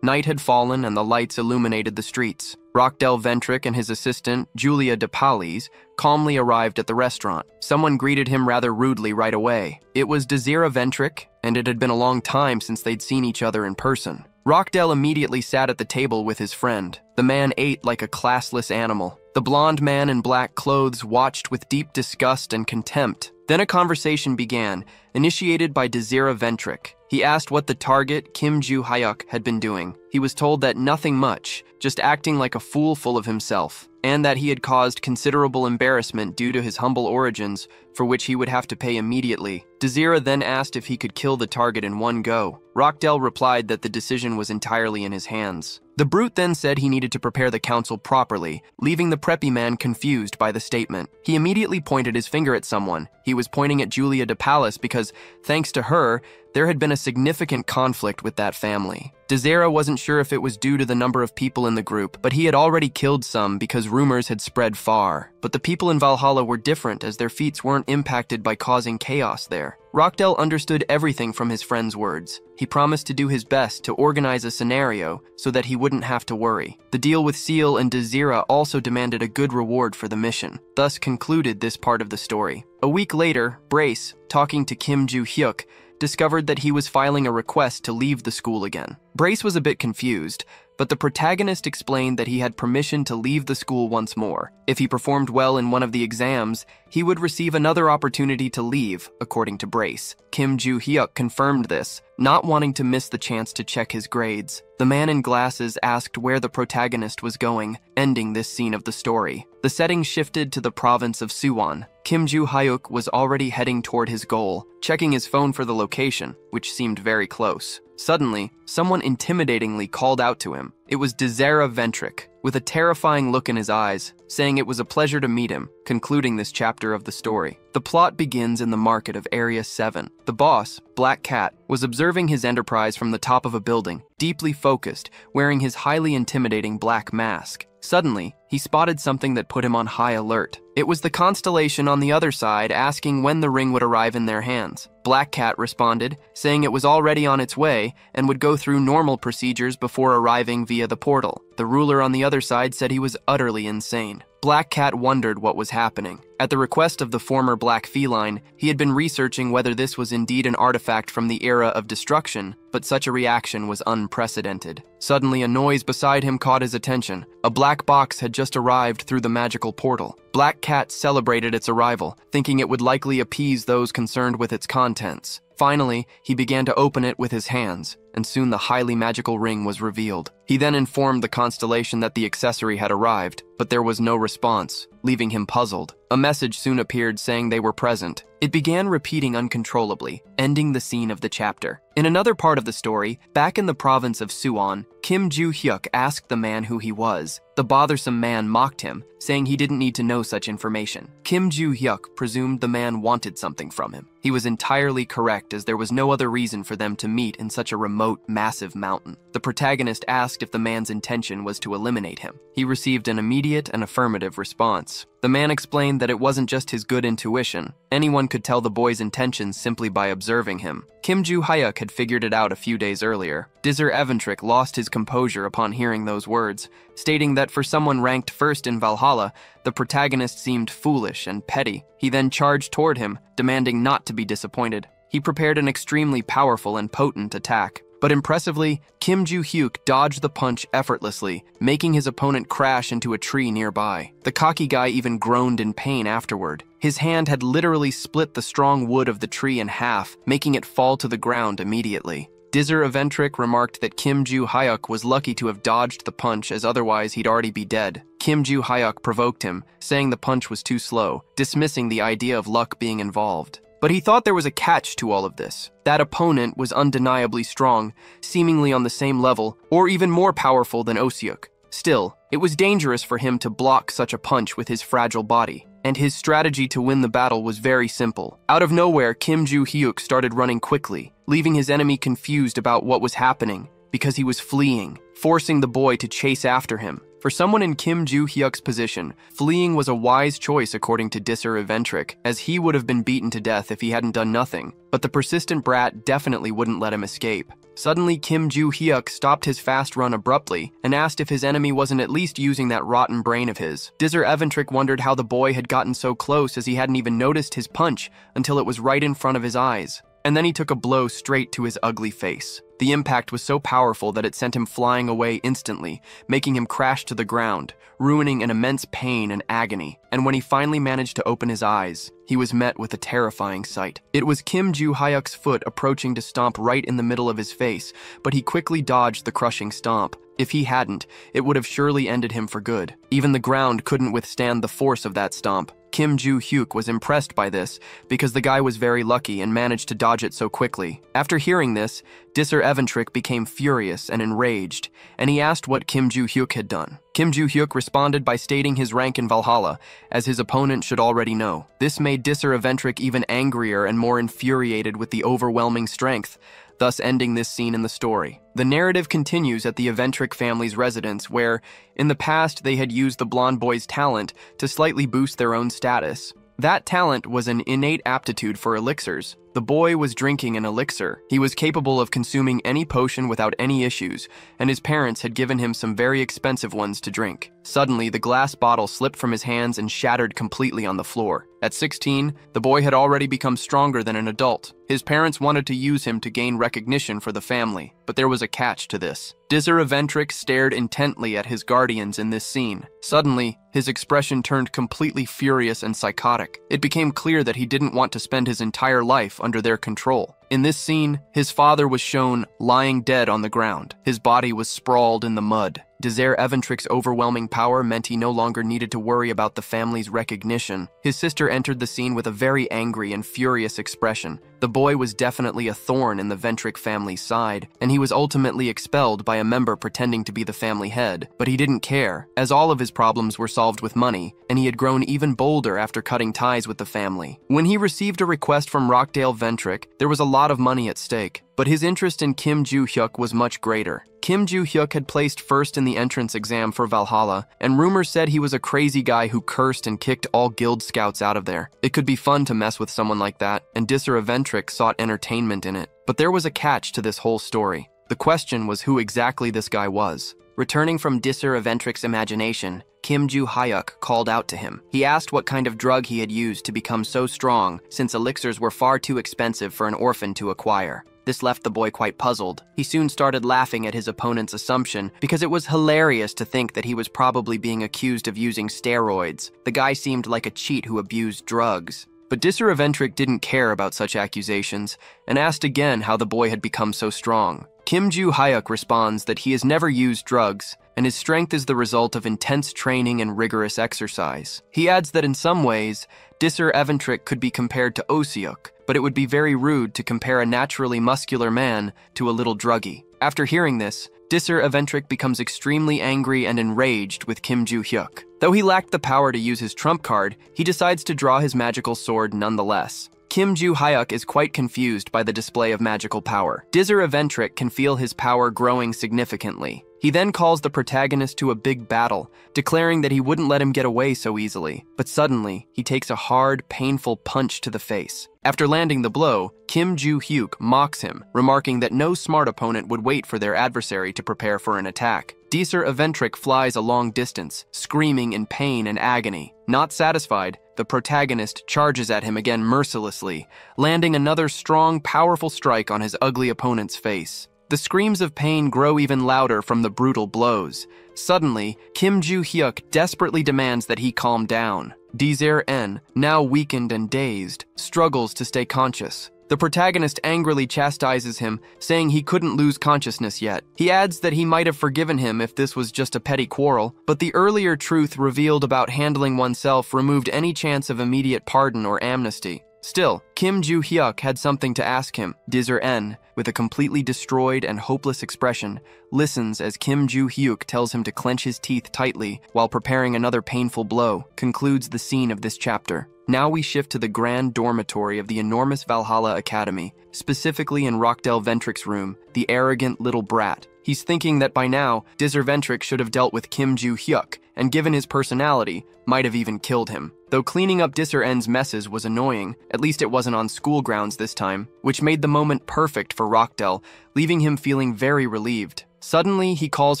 night had fallen and the lights illuminated the streets. Rockdell Ventrick and his assistant, Julia DePalis, calmly arrived at the restaurant. Someone greeted him rather rudely right away. It was Desira Ventrick, and it had been a long time since they'd seen each other in person. Rockdell immediately sat at the table with his friend. The man ate like a classless animal. The blonde man in black clothes watched with deep disgust and contempt. Then a conversation began, initiated by Desira Ventrick. He asked what the target, Kim Joo-hyuk, had been doing. He was told that nothing much, just acting like a fool full of himself, and that he had caused considerable embarrassment due to his humble origins, for which he would have to pay immediately. Desira then asked if he could kill the target in one go. Rockdell replied that the decision was entirely in his hands. The brute then said he needed to prepare the council properly, leaving the preppy man confused by the statement. He immediately pointed his finger at someone. He was pointing at Julia DePalis because, thanks to her, there had been a significant conflict with that family. Desira wasn't sure if it was due to the number of people in the group, but he had already killed some because rumors had spread far. But the people in Valhalla were different, as their feats weren't impacted by causing chaos there. Rockdell understood everything from his friend's words. He promised to do his best to organize a scenario so that he wouldn't have to worry. The deal with Seal and Desira also demanded a good reward for the mission, thus concluded this part of the story. A week later, Brace, talking to Kim Joo-hyuk, discovered that he was filing a request to leave the school again. Brace was a bit confused, but the protagonist explained that he had permission to leave the school once more. If he performed well in one of the exams, he would receive another opportunity to leave, according to Brace. Kim Joo-hyuk confirmed this, not wanting to miss the chance to check his grades. The man in glasses asked where the protagonist was going, ending this scene of the story. The setting shifted to the province of Suwon. Kim Joo-hyuk was already heading toward his goal, checking his phone for the location, which seemed very close. Suddenly, someone intimidatingly called out to him. It was Desira Ventrick, with a terrifying look in his eyes, saying it was a pleasure to meet him, concluding this chapter of the story. The plot begins in the market of Area 7. The boss, Black Cat, was observing his enterprise from the top of a building, deeply focused, wearing his highly intimidating black mask. Suddenly, he spotted something that put him on high alert. It was the constellation on the other side asking when the ring would arrive in their hands. Black Cat responded, saying it was already on its way and would go through normal procedures before arriving via the portal. The ruler on the other side said he was utterly insane. Black Cat wondered what was happening. At the request of the former black feline, he had been researching whether this was indeed an artifact from the era of destruction, but such a reaction was unprecedented. Suddenly, a noise beside him caught his attention. A black box had just arrived through the magical portal. Black Cat celebrated its arrival, thinking it would likely appease those concerned with its contents. Finally, he began to open it with his hands, and soon the highly magical ring was revealed. He then informed the constellation that the accessory had arrived, but there was no response, leaving him puzzled. A message soon appeared saying they were present. It began repeating uncontrollably, ending the scene of the chapter. In another part of the story, back in the province of Suwon, Kim Joo-hyuk asked the man who he was. The bothersome man mocked him, saying he didn't need to know such information. Kim Joo-hyuk presumed the man wanted something from him. He was entirely correct, as there was no other reason for them to meet in such a remote, massive mountain. The protagonist asked if the man's intention was to eliminate him. He received an immediate and affirmative response. The man explained that it wasn't just his good intuition. Anyone could tell the boy's intentions simply by observing him. Kim Joo-hyuk had figured it out a few days earlier. Dizzer Eventrick lost his composure upon hearing those words, stating that for someone ranked first in Valhalla, the protagonist seemed foolish and petty. He then charged toward him, demanding not to be disappointed. He prepared an extremely powerful and potent attack. But impressively, Kim Joo-hyuk dodged the punch effortlessly, making his opponent crash into a tree nearby. The cocky guy even groaned in pain afterward. His hand had literally split the strong wood of the tree in half, making it fall to the ground immediately. Dizzer Eventrick remarked that Kim Joo-hyuk was lucky to have dodged the punch, as otherwise he'd already be dead. Kim Joo-hyuk provoked him, saying the punch was too slow, dismissing the idea of luck being involved. But he thought there was a catch to all of this. That opponent was undeniably strong, seemingly on the same level, or even more powerful than Osyuk. Still, it was dangerous for him to block such a punch with his fragile body, and his strategy to win the battle was very simple. Out of nowhere, Kim Joo-hyuk started running quickly, leaving his enemy confused about what was happening, because he was fleeing, forcing the boy to chase after him. For someone in Kim Joo-hyuk's position, fleeing was a wise choice according to Dizzer Eventrick, as he would have been beaten to death if he hadn't done nothing, but the persistent brat definitely wouldn't let him escape. Suddenly, Kim Joo-hyuk stopped his fast run abruptly and asked if his enemy wasn't at least using that rotten brain of his. Dizzer Eventrick wondered how the boy had gotten so close, as he hadn't even noticed his punch until it was right in front of his eyes. And then he took a blow straight to his ugly face. The impact was so powerful that it sent him flying away instantly, making him crash to the ground, ruining an immense pain and agony. And when he finally managed to open his eyes, he was met with a terrifying sight. It was Kim Joo-hyuk's foot approaching to stomp right in the middle of his face, but he quickly dodged the crushing stomp. If he hadn't, it would have surely ended him for good. Even the ground couldn't withstand the force of that stomp. Kim Joo-hyuk was impressed by this, because the guy was very lucky and managed to dodge it so quickly. After hearing this, Dizzer Eventrick became furious and enraged, and he asked what Kim Joo-hyuk had done. Kim Joo-hyuk responded by stating his rank in Valhalla, as his opponent should already know. This made Dizzer Eventrick even angrier and more infuriated with the overwhelming strength, thus ending this scene in the story. The narrative continues at the Eventrick family's residence, where, in the past, they had used the blonde boy's talent to slightly boost their own status. That talent was an innate aptitude for elixirs. The boy was drinking an elixir. He was capable of consuming any potion without any issues, and his parents had given him some very expensive ones to drink. Suddenly, the glass bottle slipped from his hands and shattered completely on the floor. At 16, the boy had already become stronger than an adult. His parents wanted to use him to gain recognition for the family, but there was a catch to this. Dizzer Eventrick stared intently at his guardians in this scene. Suddenly, his expression turned completely furious and psychotic. It became clear that he didn't want to spend his entire life under their control. In this scene, his father was shown lying dead on the ground. His body was sprawled in the mud. Dizzer Eventrick's overwhelming power meant he no longer needed to worry about the family's recognition. His sister entered the scene with a very angry and furious expression. The boy was definitely a thorn in the Ventrick family's side, and he was ultimately expelled by a member pretending to be the family head. But he didn't care, as all of his problems were solved with money, and he had grown even bolder after cutting ties with the family. When he received a request from Rockdale Ventrick, there was a lot of money at stake, but his interest in Kim Joo-hyuk was much greater. Kim Joo-hyuk had placed first in the entrance exam for Valhalla, and rumors said he was a crazy guy who cursed and kicked all guild scouts out of there. It could be fun to mess with someone like that, and Dizzer Eventrick sought entertainment in it. But there was a catch to this whole story. The question was who exactly this guy was. Returning from Dizzer Eventrick's imagination, Kim Joo-hyuk called out to him. He asked what kind of drug he had used to become so strong, since elixirs were far too expensive for an orphan to acquire. This left the boy quite puzzled. He soon started laughing at his opponent's assumption, because it was hilarious to think that he was probably being accused of using steroids. The guy seemed like a cheat who abused drugs. But Dizzer Eventrick didn't care about such accusations, and asked again how the boy had become so strong. Kim Joo-hyuk responds that he has never used drugs, and his strength is the result of intense training and rigorous exercise. He adds that in some ways, Disser Eventrik could be compared to Oseok, but it would be very rude to compare a naturally muscular man to a little druggie. After hearing this, Disser Eventrik becomes extremely angry and enraged with Kim Joo-hyuk. Though he lacked the power to use his trump card, he decides to draw his magical sword nonetheless. Kim Joo-hyuk is quite confused by the display of magical power. Disser Eventrik can feel his power growing significantly. He then calls the protagonist to a big battle, declaring that he wouldn't let him get away so easily. But suddenly, he takes a hard, painful punch to the face. After landing the blow, Kim Joo-hyuk mocks him, remarking that no smart opponent would wait for their adversary to prepare for an attack. Disser Eventrik flies a long distance, screaming in pain and agony. Not satisfied, the protagonist charges at him again mercilessly, landing another strong, powerful strike on his ugly opponent's face. The screams of pain grow even louder from the brutal blows. Suddenly, Kim Joo-hyuk desperately demands that he calm down. Disser N, now weakened and dazed, struggles to stay conscious. The protagonist angrily chastises him, saying he couldn't lose consciousness yet. He adds that he might have forgiven him if this was just a petty quarrel, but the earlier truth revealed about handling oneself removed any chance of immediate pardon or amnesty. Still, Kim Joo-hyuk had something to ask him. Disser N, with a completely destroyed and hopeless expression, listens as Kim Joo-hyuk tells him to clench his teeth tightly while preparing another painful blow, concludes the scene of this chapter. Now we shift to the grand dormitory of the enormous Valhalla Academy, specifically in Rochdale Ventrik's room, the arrogant little brat. He's thinking that by now, Disser Ventrik should have dealt with Kim Joo-hyuk, and given his personality, might have even killed him. Though cleaning up Disser N's messes was annoying, at least it wasn't on school grounds this time, which made the moment perfect for Rochdale, leaving him feeling very relieved. Suddenly, he calls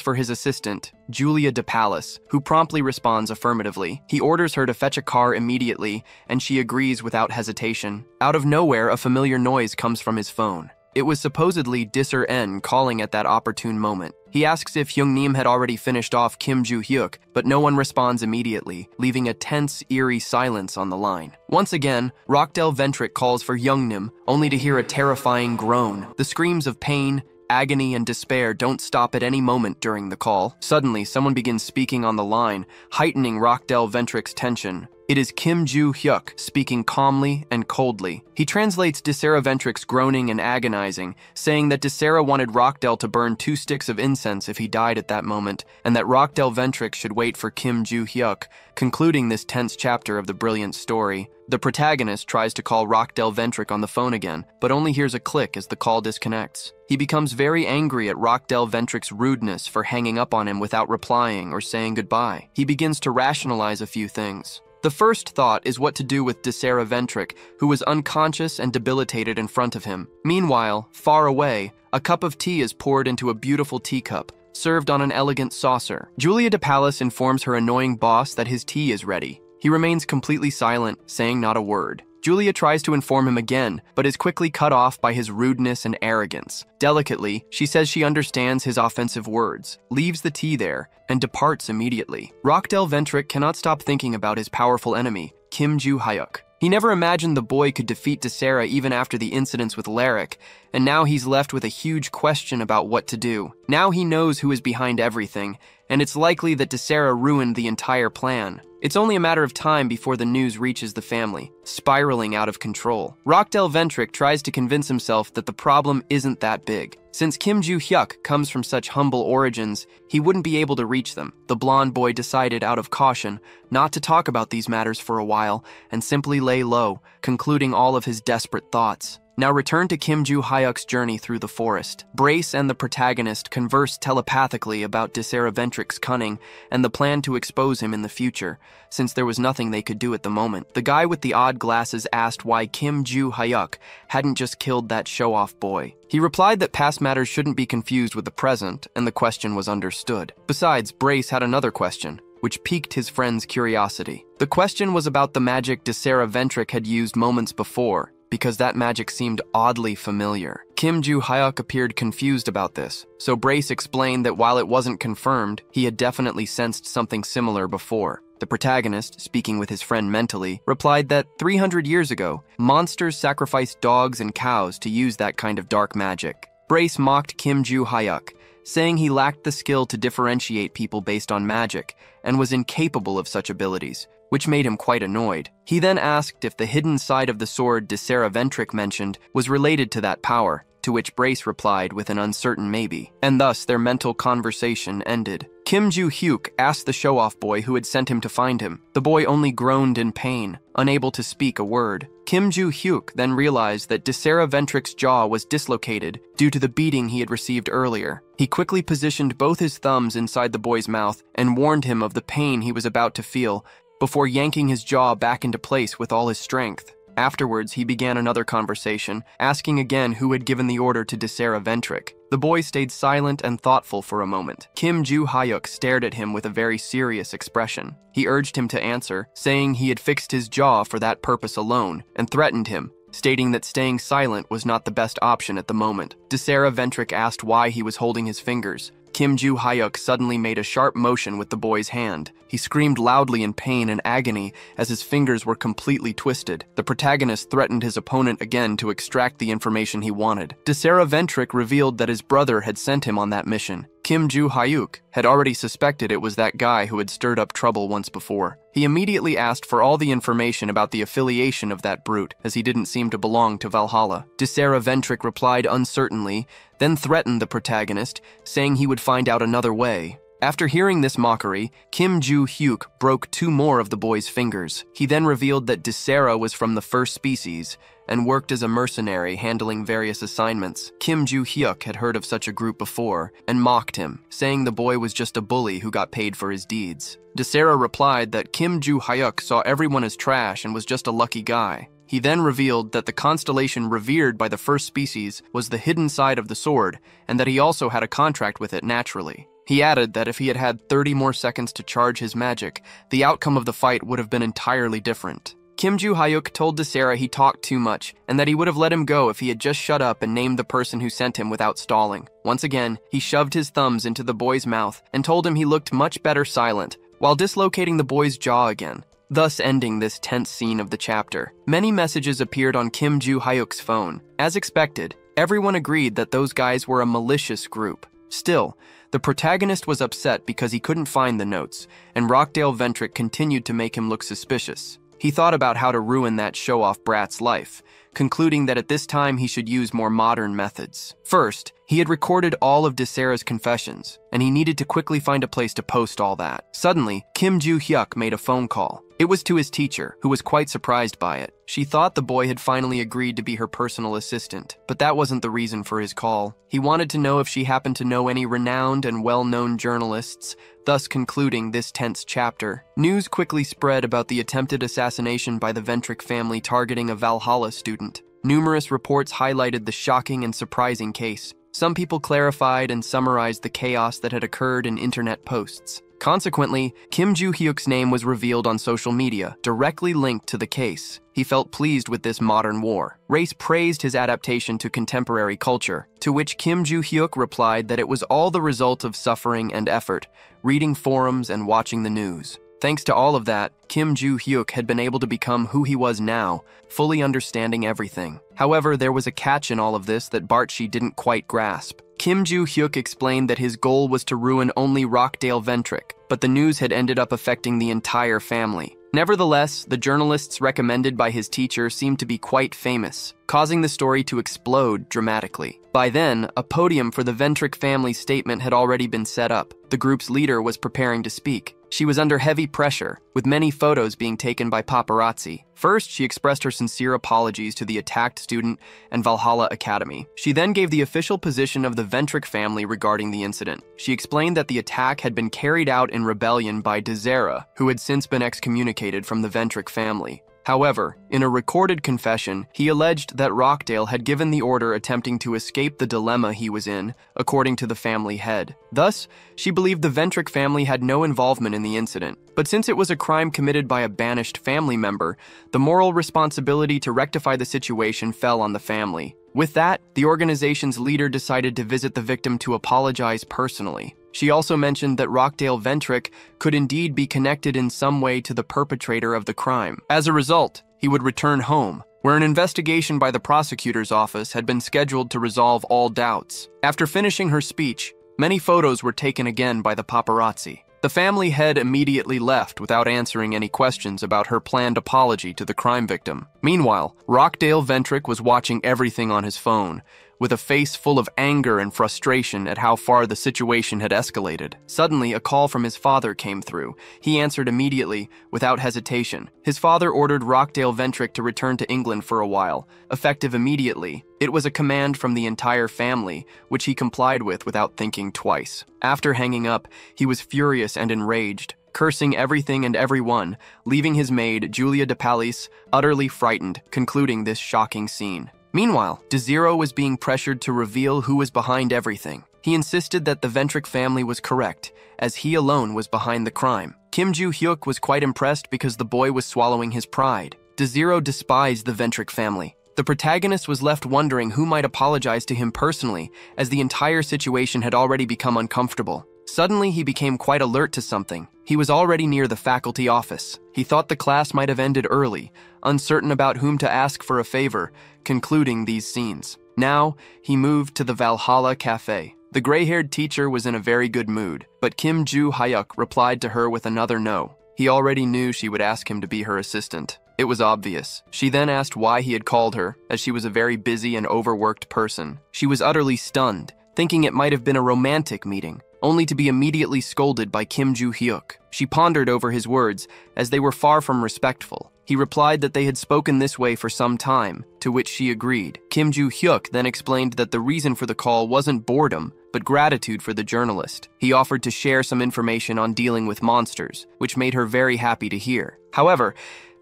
for his assistant, Julia de Pallas, who promptly responds affirmatively. He orders her to fetch a car immediately, and she agrees without hesitation. Out of nowhere, a familiar noise comes from his phone. It was supposedly Disser N calling at that opportune moment. He asks if Hyungnim had already finished off Kim Joo-hyuk, but no one responds immediately, leaving a tense, eerie silence on the line. Once again, Rochdale Ventrik calls for Hyungnim, only to hear a terrifying groan. The screams of pain, agony, and despair don't stop at any moment during the call. Suddenly, someone begins speaking on the line, heightening Rochdale Ventrik's tension. It is Kim Joo-hyuk, speaking calmly and coldly. He translates Disser Ventrik's groaning and agonizing, saying that Disser wanted Rochdale to burn 2 sticks of incense if he died at that moment, and that Rochdale Ventrik should wait for Kim Joo-hyuk, concluding this tense chapter of the brilliant story. The protagonist tries to call Rochdale Ventrik on the phone again, but only hears a click as the call disconnects. He becomes very angry at Rochdale Ventrik's rudeness for hanging up on him without replying or saying goodbye. He begins to rationalize a few things. The first thought is what to do with Disser Ventrik, who was unconscious and debilitated in front of him. Meanwhile, far away, a cup of tea is poured into a beautiful teacup, served on an elegant saucer. Julia de Pallas informs her annoying boss that his tea is ready. He remains completely silent, saying not a word. Julia tries to inform him again, but is quickly cut off by his rudeness and arrogance. Delicately, she says she understands his offensive words, leaves the tea there, and departs immediately. Rochdale Ventrik cannot stop thinking about his powerful enemy, Kim Joo-hyuk. He never imagined the boy could defeat Disser even after the incidents with Larrick, and now he's left with a huge question about what to do. Now he knows who is behind everything, and it's likely that Disser ruined the entire plan. It's only a matter of time before the news reaches the family, spiraling out of control. Rochdale Ventrik tries to convince himself that the problem isn't that big. Since Kim Joo-hyuk comes from such humble origins, he wouldn't be able to reach them. The blonde boy decided out of caution not to talk about these matters for a while and simply lay low, concluding all of his desperate thoughts. Now return to Kim Joo-hyuk's journey through the forest. Brace and the protagonist converse telepathically about Disser Ventrik's cunning and the plan to expose him in the future, since there was nothing they could do at the moment. The guy with the odd glasses asked why Kim Joo-hyuk hadn't just killed that show-off boy. He replied that past matters shouldn't be confused with the present, and the question was understood. Besides, Brace had another question, which piqued his friend's curiosity. The question was about the magic Disser Ventrik had used moments before, because that magic seemed oddly familiar. Kim Joo-hyuk appeared confused about this, so Brace explained that while it wasn't confirmed, he had definitely sensed something similar before. The protagonist, speaking with his friend mentally, replied that 300 years ago, monsters sacrificed dogs and cows to use that kind of dark magic. Brace mocked Kim Joo-hyuk, saying he lacked the skill to differentiate people based on magic and was incapable of such abilities, which made him quite annoyed. He then asked if the hidden side of the sword Ventric mentioned was related to that power, to which Brace replied with an uncertain maybe, and thus their mental conversation ended. Kim Joo-hyuk asked the show-off boy who had sent him to find him. The boy only groaned in pain, unable to speak a word. Kim Joo-hyuk then realized that Ventric's jaw was dislocated due to the beating he had received earlier. He quickly positioned both his thumbs inside the boy's mouth and warned him of the pain he was about to feel before yanking his jaw back into place with all his strength. Afterwards, he began another conversation, asking again who had given the order to Ventric. The boy stayed silent and thoughtful for a moment. Kim Joo-hyuk stared at him with a very serious expression. He urged him to answer, saying he had fixed his jaw for that purpose alone, and threatened him, stating that staying silent was not the best option at the moment. Ventric asked why he was holding his fingers. Kim Joo-hyuk suddenly made a sharp motion with the boy's hand. He screamed loudly in pain and agony as his fingers were completely twisted. The protagonist threatened his opponent again to extract the information he wanted. Ventric revealed that his brother had sent him on that mission. Kim Joo-hyuk had already suspected it was that guy who had stirred up trouble once before. He immediately asked for all the information about the affiliation of that brute, as he didn't seem to belong to Valhalla. Ventric replied uncertainly, then threatened the protagonist, saying he would find out another way. After hearing this mockery, Kim Joo-hyuk broke 2 more of the boy's fingers. He then revealed that was from the first species and worked as a mercenary handling various assignments. Kim Joo-hyuk had heard of such a group before and mocked him, saying the boy was just a bully who got paid for his deeds. Replied that Kim Joo-hyuk saw everyone as trash and was just a lucky guy. He then revealed that the constellation revered by the first species was the hidden side of the sword, and that he also had a contract with it naturally. He added that if he had had 30 more seconds to charge his magic, the outcome of the fight would have been entirely different. Kim Joo-hyuk told he talked too much, and that he would have let him go if he had just shut up and named the person who sent him without stalling. Once again, he shoved his thumbs into the boy's mouth and told him he looked much better silent, while dislocating the boy's jaw again, thus ending this tense scene of the chapter. Many messages appeared on Kim Joo-hyuk's phone. As expected, everyone agreed that those guys were a malicious group. Still, the protagonist was upset because he couldn't find the notes, and Ventric continued to make him look suspicious. He thought about how to ruin that show-off brat's life, concluding that at this time he should use more modern methods. First, he had recorded all of Desera's confessions, and he needed to quickly find a place to post all that. Suddenly, Kim Joo-hyuk made a phone call. It was to his teacher, who was quite surprised by it. She thought the boy had finally agreed to be her personal assistant, but that wasn't the reason for his call. He wanted to know if she happened to know any renowned and well-known journalists, thus concluding this tense chapter. News quickly spread about the attempted assassination by the Ventric family targeting a Valhalla student. Numerous reports highlighted the shocking and surprising case. Some people clarified and summarized the chaos that had occurred in internet posts. Consequently, Kim Joo-hyuk's name was revealed on social media, directly linked to the case. He felt pleased with this modern war. Race praised his adaptation to contemporary culture, to which Kim Joo-hyuk replied that it was all the result of suffering and effort, reading forums and watching the news. Thanks to all of that, Kim Joo-hyuk had been able to become who he was now, fully understanding everything. However, there was a catch in all of this that Barchi didn't quite grasp. Kim Joo-hyuk explained that his goal was to ruin only Ventric, but the news had ended up affecting the entire family. Nevertheless, the journalists recommended by his teacher seemed to be quite famous, causing the story to explode dramatically. By then, a podium for the Ventric family's statement had already been set up. The group's leader was preparing to speak. She was under heavy pressure, with many photos being taken by paparazzi. First, she expressed her sincere apologies to the attacked student and Valhalla Academy. She then gave the official position of the Ventric family regarding the incident. She explained that the attack had been carried out in rebellion by Desera, who had since been excommunicated from the Ventric family. However, in a recorded confession, he alleged that Rockdale had given the order attempting to escape the dilemma he was in, according to the family head. Thus, she believed the Ventric family had no involvement in the incident. But since it was a crime committed by a banished family member, the moral responsibility to rectify the situation fell on the family. With that, the organization's leader decided to visit the victim to apologize personally. She also mentioned that Rockdale Ventric could indeed be connected in some way to the perpetrator of the crime. As a result, he would return home, where an investigation by the prosecutor's office had been scheduled to resolve all doubts. After finishing her speech, many photos were taken again by the paparazzi. The family head immediately left without answering any questions about her planned apology to the crime victim. Meanwhile, Rockdale Ventrick was watching everything on his phone, with a face full of anger and frustration at how far the situation had escalated. Suddenly, a call from his father came through. He answered immediately, without hesitation. His father ordered Rockdale Ventrick to return to England for a while, effective immediately. It was a command from the entire family, which he complied with without thinking twice. After hanging up, he was furious and enraged, cursing everything and everyone, leaving his maid, Julia de Pallis, utterly frightened, concluding this shocking scene. Meanwhile, DeZero was being pressured to reveal who was behind everything. He insisted that the Ventrick family was correct, as he alone was behind the crime. Kim Joo-hyuk was quite impressed because the boy was swallowing his pride. DeZero despised the Ventrick family. The protagonist was left wondering who might apologize to him personally, as the entire situation had already become uncomfortable. Suddenly, he became quite alert to something. He was already near the faculty office. He thought the class might have ended early, uncertain about whom to ask for a favor, concluding these scenes. Now, he moved to the Valhalla Cafe. The gray-haired teacher was in a very good mood, but Kim Joo-hyuk replied to her with another no. He already knew she would ask him to be her assistant. It was obvious. She then asked why he had called her, as she was a very busy and overworked person. She was utterly stunned, thinking it might have been a romantic meeting, only to be immediately scolded by Kim Joo-hyuk. She pondered over his words, as they were far from respectful. He replied that they had spoken this way for some time, to which she agreed. Kim Joo-hyuk then explained that the reason for the call wasn't boredom, but gratitude for the journalist. He offered to share some information on dealing with monsters, which made her very happy to hear. However,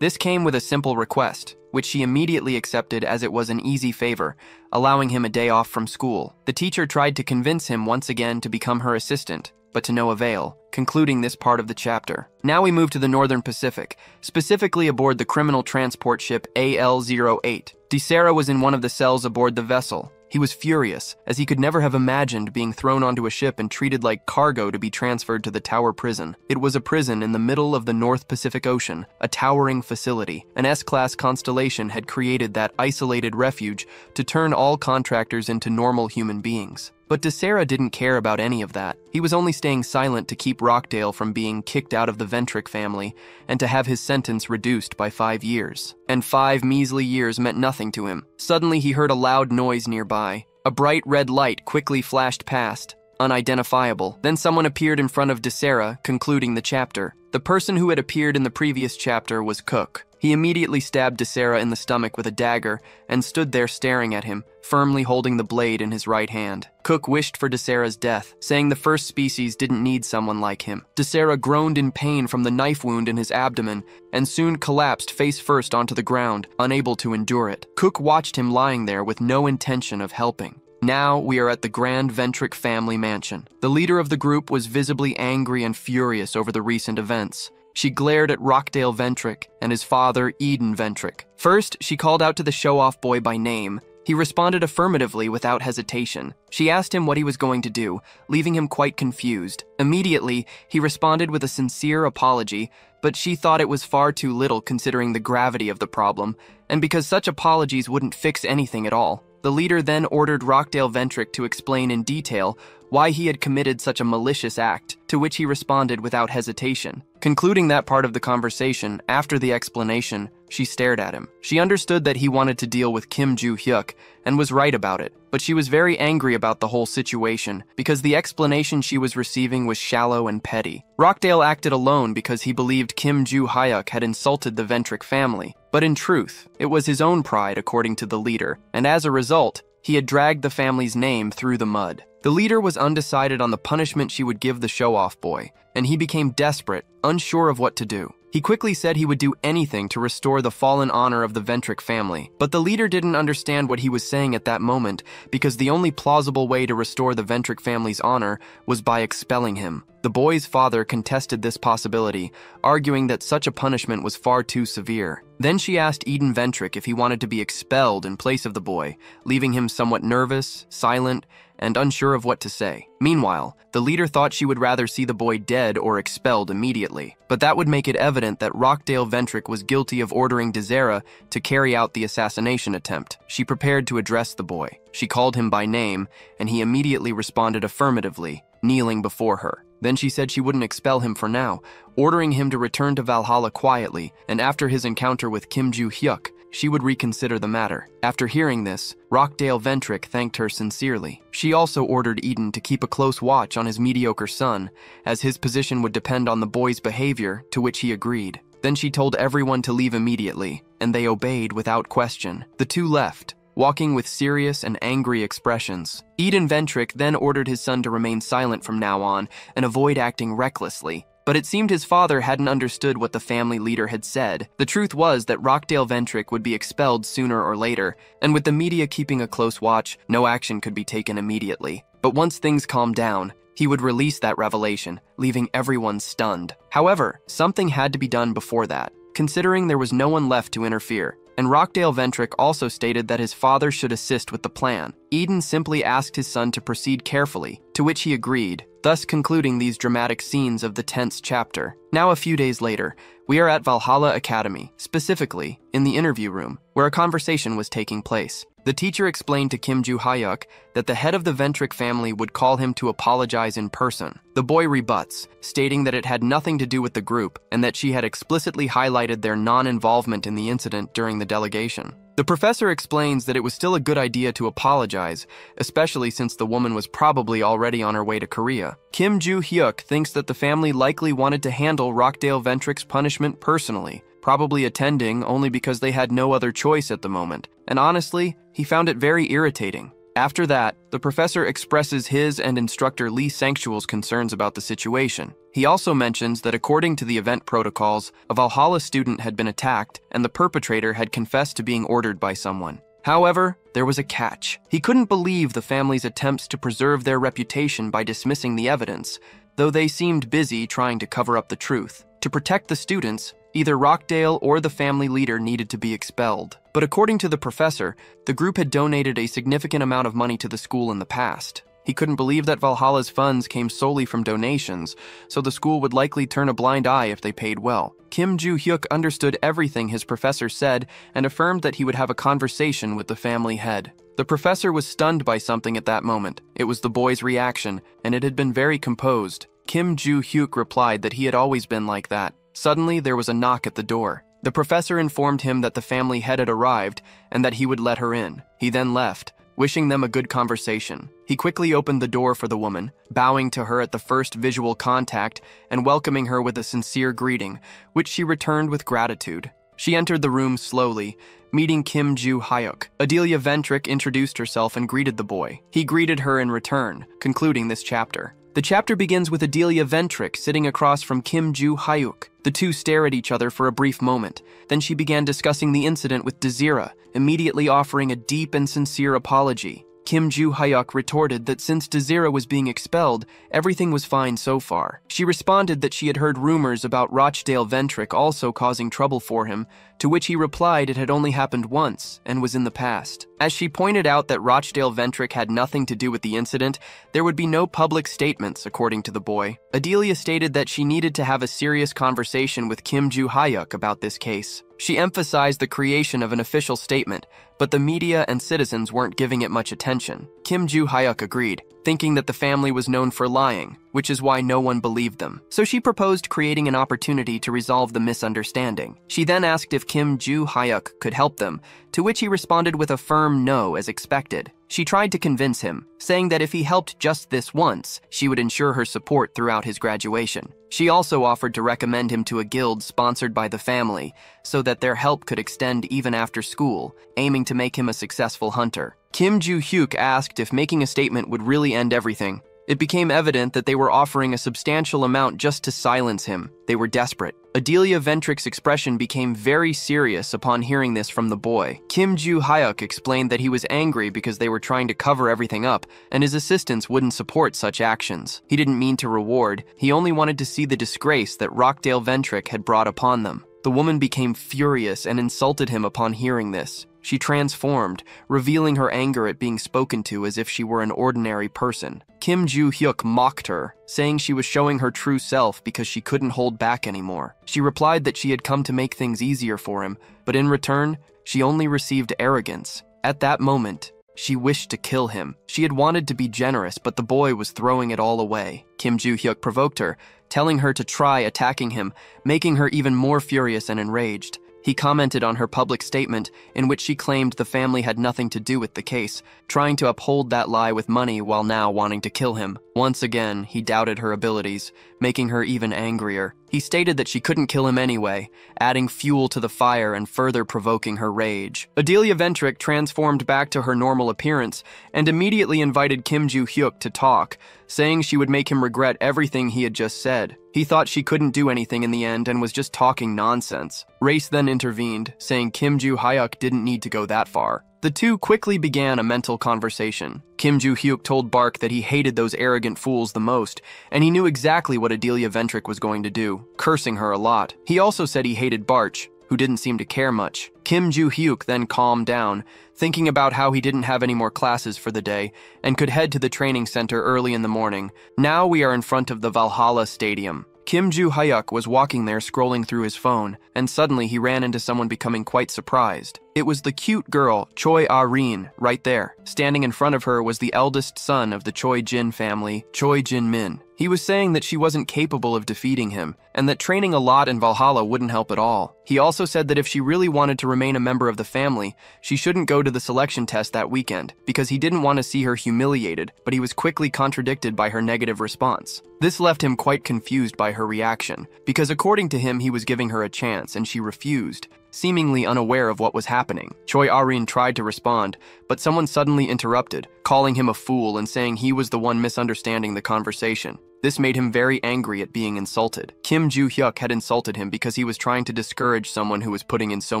this came with a simple request, which she immediately accepted as it was an easy favor, allowing him a day off from school. The teacher tried to convince him once again to become her assistant, but to no avail, concluding this part of the chapter. Now we move to the Northern Pacific, specifically aboard the criminal transport ship AL-08. DeSera was in one of the cells aboard the vessel. He was furious, as he could never have imagined being thrown onto a ship and treated like cargo to be transferred to the Tower Prison. It was a prison in the middle of the North Pacific Ocean, a towering facility. An S-class constellation had created that isolated refuge to turn all contractors into normal human beings. But DeSera didn't care about any of that. He was only staying silent to keep Rockdale from being kicked out of the Ventrick family and to have his sentence reduced by 5 years. And 5 measly years meant nothing to him. Suddenly he heard a loud noise nearby. A bright red light quickly flashed past, unidentifiable. Then someone appeared in front of DeSera, concluding the chapter. The person who had appeared in the previous chapter was Cook. He immediately stabbed DeSera in the stomach with a dagger and stood there staring at him, firmly holding the blade in his right hand. Cook wished for DeSera's death, saying the first species didn't need someone like him. DeSera groaned in pain from the knife wound in his abdomen and soon collapsed face first onto the ground, unable to endure it. Cook watched him lying there with no intention of helping. Now we are at the Grand Ventrick family mansion. The leader of the group was visibly angry and furious over the recent events. She glared at Rockdale Ventrick and his father, Eden Ventrick. First, she called out to the show-off boy by name. He responded affirmatively without hesitation. She asked him what he was going to do, leaving him quite confused. Immediately, he responded with a sincere apology, but she thought it was far too little considering the gravity of the problem, and because such apologies wouldn't fix anything at all. The leader then ordered Rockdale Ventrick to explain in detail why he had committed such a malicious act, to which he responded without hesitation. Concluding that part of the conversation, after the explanation, she stared at him. She understood that he wanted to deal with Kim Joo-hyuk, and was right about it, but she was very angry about the whole situation, because the explanation she was receiving was shallow and petty. Rockdale acted alone because he believed Kim Joo-hyuk had insulted the Ventrick family, but in truth, it was his own pride according to the leader, and as a result, he had dragged the family's name through the mud. The leader was undecided on the punishment she would give the show-off boy, and he became desperate, unsure of what to do. He quickly said he would do anything to restore the fallen honor of the Ventrick family, but the leader didn't understand what he was saying at that moment because the only plausible way to restore the Ventrick family's honor was by expelling him. The boy's father contested this possibility, arguing that such a punishment was far too severe. Then she asked Eden Ventrick if he wanted to be expelled in place of the boy, leaving him somewhat nervous, silent, and unsure of what to say. Meanwhile, the leader thought she would rather see the boy dead or expelled immediately, but that would make it evident that Rockdale Ventrick was guilty of ordering Desera to carry out the assassination attempt. She prepared to address the boy. She called him by name, and he immediately responded affirmatively, kneeling before her. Then she said she wouldn't expel him for now, ordering him to return to Valhalla quietly, and after his encounter with Kim Joo-hyuk, she would reconsider the matter. After hearing this, Rockdale Ventrick thanked her sincerely. She also ordered Eden to keep a close watch on his mediocre son, as his position would depend on the boy's behavior, to which he agreed. Then she told everyone to leave immediately, and they obeyed without question. The two left, walking with serious and angry expressions. Eden Ventrick then ordered his son to remain silent from now on and avoid acting recklessly. But it seemed his father hadn't understood what the family leader had said. The truth was that Rockdale Ventrick would be expelled sooner or later, and with the media keeping a close watch, no action could be taken immediately. But once things calmed down, he would release that revelation, leaving everyone stunned. However, something had to be done before that, considering there was no one left to interfere. And Rockdale Ventrick also stated that his father should assist with the plan. Eden simply asked his son to proceed carefully, to which he agreed, thus concluding these dramatic scenes of the tenth chapter. Now a few days later, we are at Valhalla Academy, specifically in the interview room, where a conversation was taking place. The teacher explained to Kim Joo-hyuk that the head of the Ventrick family would call him to apologize in person. The boy rebuts, stating that it had nothing to do with the group and that she had explicitly highlighted their non-involvement in the incident during the delegation. The professor explains that it was still a good idea to apologize, especially since the woman was probably already on her way to Korea. Kim Joo-hyuk thinks that the family likely wanted to handle Rockdale Ventrick's punishment personally, probably attending only because they had no other choice at the moment, and honestly, he found it very irritating. After that, the professor expresses his and instructor Lee Sanctual's concerns about the situation. He also mentions that according to the event protocols, a Valhalla student had been attacked and the perpetrator had confessed to being ordered by someone. However, there was a catch. He couldn't believe the family's attempts to preserve their reputation by dismissing the evidence, though they seemed busy trying to cover up the truth. To protect the students, either Rockdale or the family leader needed to be expelled. But according to the professor, the group had donated a significant amount of money to the school in the past. He couldn't believe that Valhalla's funds came solely from donations, so the school would likely turn a blind eye if they paid well. Kim Joo-hyuk understood everything his professor said and affirmed that he would have a conversation with the family head. The professor was stunned by something at that moment. It was the boy's reaction, and it had been very composed. Kim Joo-hyuk replied that he had always been like that. Suddenly, there was a knock at the door. The professor informed him that the family head had arrived and that he would let her in. He then left, wishing them a good conversation. He quickly opened the door for the woman, bowing to her at the first visual contact and welcoming her with a sincere greeting, which she returned with gratitude. She entered the room slowly, meeting Kim Joo-hyuk. Adelia Ventrick introduced herself and greeted the boy. He greeted her in return, concluding this chapter. The chapter begins with Adelia Ventrick sitting across from Kim Joo-hyuk. The two stare at each other for a brief moment. Then she began discussing the incident with Desera, immediately offering a deep and sincere apology. Kim Joo-hyuk retorted that since Desera was being expelled, everything was fine so far. She responded that she had heard rumors about Rochdale Ventrick also causing trouble for him, to which he replied it had only happened once and was in the past. As she pointed out that Rochdale Ventrick had nothing to do with the incident, there would be no public statements, according to the boy. Adelia stated that she needed to have a serious conversation with Kim Joo-hyuk about this case. She emphasized the creation of an official statement, but the media and citizens weren't giving it much attention. Kim Joo-hyuk agreed, thinking that the family was known for lying, which is why no one believed them. So she proposed creating an opportunity to resolve the misunderstanding. She then asked if Kim Joo-hyuk could help them, to which he responded with a firm no as expected. She tried to convince him, saying that if he helped just this once, she would ensure her support throughout his graduation. She also offered to recommend him to a guild sponsored by the family, so that their help could extend even after school, aiming to make him a successful hunter. Kim Joo-hyuk asked if making a statement would really end everything. It became evident that they were offering a substantial amount just to silence him. They were desperate. Adelia Ventrick's expression became very serious upon hearing this from the boy. Kim Joo-hyuk explained that he was angry because they were trying to cover everything up, and his assistants wouldn't support such actions. He didn't mean to reward, he only wanted to see the disgrace that Rockdale Ventrick had brought upon them. The woman became furious and insulted him upon hearing this. She transformed, revealing her anger at being spoken to as if she were an ordinary person. Kim Joo-hyuk mocked her, saying she was showing her true self because she couldn't hold back anymore. She replied that she had come to make things easier for him, but in return, she only received arrogance. At that moment, she wished to kill him. She had wanted to be generous, but the boy was throwing it all away. Kim Joo-hyuk provoked her, telling her to try attacking him, making her even more furious and enraged. He commented on her public statement, in which she claimed the family had nothing to do with the case, trying to uphold that lie with money while now wanting to kill him. Once again, he doubted her abilities, making her even angrier. He stated that she couldn't kill him anyway, adding fuel to the fire and further provoking her rage. Adelia Ventrick transformed back to her normal appearance and immediately invited Kim Joo-hyuk to talk, saying she would make him regret everything he had just said. He thought she couldn't do anything in the end and was just talking nonsense. Race then intervened, saying Kim Joo-hyuk didn't need to go that far. The two quickly began a mental conversation. Kim Joo-hyuk told Bark that he hated those arrogant fools the most, and he knew exactly what Adelia Ventrick was going to do, cursing her a lot. He also said he hated Barch, who didn't seem to care much. Kim Joo-hyuk then calmed down, thinking about how he didn't have any more classes for the day and could head to the training center early in the morning. Now we are in front of the Valhalla Stadium. Kim Joo-hyuk was walking there scrolling through his phone, and suddenly he ran into someone becoming quite surprised. It was the cute girl, Choi Ah-rin, right there. Standing in front of her was the eldest son of the Choi Jin family, Choi Jin-min. He was saying that she wasn't capable of defeating him, and that training a lot in Valhalla wouldn't help at all. He also said that if she really wanted to remain a member of the family, she shouldn't go to the selection test that weekend, because he didn't want to see her humiliated, but he was quickly contradicted by her negative response. This left him quite confused by her reaction, because according to him he was giving her a chance and she refused, seemingly unaware of what was happening. Choi Ah-rin tried to respond, but someone suddenly interrupted, calling him a fool and saying he was the one misunderstanding the conversation. This made him very angry at being insulted. Kim Joo-hyuk had insulted him because he was trying to discourage someone who was putting in so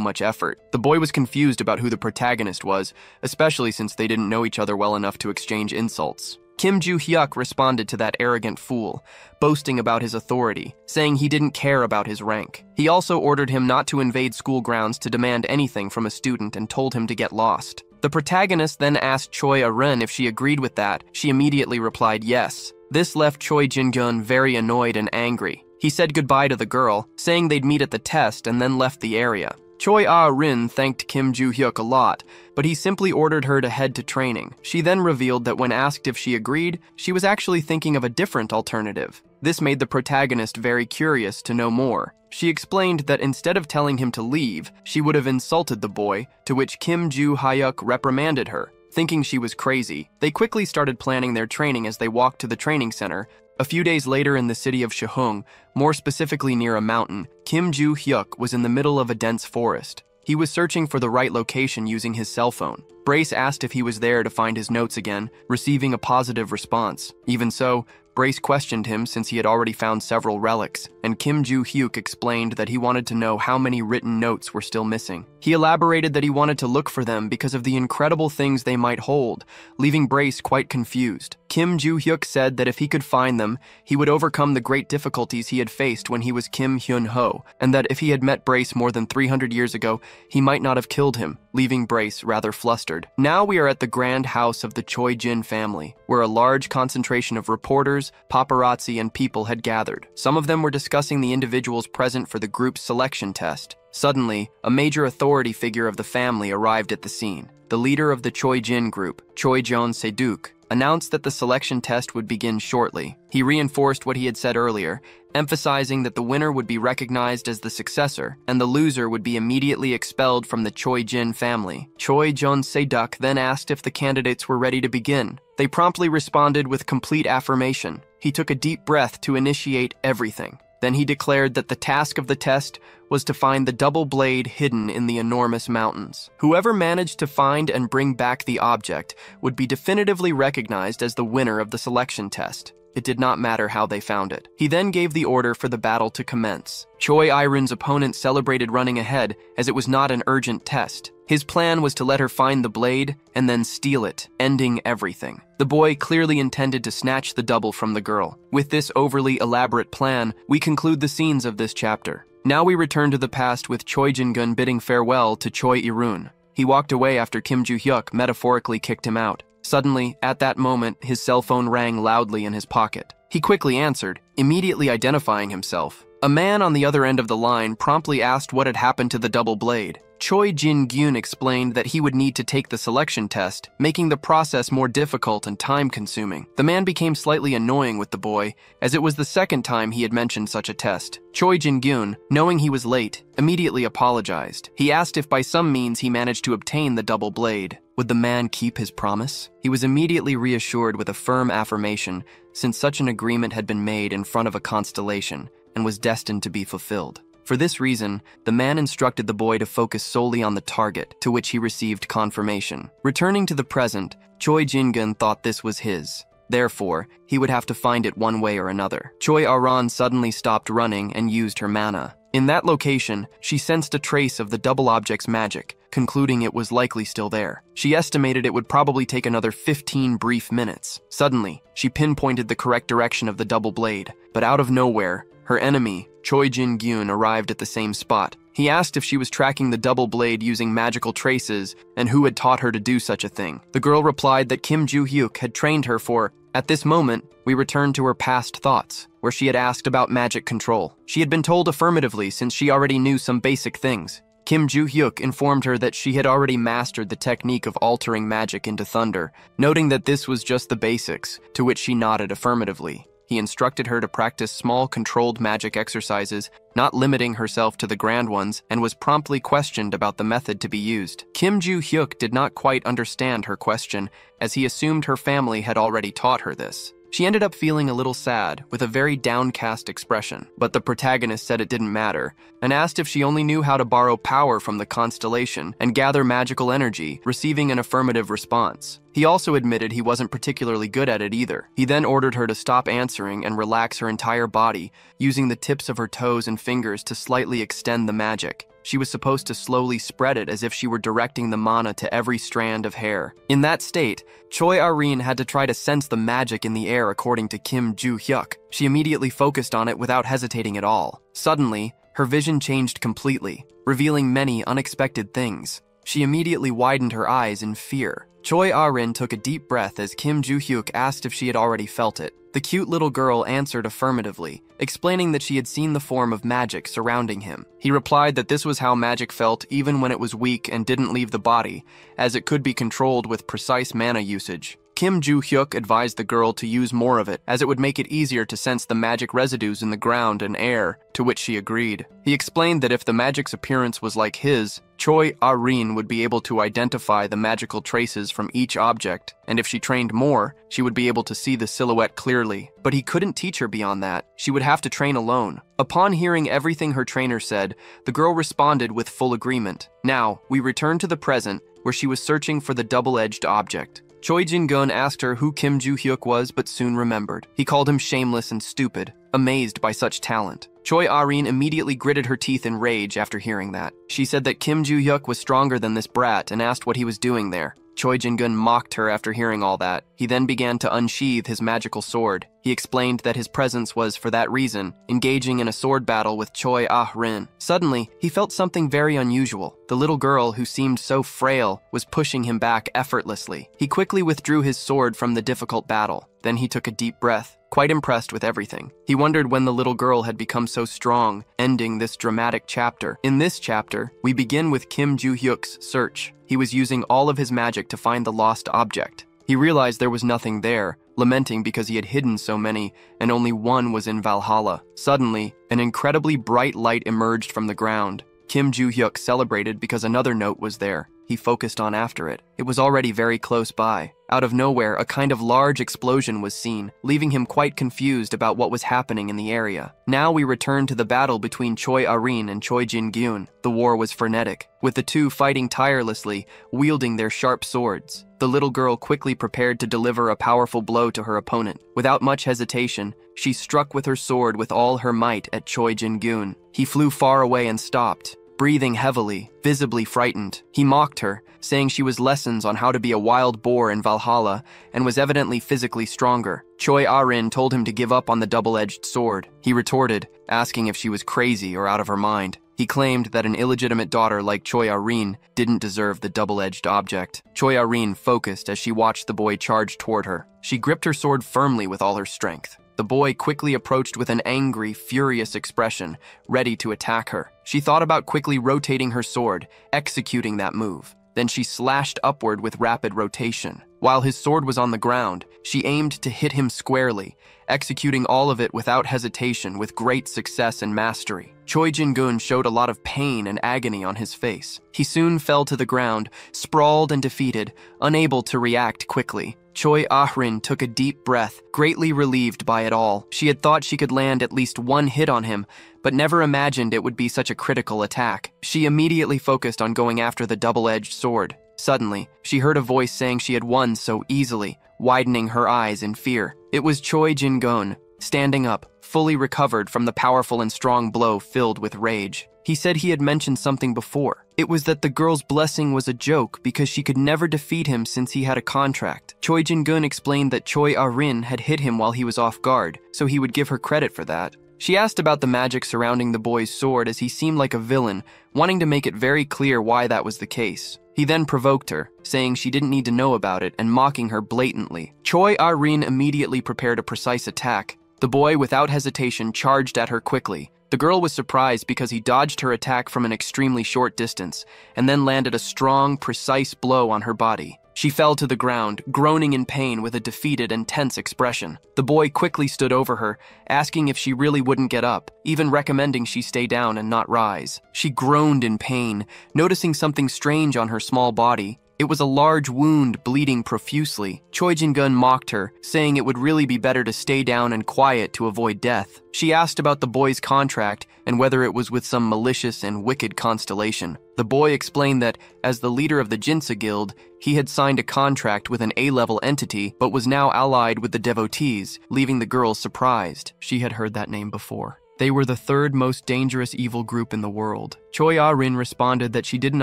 much effort. The boy was confused about who the protagonist was, especially since they didn't know each other well enough to exchange insults. Kim Joo-hyuk responded to that arrogant fool, boasting about his authority, saying he didn't care about his rank. He also ordered him not to invade school grounds to demand anything from a student and told him to get lost. The protagonist then asked Choi Ah-rin if she agreed with that. She immediately replied yes. This left Choi Jin-gun very annoyed and angry. He said goodbye to the girl, saying they'd meet at the test, and then left the area. Choi Ah-rin thanked Kim Joo-hyuk a lot, but he simply ordered her to head to training. She then revealed that when asked if she agreed, she was actually thinking of a different alternative. This made the protagonist very curious to know more. She explained that instead of telling him to leave, she would have insulted the boy, to which Kim Joo-hyuk reprimanded her, thinking she was crazy. They quickly started planning their training as they walked to the training center. A few days later in the city of Shihung, more specifically near a mountain, Kim Joo-hyuk was in the middle of a dense forest. He was searching for the right location using his cell phone. Brace asked if he was there to find his notes again, receiving a positive response. Even so, Brace questioned him since he had already found several relics, and Kim Joo-hyuk explained that he wanted to know how many written notes were still missing. He elaborated that he wanted to look for them because of the incredible things they might hold, leaving Brace quite confused. Kim Joo-hyuk said that if he could find them, he would overcome the great difficulties he had faced when he was Kim Hyun-ho, and that if he had met Brace more than 300 years ago, he might not have killed him, leaving Brace rather flustered. Now we are at the grand house of the Choi Jin family, where a large concentration of reporters, paparazzi, and people had gathered. Some of them were discussing the individuals present for the group's selection test. Suddenly, a major authority figure of the family arrived at the scene. The leader of the Choi Jin group, Choi Jeon-se-duk, announced that the selection test would begin shortly. He reinforced what he had said earlier, emphasizing that the winner would be recognized as the successor, and the loser would be immediately expelled from the Choi Jin family. Choi Jeon-se-duk then asked if the candidates were ready to begin. They promptly responded with complete affirmation. He took a deep breath to initiate everything. Then he declared that the task of the test was to find the double blade hidden in the enormous mountains. Whoever managed to find and bring back the object would be definitively recognized as the winner of the selection test. It did not matter how they found it. He then gave the order for the battle to commence. Choi Ah-rin's opponent celebrated running ahead, as it was not an urgent test. His plan was to let her find the blade and then steal it, ending everything. The boy clearly intended to snatch the double from the girl. With this overly elaborate plan, we conclude the scenes of this chapter. Now we return to the past with Choi Jin-gun bidding farewell to Choi Irun. He walked away after Kim Joo-hyuk metaphorically kicked him out. Suddenly, at that moment, his cell phone rang loudly in his pocket. He quickly answered, immediately identifying himself. A man on the other end of the line promptly asked what had happened to the double blade. Choi Jin-gyun explained that he would need to take the selection test, making the process more difficult and time-consuming. The man became slightly annoying with the boy, as it was the second time he had mentioned such a test. Choi Jin-gyun, knowing he was late, immediately apologized. He asked if by some means he managed to obtain the double blade. Would the man keep his promise? He was immediately reassured with a firm affirmation, since such an agreement had been made in front of a constellation and was destined to be fulfilled. For this reason, the man instructed the boy to focus solely on the target, to which he received confirmation. Returning to the present, Choi Jin-gun thought this was his. Therefore, he would have to find it one way or another. Choi Aran suddenly stopped running and used her mana. In that location, she sensed a trace of the double object's magic, concluding it was likely still there. She estimated it would probably take another 15 brief minutes. Suddenly, she pinpointed the correct direction of the double blade, but out of nowhere, her enemy, Choi Jin-gyun, arrived at the same spot. He asked if she was tracking the double blade using magical traces and who had taught her to do such a thing. The girl replied that Kim Joo-hyuk had trained her for. At this moment, we returned to her past thoughts, where she had asked about magic control. She had been told affirmatively since she already knew some basic things. Kim Joo-hyuk informed her that she had already mastered the technique of altering magic into thunder, noting that this was just the basics, to which she nodded affirmatively. He instructed her to practice small, controlled magic exercises, not limiting herself to the grand ones, and was promptly questioned about the method to be used. Kim Joo-hyuk did not quite understand her question, as he assumed her family had already taught her this. She ended up feeling a little sad, with a very downcast expression, but the protagonist said it didn't matter, and asked if she only knew how to borrow power from the constellation and gather magical energy, receiving an affirmative response. He also admitted he wasn't particularly good at it either. He then ordered her to stop answering and relax her entire body, using the tips of her toes and fingers to slightly extend the magic. She was supposed to slowly spread it as if she were directing the mana to every strand of hair. In that state, Choi Arin had to try to sense the magic in the air according to Kim Joo-hyuk. She immediately focused on it without hesitating at all. Suddenly, her vision changed completely, revealing many unexpected things. She immediately widened her eyes in fear. Choi Arin took a deep breath as Kim Joo-hyuk asked if she had already felt it. The cute little girl answered affirmatively, explaining that she had seen the form of magic surrounding him. He replied that this was how magic felt even when it was weak and didn't leave the body, as it could be controlled with precise mana usage. Kim Joo-hyuk advised the girl to use more of it, as it would make it easier to sense the magic residues in the ground and air, to which she agreed. He explained that if the magic's appearance was like his, Choi Arin would be able to identify the magical traces from each object, and if she trained more, she would be able to see the silhouette clearly. But he couldn't teach her beyond that. She would have to train alone. Upon hearing everything her trainer said, the girl responded with full agreement. Now, we return to the present, where she was searching for the double-edged object. Choi Jin-gun asked her who Kim Joo-hyuk was, but soon remembered. He called him shameless and stupid, amazed by such talent. Choi Arin immediately gritted her teeth in rage after hearing that. She said that Kim Joo-hyuk was stronger than this brat and asked what he was doing there. Choi Jin-gun mocked her after hearing all that. He then began to unsheath his magical sword. He explained that his presence was, for that reason, engaging in a sword battle with Choi Ah-rin. Suddenly, he felt something very unusual. The little girl, who seemed so frail, was pushing him back effortlessly. He quickly withdrew his sword from the difficult battle. Then he took a deep breath, quite impressed with everything. He wondered when the little girl had become so strong, ending this dramatic chapter. In this chapter, we begin with Kim Joo-hyuk's search. He was using all of his magic to find the lost object. He realized there was nothing there, lamenting because he had hidden so many, and only one was in Valhalla. Suddenly, an incredibly bright light emerged from the ground. Kim Joo-hyuk celebrated because another note was there. He focused on after it. It was already very close by. Out of nowhere, a kind of large explosion was seen, leaving him quite confused about what was happening in the area. Now we return to the battle between Choi Arin and Choi Jin-gyun. The war was frenetic, with the two fighting tirelessly, wielding their sharp swords. The little girl quickly prepared to deliver a powerful blow to her opponent. Without much hesitation, she struck with her sword with all her might at Choi Jin-gyun. He flew far away and stopped. breathing heavily, visibly frightened. He mocked her, saying she was lessons on how to be a wild boar in Valhalla and was evidently physically stronger. Choi Ah-rin told him to give up on the double-edged sword. He retorted, asking if she was crazy or out of her mind. He claimed that an illegitimate daughter like Choi Ah-rin didn't deserve the double-edged object. Choi Ah-rin focused as she watched the boy charge toward her. She gripped her sword firmly with all her strength. The boy quickly approached with an angry, furious expression, ready to attack her. She thought about quickly rotating her sword, executing that move. Then she slashed upward with rapid rotation. While his sword was on the ground, she aimed to hit him squarely, executing all of it without hesitation with great success and mastery. Choi Jin-gun showed a lot of pain and agony on his face. He soon fell to the ground, sprawled and defeated, unable to react quickly. Choi Ah-rin took a deep breath, greatly relieved by it all. She had thought she could land at least one hit on him, but never imagined it would be such a critical attack. She immediately focused on going after the double-edged sword. Suddenly, she heard a voice saying she had won so easily, widening her eyes in fear. It was Choi Jin-gun, standing up, fully recovered from the powerful and strong blow filled with rage. He said he had mentioned something before. It was that the girl's blessing was a joke because she could never defeat him since he had a contract. Choi Jin-gun explained that Choi Ah-rin had hit him while he was off guard, so he would give her credit for that. She asked about the magic surrounding the boy's sword as he seemed like a villain, wanting to make it very clear why that was the case. He then provoked her, saying she didn't need to know about it and mocking her blatantly. Choi Ah-rin immediately prepared a precise attack. The boy, without hesitation, charged at her quickly. The girl was surprised because he dodged her attack from an extremely short distance and then landed a strong, precise blow on her body. She fell to the ground, groaning in pain with a defeated and tense expression. The boy quickly stood over her, asking if she really wouldn't get up, even recommending she stay down and not rise. She groaned in pain, noticing something strange on her small body. It was a large wound bleeding profusely. Choi Jin-gun mocked her, saying it would really be better to stay down and quiet to avoid death. She asked about the boy's contract and whether it was with some malicious and wicked constellation. The boy explained that, as the leader of the Jinsa Guild, he had signed a contract with an A-level entity but was now allied with the devotees, leaving the girl surprised. She had heard that name before. They were the third most dangerous evil group in the world. Choi Ah-rin responded that she didn't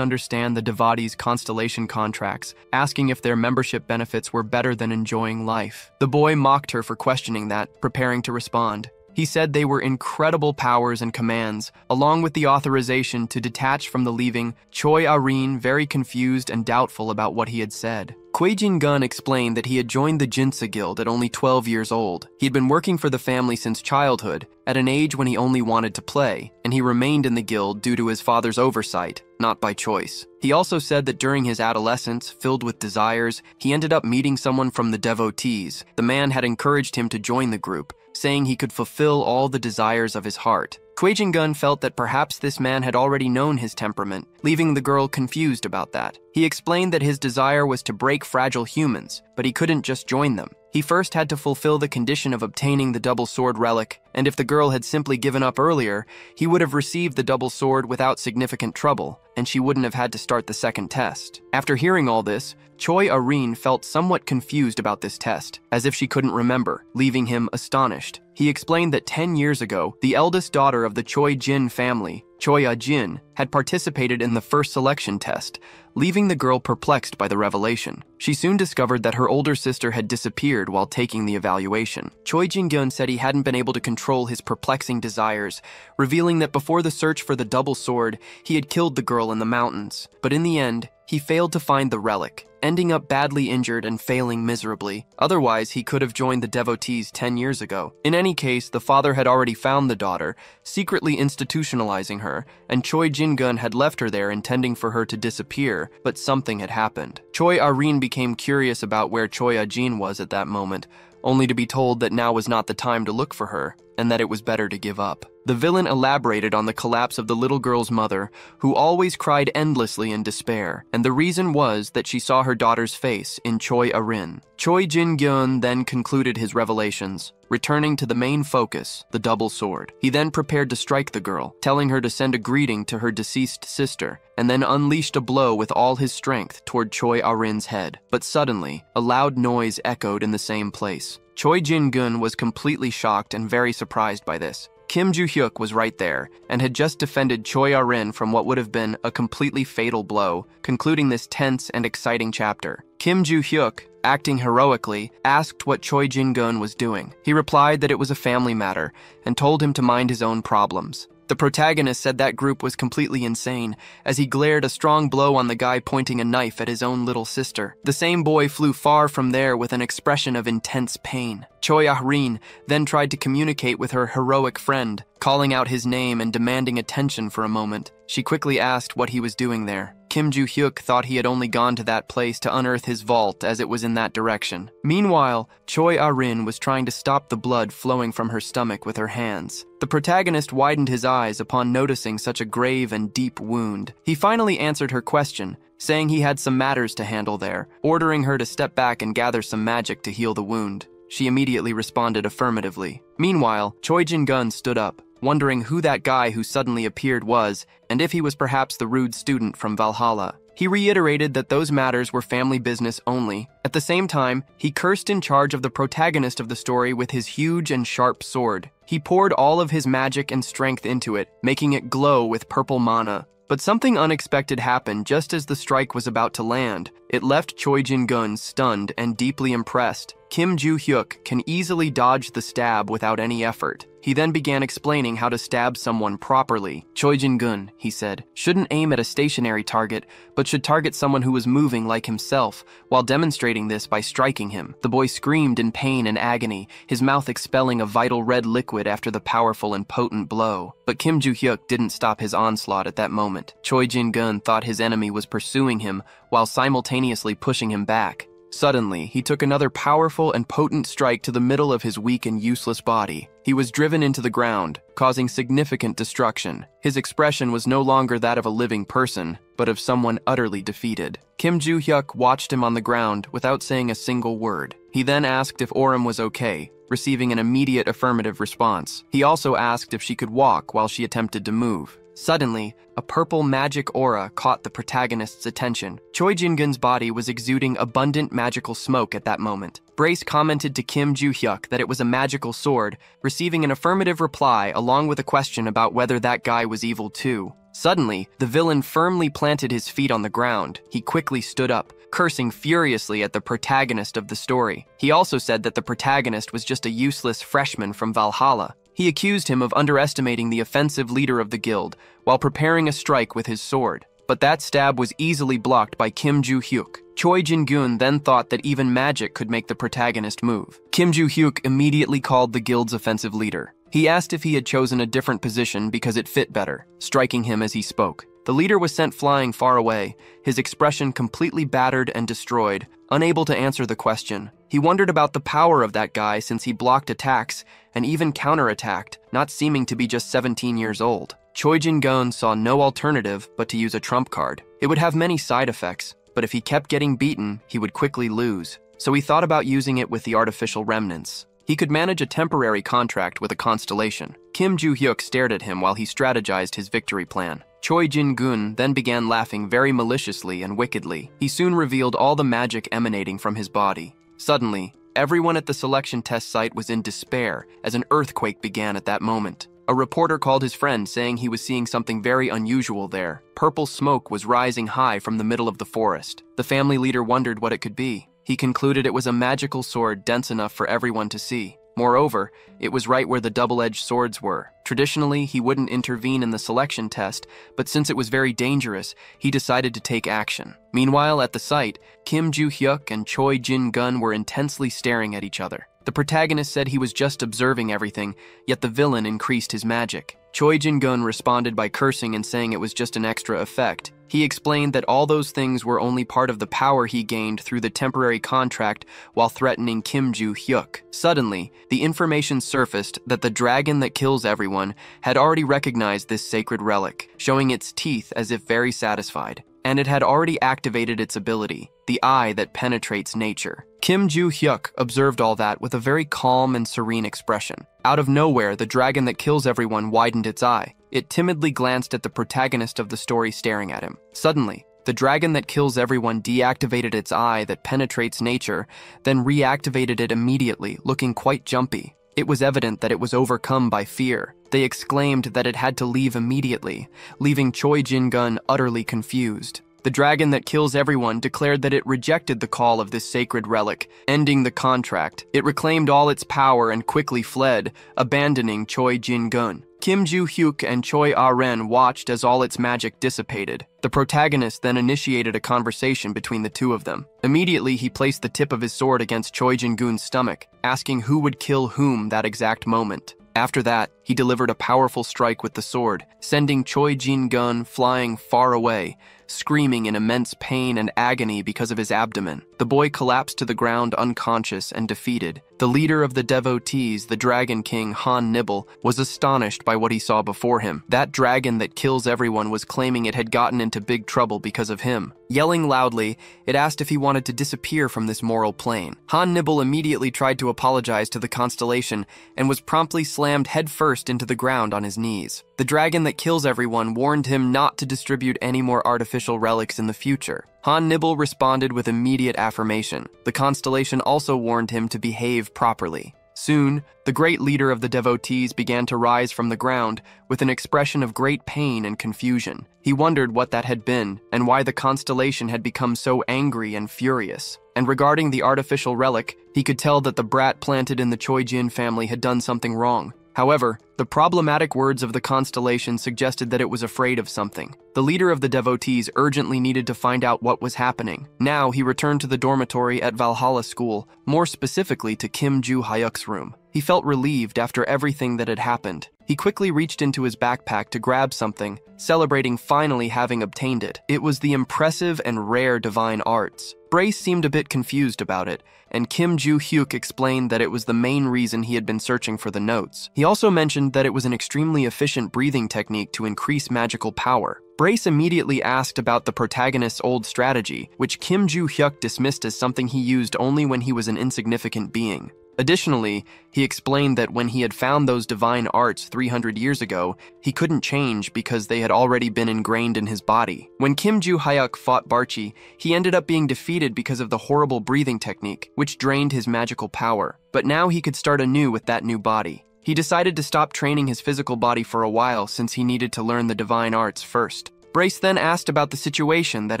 understand the devotees' constellation contracts, asking if their membership benefits were better than enjoying life. The boy mocked her for questioning that, preparing to respond. He said they were incredible powers and commands, along with the authorization to detach from the leaving. Choi Ah-rin, very confused and doubtful about what he had said. Choi Jin-gun explained that he had joined the Jinsa Guild at only 12 years old. He had been working for the family since childhood, at an age when he only wanted to play, and he remained in the guild due to his father's oversight, not by choice. He also said that during his adolescence, filled with desires, he ended up meeting someone from the devotees. The man had encouraged him to join the group, saying he could fulfill all the desires of his heart. Choi Jin-gun felt that perhaps this man had already known his temperament, leaving the girl confused about that. He explained that his desire was to break fragile humans, but he couldn't just join them. He first had to fulfill the condition of obtaining the double sword relic, and if the girl had simply given up earlier, he would have received the double sword without significant trouble, and she wouldn't have had to start the second test. After hearing all this, Choi Ah-rin felt somewhat confused about this test, as if she couldn't remember, leaving him astonished. He explained that 10 years ago, the eldest daughter of the Choi Jin family, Choi Ah-jin, had participated in the first selection test, leaving the girl perplexed by the revelation. She soon discovered that her older sister had disappeared while taking the evaluation. Choi Jin-gun said he hadn't been able to control his perplexing desires, revealing that before the search for the double sword, he had killed the girl in the mountains. But in the end, he failed to find the relic, ending up badly injured and failing miserably. Otherwise, he could have joined the devotees 10 years ago. In any case, the father had already found the daughter, secretly institutionalizing her, and Choi Jin-gun had left her there intending for her to disappear, but something had happened. Choi Ah-rin became curious about where Choi Ah-jin was at that moment, only to be told that now was not the time to look for her, and that it was better to give up. The villain elaborated on the collapse of the little girl's mother, who always cried endlessly in despair, and the reason was that she saw her daughter's face in Choi Ah-rin. Choi Jin-gun then concluded his revelations, returning to the main focus, the double sword. He then prepared to strike the girl, telling her to send a greeting to her deceased sister, and then unleashed a blow with all his strength toward Choi Ah-rin's head. But suddenly, a loud noise echoed in the same place. Choi Jin-gun was completely shocked and very surprised by this. Kim Joo-hyuk was right there and had just defended Choi Ah-rin from what would have been a completely fatal blow, concluding this tense and exciting chapter. Kim Joo-hyuk, acting heroically, asked what Choi Jin-gun was doing. He replied that it was a family matter and told him to mind his own problems. The protagonist said that group was completely insane as he glared a strong blow on the guy pointing a knife at his own little sister. The same boy flew far from there with an expression of intense pain. Choi Ah-rin then tried to communicate with her heroic friend, calling out his name and demanding attention for a moment. She quickly asked what he was doing there. Kim Joo-hyuk thought he had only gone to that place to unearth his vault as it was in that direction. Meanwhile, Choi Ah-rin was trying to stop the blood flowing from her stomach with her hands. The protagonist widened his eyes upon noticing such a grave and deep wound. He finally answered her question, saying he had some matters to handle there, ordering her to step back and gather some magic to heal the wound. She immediately responded affirmatively. Meanwhile, Choi Jin-gun stood up, wondering who that guy who suddenly appeared was, and if he was perhaps the rude student from Valhalla. He reiterated that those matters were family business only. At the same time, he cursed in charge of the protagonist of the story with his huge and sharp sword. He poured all of his magic and strength into it, making it glow with purple mana. But something unexpected happened just as the strike was about to land. It left Choi Jin-gun stunned and deeply impressed. Kim Joo-hyuk can easily dodge the stab without any effort. He then began explaining how to stab someone properly. Choi Jin-gun, he said, shouldn't aim at a stationary target, but should target someone who was moving like himself, while demonstrating this by striking him. The boy screamed in pain and agony, his mouth expelling a vital red liquid after the powerful and potent blow. But Kim Joo-hyuk didn't stop his onslaught at that moment. Choi Jin-gun thought his enemy was pursuing him, while simultaneously pushing him back. Suddenly, he took another powerful and potent strike to the middle of his weak and useless body. He was driven into the ground, causing significant destruction. His expression was no longer that of a living person, but of someone utterly defeated. Kim Joo-hyuk watched him on the ground without saying a single word. He then asked if Oram was okay, receiving an immediate affirmative response. He also asked if she could walk while she attempted to move. Suddenly, a purple magic aura caught the protagonist's attention. Choi Jin-gun's body was exuding abundant magical smoke at that moment. Brace commented to Kim Joo-hyuk that it was a magical sword, receiving an affirmative reply along with a question about whether that guy was evil too. Suddenly, the villain firmly planted his feet on the ground. He quickly stood up, cursing furiously at the protagonist of the story. He also said that the protagonist was just a useless freshman from Valhalla. He accused him of underestimating the offensive leader of the guild while preparing a strike with his sword. But that stab was easily blocked by Kim Joo-hyuk. Choi Jin-gun then thought that even magic could make the protagonist move. Kim Joo-hyuk immediately called the guild's offensive leader. He asked if he had chosen a different position because it fit better, striking him as he spoke. The leader was sent flying far away, his expression completely battered and destroyed, unable to answer the question. He wondered about the power of that guy since he blocked attacks and even counterattacked, not seeming to be just 17 years old. Choi Jin-gun saw no alternative but to use a trump card. It would have many side effects, but if he kept getting beaten, he would quickly lose. So he thought about using it with the artificial remnants. He could manage a temporary contract with a constellation. Kim Joo-hyuk stared at him while he strategized his victory plan. Choi Jin-gun then began laughing very maliciously and wickedly. He soon revealed all the magic emanating from his body. Suddenly, everyone at the selection test site was in despair as an earthquake began at that moment. A reporter called his friend saying he was seeing something very unusual there. Purple smoke was rising high from the middle of the forest. The family leader wondered what it could be. He concluded it was a magical sword dense enough for everyone to see. Moreover, it was right where the double-edged swords were. Traditionally, he wouldn't intervene in the selection test, but since it was very dangerous, he decided to take action. Meanwhile, at the site, Kim Joo-hyuk and Choi Jin-gun were intensely staring at each other. The protagonist said he was just observing everything, yet the villain increased his magic. Choi Jin-gun responded by cursing and saying it was just an extra effect. He explained that all those things were only part of the power he gained through the temporary contract while threatening Kim Joo-hyuk. Suddenly, the information surfaced that the dragon that kills everyone had already recognized this sacred relic, showing its teeth as if very satisfied. And it had already activated its ability, the eye that penetrates nature. Kim Joo-hyuk observed all that with a very calm and serene expression. Out of nowhere, the dragon that kills everyone widened its eye. It timidly glanced at the protagonist of the story staring at him. Suddenly, the dragon that kills everyone deactivated its eye that penetrates nature, then reactivated it immediately, looking quite jumpy. It was evident that it was overcome by fear. They exclaimed that it had to leave immediately, leaving Choi Jin-gun utterly confused. The dragon that kills everyone declared that it rejected the call of this sacred relic, ending the contract. It reclaimed all its power and quickly fled, abandoning Choi Jin-gun. Kim Joo-hyuk and Choi Ah-ren watched as all its magic dissipated. The protagonist then initiated a conversation between the two of them. Immediately, he placed the tip of his sword against Choi Jin-gun's stomach, asking who would kill whom that exact moment. After that, he delivered a powerful strike with the sword, sending Choi Jin-gun flying far away, screaming in immense pain and agony because of his abdomen. The boy collapsed to the ground unconscious and defeated. The leader of the devotees, the Dragon King Han Nibble, was astonished by what he saw before him. That dragon that kills everyone was claiming it had gotten into big trouble because of him. Yelling loudly, it asked if he wanted to disappear from this moral plane. Han Nibble immediately tried to apologize to the constellation and was promptly slammed headfirst into the ground on his knees. The dragon that kills everyone warned him not to distribute any more artificial relics in the future. Han Nibble responded with immediate affirmation. The constellation also warned him to behave properly. Soon, the great leader of the devotees began to rise from the ground with an expression of great pain and confusion. He wondered what that had been and why the constellation had become so angry and furious. And regarding the artificial relic, he could tell that the brat planted in the Choi Jin family had done something wrong. However, the problematic words of the constellation suggested that it was afraid of something. The leader of the devotees urgently needed to find out what was happening. Now he returned to the dormitory at Valhalla School, more specifically to Kim Joo-hyuk's room. He felt relieved after everything that had happened. He quickly reached into his backpack to grab something, celebrating finally having obtained it. It was the impressive and rare divine arts. Brace seemed a bit confused about it, and Kim Joo-hyuk explained that it was the main reason he had been searching for the notes. He also mentioned that it was an extremely efficient breathing technique to increase magical power. Brace immediately asked about the protagonist's old strategy, which Kim Joo-hyuk dismissed as something he used only when he was an insignificant being. Additionally, he explained that when he had found those divine arts 300 years ago, he couldn't change because they had already been ingrained in his body. When Kim Joo-hyuk fought Barchi, he ended up being defeated because of the horrible breathing technique, which drained his magical power. But now he could start anew with that new body. He decided to stop training his physical body for a while since he needed to learn the divine arts first. Brace then asked about the situation that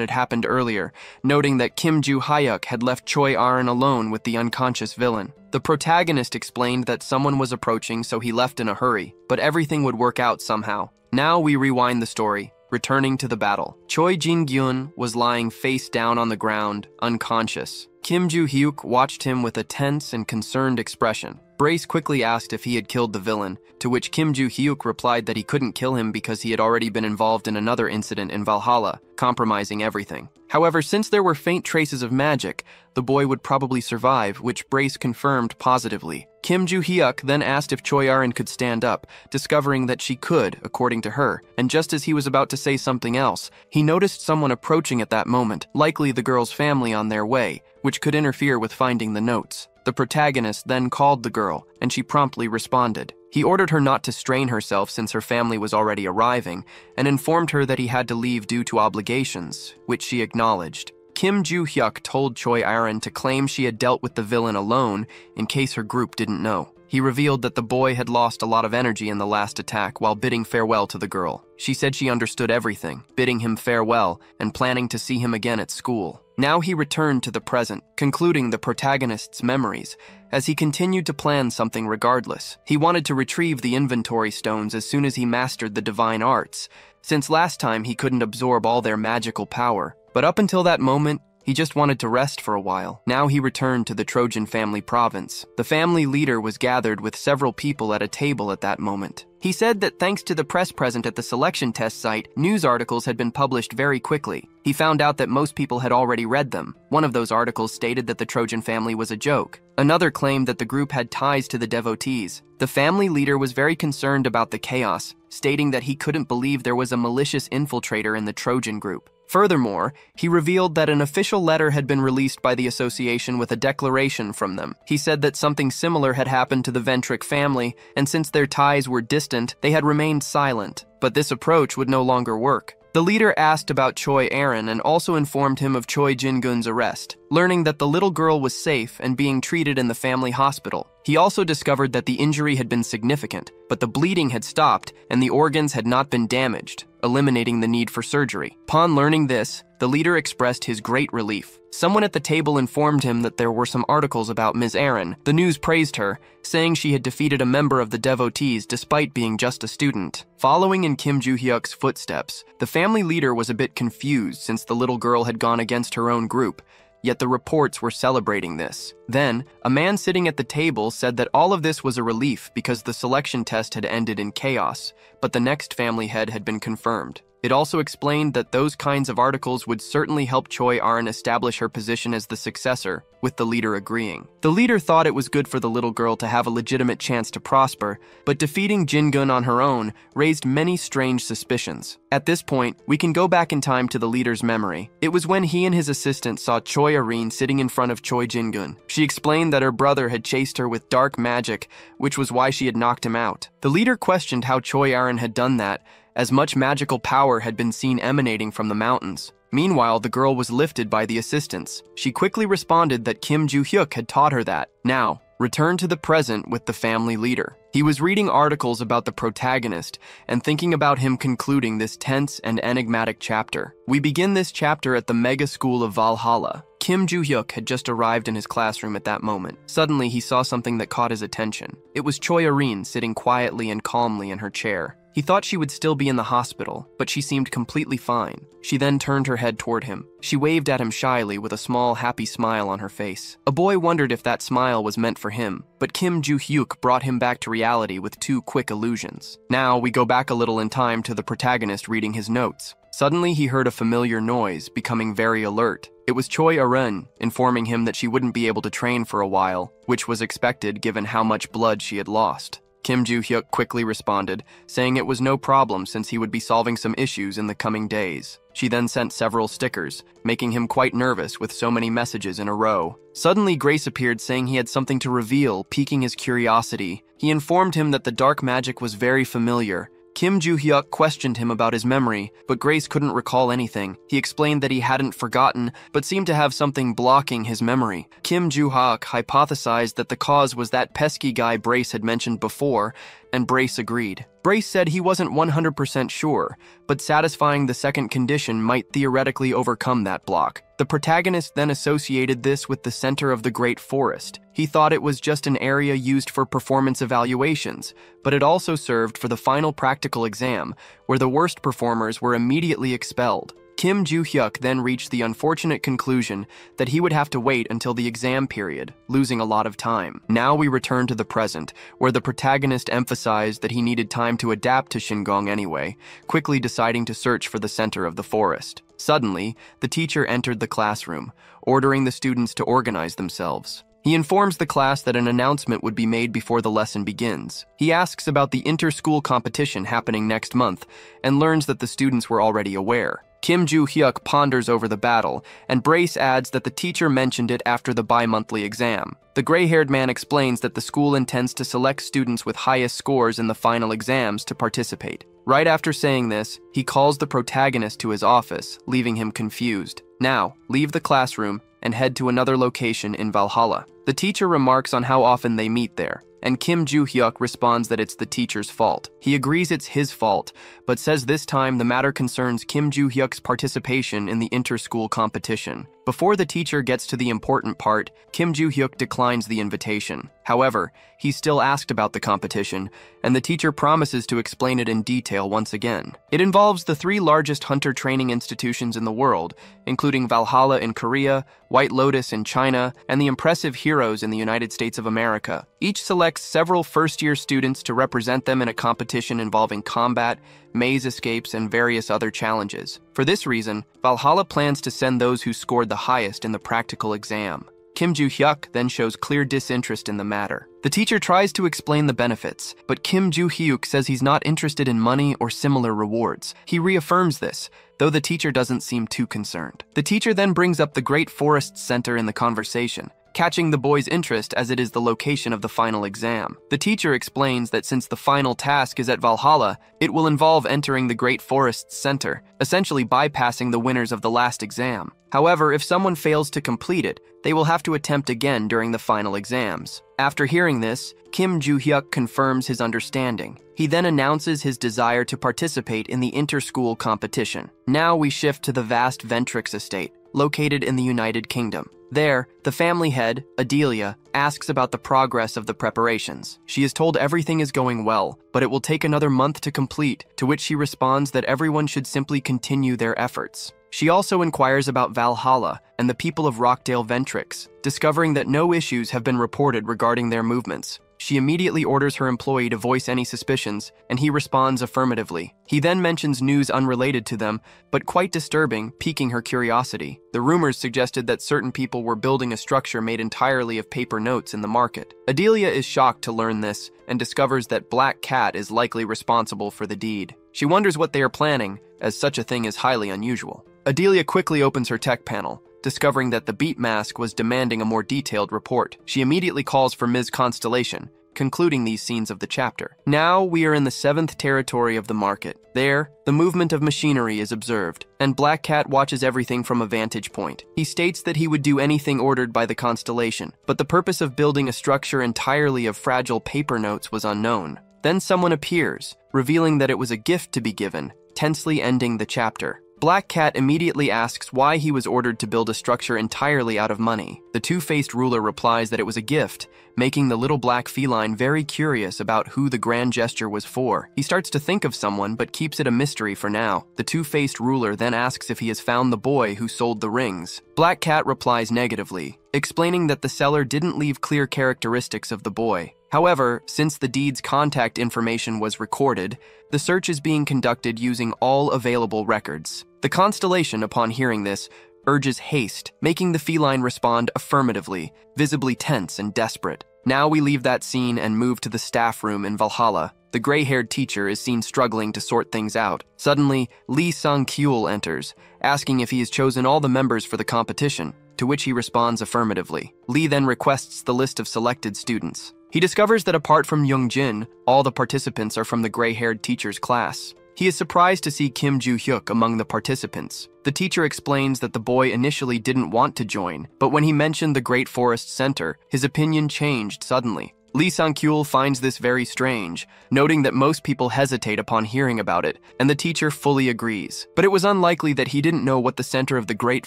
had happened earlier, noting that Kim Joo-hyuk had left Choi Ah-ren alone with the unconscious villain. The protagonist explained that someone was approaching, so he left in a hurry, but everything would work out somehow. Now we rewind the story, returning to the battle. Choi Jin-gyun was lying face down on the ground, unconscious. Kim Joo-hyuk watched him with a tense and concerned expression. Brace quickly asked if he had killed the villain, to which Kim Joo-hyuk replied that he couldn't kill him because he had already been involved in another incident in Valhalla, compromising everything. However, since there were faint traces of magic, the boy would probably survive, which Brace confirmed positively. Kim Joo-hyuk then asked if Choi Ah-ren could stand up, discovering that she could, according to her, and just as he was about to say something else, he noticed someone approaching at that moment, likely the girl's family on their way, which could interfere with finding the notes. The protagonist then called the girl, and she promptly responded. He ordered her not to strain herself since her family was already arriving, and informed her that he had to leave due to obligations, which she acknowledged. Kim Joo-hyuk told Choi Ah-ren to claim she had dealt with the villain alone in case her group didn't know. He revealed that the boy had lost a lot of energy in the last attack while bidding farewell to the girl. She said she understood everything, bidding him farewell and planning to see him again at school. Now he returned to the present, concluding the protagonist's memories, as he continued to plan something regardless. He wanted to retrieve the inventory stones as soon as he mastered the divine arts, since last time he couldn't absorb all their magical power. But up until that moment, he just wanted to rest for a while. Now he returned to the Trojan family province. The family leader was gathered with several people at a table at that moment. He said that thanks to the press present at the selection test site, news articles had been published very quickly. He found out that most people had already read them. One of those articles stated that the Trojan family was a joke. Another claimed that the group had ties to the devotees. The family leader was very concerned about the chaos, stating that he couldn't believe there was a malicious infiltrator in the Trojan group. Furthermore, he revealed that an official letter had been released by the association with a declaration from them. He said that something similar had happened to the Ventric family, and since their ties were distant, they had remained silent. But this approach would no longer work. The leader asked about Choi Ah-ren and also informed him of Choi Jin-gun's arrest, learning that the little girl was safe and being treated in the family hospital. He also discovered that the injury had been significant, but the bleeding had stopped and the organs had not been damaged, eliminating the need for surgery. Upon learning this, the leader expressed his great relief. Someone at the table informed him that there were some articles about Ms. Aaron. The news praised her, saying she had defeated a member of the devotees despite being just a student. Following in Kim Joo-hyuk's footsteps, the family leader was a bit confused since the little girl had gone against her own group, yet the reports were celebrating this. Then, a man sitting at the table said that all of this was a relief because the selection test had ended in chaos, but the next family head had been confirmed. It also explained that those kinds of articles would certainly help Choi Arin establish her position as the successor, with the leader agreeing. The leader thought it was good for the little girl to have a legitimate chance to prosper, but defeating Jin-gun on her own raised many strange suspicions. At this point, we can go back in time to the leader's memory. It was when he and his assistant saw Choi Arin sitting in front of Choi Jin-gun. She explained that her brother had chased her with dark magic, which was why she had knocked him out. The leader questioned how Choi Arin had done that, as much magical power had been seen emanating from the mountains. Meanwhile, the girl was lifted by the assistants. She quickly responded that Kim Joo-hyuk had taught her that. Now, return to the present with the family leader. He was reading articles about the protagonist and thinking about him concluding this tense and enigmatic chapter. We begin this chapter at the mega school of Valhalla. Kim Joo-hyuk had just arrived in his classroom at that moment. Suddenly, he saw something that caught his attention. It was Choi Arin sitting quietly and calmly in her chair. He thought she would still be in the hospital, but she seemed completely fine. She then turned her head toward him. She waved at him shyly with a small, happy smile on her face. A boy wondered if that smile was meant for him, but Kim Joo-hyuk brought him back to reality with 2 quick illusions. Now, we go back a little in time to the protagonist reading his notes. Suddenly, he heard a familiar noise, becoming very alert. It was Choi Arin, informing him that she wouldn't be able to train for a while, which was expected given how much blood she had lost. Kim Joo-hyuk quickly responded, saying it was no problem since he would be solving some issues in the coming days. She then sent several stickers, making him quite nervous with so many messages in a row. Suddenly, Grace appeared saying he had something to reveal, piquing his curiosity. He informed him that the dark magic was very familiar. Kim Joo-hyuk questioned him about his memory, but Grace couldn't recall anything. He explained that he hadn't forgotten, but seemed to have something blocking his memory. Kim Joo-hyuk hypothesized that the cause was that pesky guy Brace had mentioned before, and Brace agreed. Brace said he wasn't 100% sure, but satisfying the second condition might theoretically overcome that block. The protagonist then associated this with the center of the Great Forest. He thought it was just an area used for performance evaluations, but it also served for the final practical exam, where the worst performers were immediately expelled. Kim Joo-hyuk then reached the unfortunate conclusion that he would have to wait until the exam period, losing a lot of time. Now we return to the present, where the protagonist emphasized that he needed time to adapt to Shingong anyway, quickly deciding to search for the center of the forest. Suddenly, the teacher entered the classroom, ordering the students to organize themselves. He informs the class that an announcement would be made before the lesson begins. He asks about the inter-school competition happening next month and learns that the students were already aware. Kim Joo-hyuk ponders over the battle, and Brace adds that the teacher mentioned it after the bi-monthly exam. The gray-haired man explains that the school intends to select students with highest scores in the final exams to participate. Right after saying this, he calls the protagonist to his office, leaving him confused. Now, leave the classroom and head to another location in Valhalla. The teacher remarks on how often they meet there, and Kim Joo-hyuk responds that it's the teacher's fault. He agrees it's his fault, but says this time the matter concerns Kim Joo-hyuk's participation in the inter-school competition. Before the teacher gets to the important part, Kim Joo-hyuk declines the invitation. However, he's still asked about the competition, and the teacher promises to explain it in detail once again. It involves the 3 largest hunter training institutions in the world, including Valhalla in Korea, White Lotus in China, and the impressive Heroes in the United States of America. Each selects several first-year students to represent them in a competition involving combat, maze escapes, and various other challenges. For this reason, Valhalla plans to send those who scored the highest in the practical exam. Kim Joo-hyuk then shows clear disinterest in the matter. The teacher tries to explain the benefits, but Kim Joo-hyuk says he's not interested in money or similar rewards. He reaffirms this, though the teacher doesn't seem too concerned. The teacher then brings up the Great Forest Center in the conversation. catching the boy's interest as it is the location of the final exam. The teacher explains that since the final task is at Valhalla, it will involve entering the Great Forest's center, essentially bypassing the winners of the last exam. However, if someone fails to complete it, they will have to attempt again during the final exams. After hearing this, Kim Joo-hyuk confirms his understanding. He then announces his desire to participate in the inter-school competition. Now we shift to the vast Ventrix estate, located in the United Kingdom. There, the family head, Adelia, asks about the progress of the preparations. She is told everything is going well, but it will take another month to complete, to which she responds that everyone should simply continue their efforts. She also inquires about Valhalla and the people of Rockdale Ventrix, discovering that no issues have been reported regarding their movements. She immediately orders her employee to voice any suspicions, and he responds affirmatively. He then mentions news unrelated to them, but quite disturbing, piquing her curiosity. The rumors suggested that certain people were building a structure made entirely of paper notes in the market. Adelia is shocked to learn this, and discovers that Black Cat is likely responsible for the deed. She wonders what they are planning, as such a thing is highly unusual. Adelia quickly opens her tech panel, discovering that the Beat Mask was demanding a more detailed report. She immediately calls for Ms. Constellation, concluding these scenes of the chapter. Now we are in the 7th territory of the market. There, the movement of machinery is observed, and Black Cat watches everything from a vantage point. He states that he would do anything ordered by the Constellation, but the purpose of building a structure entirely of fragile paper notes was unknown. Then someone appears, revealing that it was a gift to be given, tensely ending the chapter. Black Cat immediately asks why he was ordered to build a structure entirely out of money. The two-faced ruler replies that it was a gift, making the little black feline very curious about who the grand gesture was for. He starts to think of someone, but keeps it a mystery for now. The two-faced ruler then asks if he has found the boy who sold the rings. Black Cat replies negatively, explaining that the seller didn't leave clear characteristics of the boy. However, since the deed's contact information was recorded, the search is being conducted using all available records. The Constellation, upon hearing this, urges haste, making the feline respond affirmatively, visibly tense and desperate. Now we leave that scene and move to the staff room in Valhalla. The gray-haired teacher is seen struggling to sort things out. Suddenly, Lee Sang-kyul enters, asking if he has chosen all the members for the competition, to which he responds affirmatively. Lee then requests the list of selected students. He discovers that apart from Young-jin, all the participants are from the gray-haired teacher's class. He is surprised to see Kim Joo-hyuk among the participants. The teacher explains that the boy initially didn't want to join, but when he mentioned the Great Forest Center, his opinion changed suddenly. Lee Sang-kyul finds this very strange, noting that most people hesitate upon hearing about it, and the teacher fully agrees. But it was unlikely that he didn't know what the center of the Great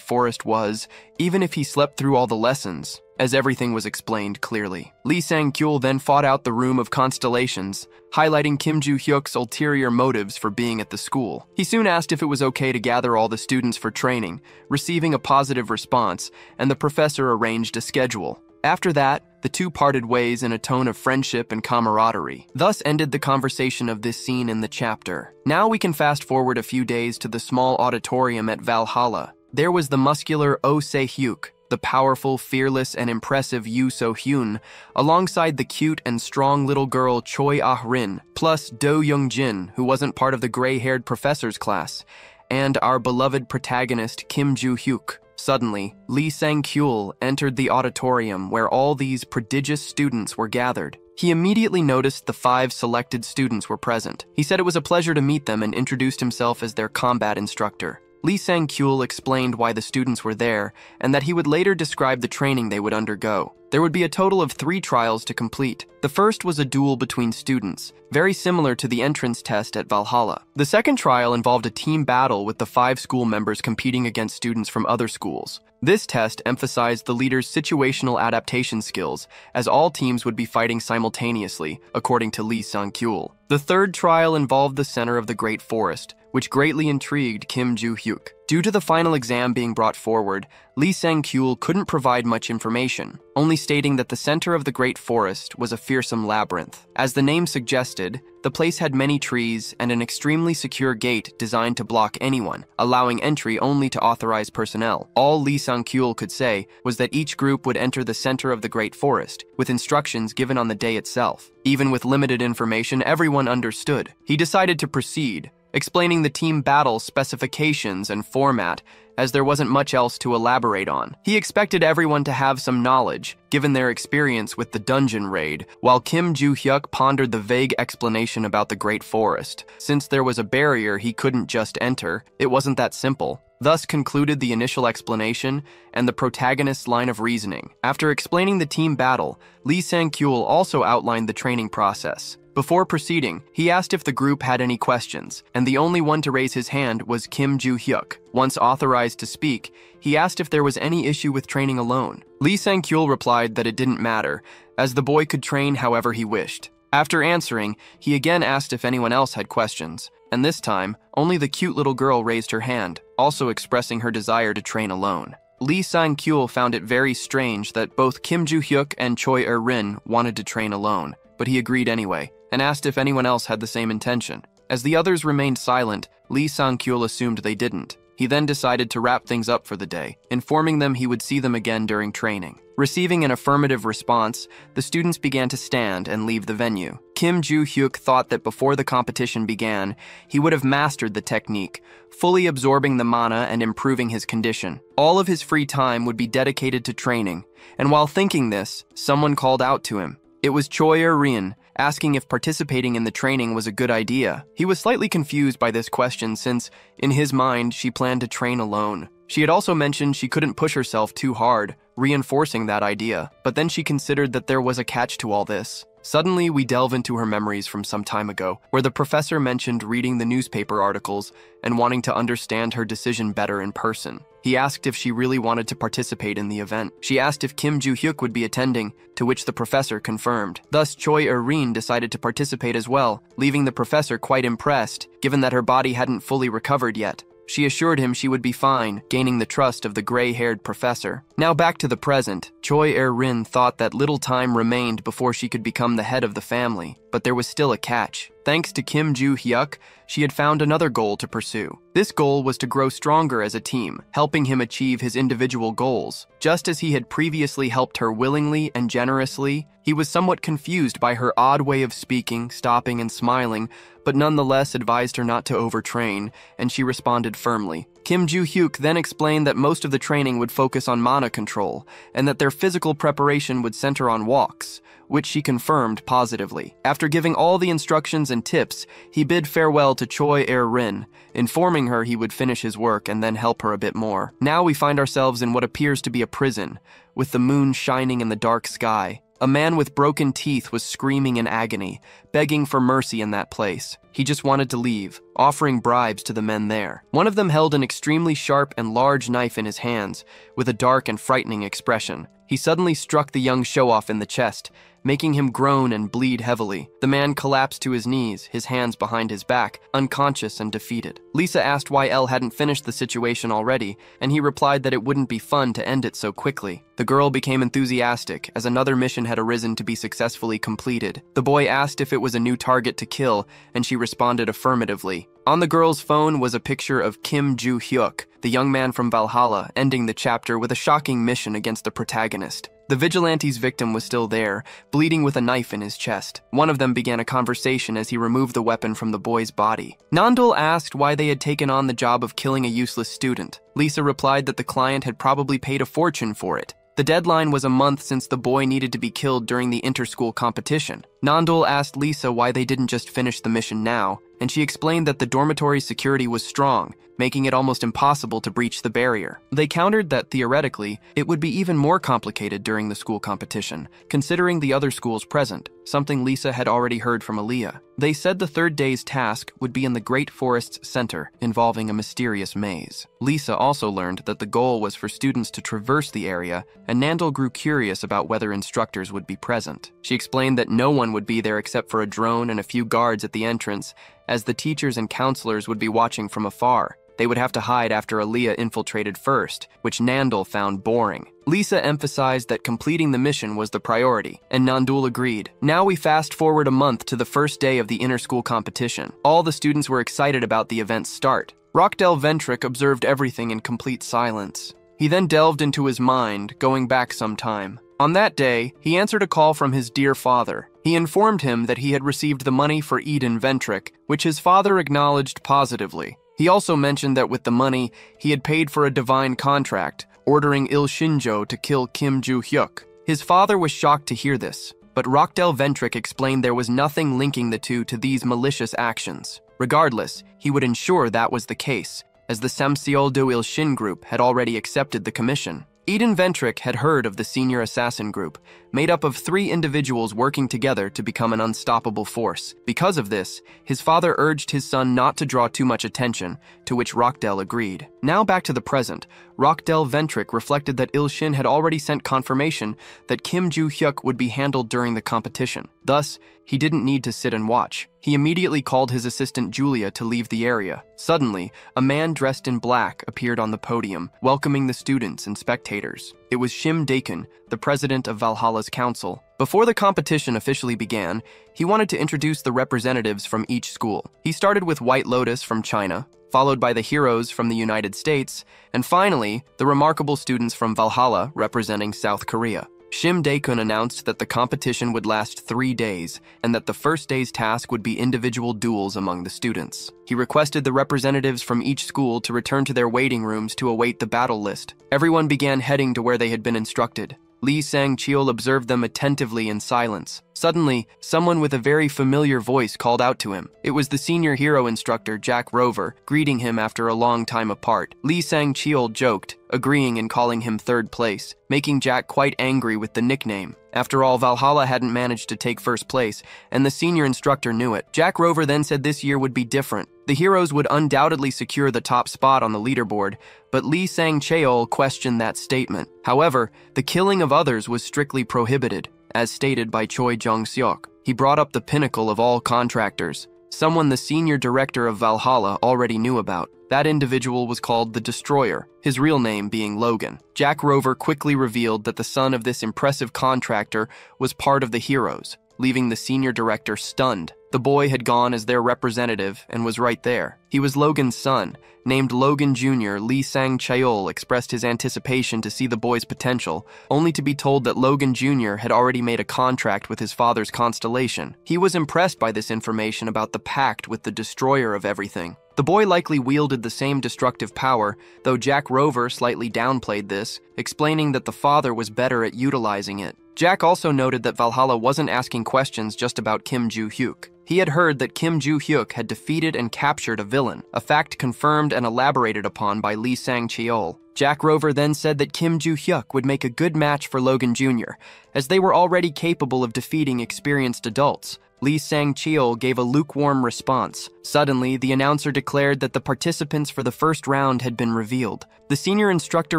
Forest was, even if he slept through all the lessons, as everything was explained clearly. Lee Sang-kyul then fought out the Room of Constellations, highlighting Kim Joo-hyuk's ulterior motives for being at the school. He soon asked if it was okay to gather all the students for training, receiving a positive response, and the professor arranged a schedule. After that, the two parted ways in a tone of friendship and camaraderie. Thus ended the conversation of this scene in the chapter. Now we can fast forward a few days to the small auditorium at Valhalla. There was the muscular Oh Se-hyuk, the powerful, fearless, and impressive Yoo So-hyun, alongside the cute and strong little girl Choi Ah-rin, plus Do Young-jin, who wasn't part of the gray-haired professor's class, and our beloved protagonist Kim Joo-hyuk. Suddenly, Lee Sang-kyul entered the auditorium where all these prodigious students were gathered. He immediately noticed the 5 selected students were present. He said it was a pleasure to meet them and introduced himself as their combat instructor. Lee Sang-kyul explained why the students were there and that he would later describe the training they would undergo. There would be a total of 3 trials to complete. The first was a duel between students, very similar to the entrance test at Valhalla. The second trial involved a team battle with the 5 school members competing against students from other schools. This test emphasized the leader's situational adaptation skills, as all teams would be fighting simultaneously, according to Lee Sang-kyul. The third trial involved the center of the Great Forest, which greatly intrigued Kim Joo-hyuk. Due to the final exam being brought forward, Lee Sang-kyul couldn't provide much information, only stating that the center of the Great Forest was a fearsome labyrinth. As the name suggested, the place had many trees and an extremely secure gate designed to block anyone, allowing entry only to authorized personnel. All Lee Sang-kyul could say was that each group would enter the center of the Great Forest, with instructions given on the day itself. Even with limited information, everyone understood. He decided to proceed, explaining the team battle specifications and format, as there wasn't much else to elaborate on. He expected everyone to have some knowledge, given their experience with the dungeon raid, while Kim Joo-hyuk pondered the vague explanation about the Great Forest. Since there was a barrier he couldn't just enter, it wasn't that simple. Thus concluded the initial explanation and the protagonist's line of reasoning. After explaining the team battle, Lee Sang-kyul also outlined the training process. Before proceeding, he asked if the group had any questions, and the only one to raise his hand was Kim Joo-hyuk. Once authorized to speak, he asked if there was any issue with training alone. Lee Sang-kyul replied that it didn't matter, as the boy could train however he wished. After answering, he again asked if anyone else had questions, and this time, only the cute little girl raised her hand, also expressing her desire to train alone. Lee Sang-kyul found it very strange that both Kim Joo-hyuk and Choi Er-rin wanted to train alone, but he agreed anyway, and asked if anyone else had the same intention. As the others remained silent, Lee Sang-kyul assumed they didn't. He then decided to wrap things up for the day, informing them he would see them again during training. Receiving an affirmative response, the students began to stand and leave the venue. Kim Joo-hyuk thought that before the competition began, he would have mastered the technique, fully absorbing the mana and improving his condition. All of his free time would be dedicated to training, and while thinking this, someone called out to him. It was Choi Er-rin, asking if participating in the training was a good idea. He was slightly confused by this question since, in his mind, she planned to train alone. She had also mentioned she couldn't push herself too hard, reinforcing that idea, but then she considered that there was a catch to all this. Suddenly, we delve into her memories from some time ago, where the professor mentioned reading the newspaper articles and wanting to understand her decision better in person. He asked if she really wanted to participate in the event. She asked if Kim Joo-hyuk would be attending, to which the professor confirmed. Thus, Choi Er-rin decided to participate as well, leaving the professor quite impressed, given that her body hadn't fully recovered yet. She assured him she would be fine, gaining the trust of the gray-haired professor. Now back to the present. Choi Er-rin thought that little time remained before she could become the head of the family, but there was still a catch. Thanks to Kim Joo-hyuk, she had found another goal to pursue. This goal was to grow stronger as a team, helping him achieve his individual goals. Just as he had previously helped her willingly and generously, he was somewhat confused by her odd way of speaking, stopping and smiling, but nonetheless advised her not to overtrain, and she responded firmly. Kim Joo-hyuk then explained that most of the training would focus on mana control, and that their physical preparation would center on walks, which she confirmed positively. After giving all the instructions and tips, he bid farewell to Choi Er-rin, informing her he would finish his work and then help her a bit more. Now we find ourselves in what appears to be a prison, with the moon shining in the dark sky. A man with broken teeth was screaming in agony, begging for mercy in that place. He just wanted to leave, offering bribes to the men there. One of them held an extremely sharp and large knife in his hands, with a dark and frightening expression. He suddenly struck the young show-off in the chest, making him groan and bleed heavily. The man collapsed to his knees, his hands behind his back, unconscious and defeated. Lisa asked why Elle hadn't finished the situation already, and he replied that it wouldn't be fun to end it so quickly. The girl became enthusiastic, as another mission had arisen to be successfully completed. The boy asked if it was a new target to kill, and she responded affirmatively. On the girl's phone was a picture of Kim Joo-hyuk, the young man from Valhalla, ending the chapter with a shocking mission against the protagonist. The vigilante's victim was still there, bleeding with a knife in his chest. One of them began a conversation as he removed the weapon from the boy's body. Nandul asked why they had taken on the job of killing a useless student. Lisa replied that the client had probably paid a fortune for it. The deadline was a month since the boy needed to be killed during the inter-school competition. Nandul asked Lisa why they didn't just finish the mission now, and she explained that the dormitory security was strong, making it almost impossible to breach the barrier. They countered that, theoretically, it would be even more complicated during the school competition, considering the other schools present, something Lisa had already heard from Aaliyah. They said the third day's task would be in the Great Forest's center, involving a mysterious maze. Lisa also learned that the goal was for students to traverse the area, and Nandul grew curious about whether instructors would be present. She explained that no one would be there except for a drone and a few guards at the entrance, as the teachers and counselors would be watching from afar. They would have to hide after Aaliyah infiltrated first, which Nandul found boring. Lisa emphasized that completing the mission was the priority, and Nandul agreed. Now we fast forward a month to the first day of the inter-school competition. All the students were excited about the event's start. Rockdell Ventrick observed everything in complete silence. He then delved into his mind, going back some time. On that day, he answered a call from his dear father. He informed him that he had received the money for Eden Ventric, which his father acknowledged positively. He also mentioned that with the money, he had paid for a divine contract, ordering Il Shinjo to kill Kim Ju-hyuk. His father was shocked to hear this, but Rockdell Ventric explained there was nothing linking the two to these malicious actions. Regardless, he would ensure that was the case, as the Samseoldo Il Shin group had already accepted the commission. Eden Ventric had heard of the senior assassin group, made up of 3 individuals working together to become an unstoppable force. Because of this, his father urged his son not to draw too much attention, to which Rockdell agreed. Now back to the present, Rockdell Ventric reflected that Il Shin had already sent confirmation that Kim Ju-hyuk would be handled during the competition. Thus, he didn't need to sit and watch. He immediately called his assistant Julia to leave the area. Suddenly, a man dressed in black appeared on the podium, welcoming the students and spectators. It was Shim Daikun, the president of Valhalla's council. Before the competition officially began, he wanted to introduce the representatives from each school. He started with White Lotus from China, followed by the heroes from the United States, and finally, the remarkable students from Valhalla representing South Korea. Shim Daikun announced that the competition would last 3 days, and that the first day's task would be individual duels among the students. He requested the representatives from each school to return to their waiting rooms to await the battle list. Everyone began heading to where they had been instructed. Lee Sang-cheol observed them attentively in silence. Suddenly, someone with a very familiar voice called out to him. It was the senior hero instructor, Jack Rover, greeting him after a long time apart. Lee Sang-cheol joked, agreeing and calling him third place, making Jack quite angry with the nickname. After all, Valhalla hadn't managed to take first place, and the senior instructor knew it. Jack Rover then said this year would be different. The heroes would undoubtedly secure the top spot on the leaderboard, but Lee Sang-cheol questioned that statement. However, the killing of others was strictly prohibited, as stated by Choi Jong-seok. He brought up the pinnacle of all contractors, someone the senior director of Valhalla already knew about. That individual was called the Destroyer, his real name being Logan. Jack Rover quickly revealed that the son of this impressive contractor was part of the heroes, leaving the senior director stunned. The boy had gone as their representative and was right there. He was Logan's son. Named Logan Jr., Lee Sang-cheol expressed his anticipation to see the boy's potential, only to be told that Logan Jr. had already made a contract with his father's constellation. He was impressed by this information about the pact with the destroyer of everything. The boy likely wielded the same destructive power, though Jack Rover slightly downplayed this, explaining that the father was better at utilizing it. Jack also noted that Valhalla wasn't asking questions just about Kim Ju-hyuk. He had heard that Kim Ju-hyuk had defeated and captured a villain, a fact confirmed and elaborated upon by Lee Sang-cheol. Jack Rover then said that Kim Ju-hyuk would make a good match for Logan Jr., as they were already capable of defeating experienced adults. Lee Sang-cheol gave a lukewarm response. Suddenly, the announcer declared that the participants for the first round had been revealed. The senior instructor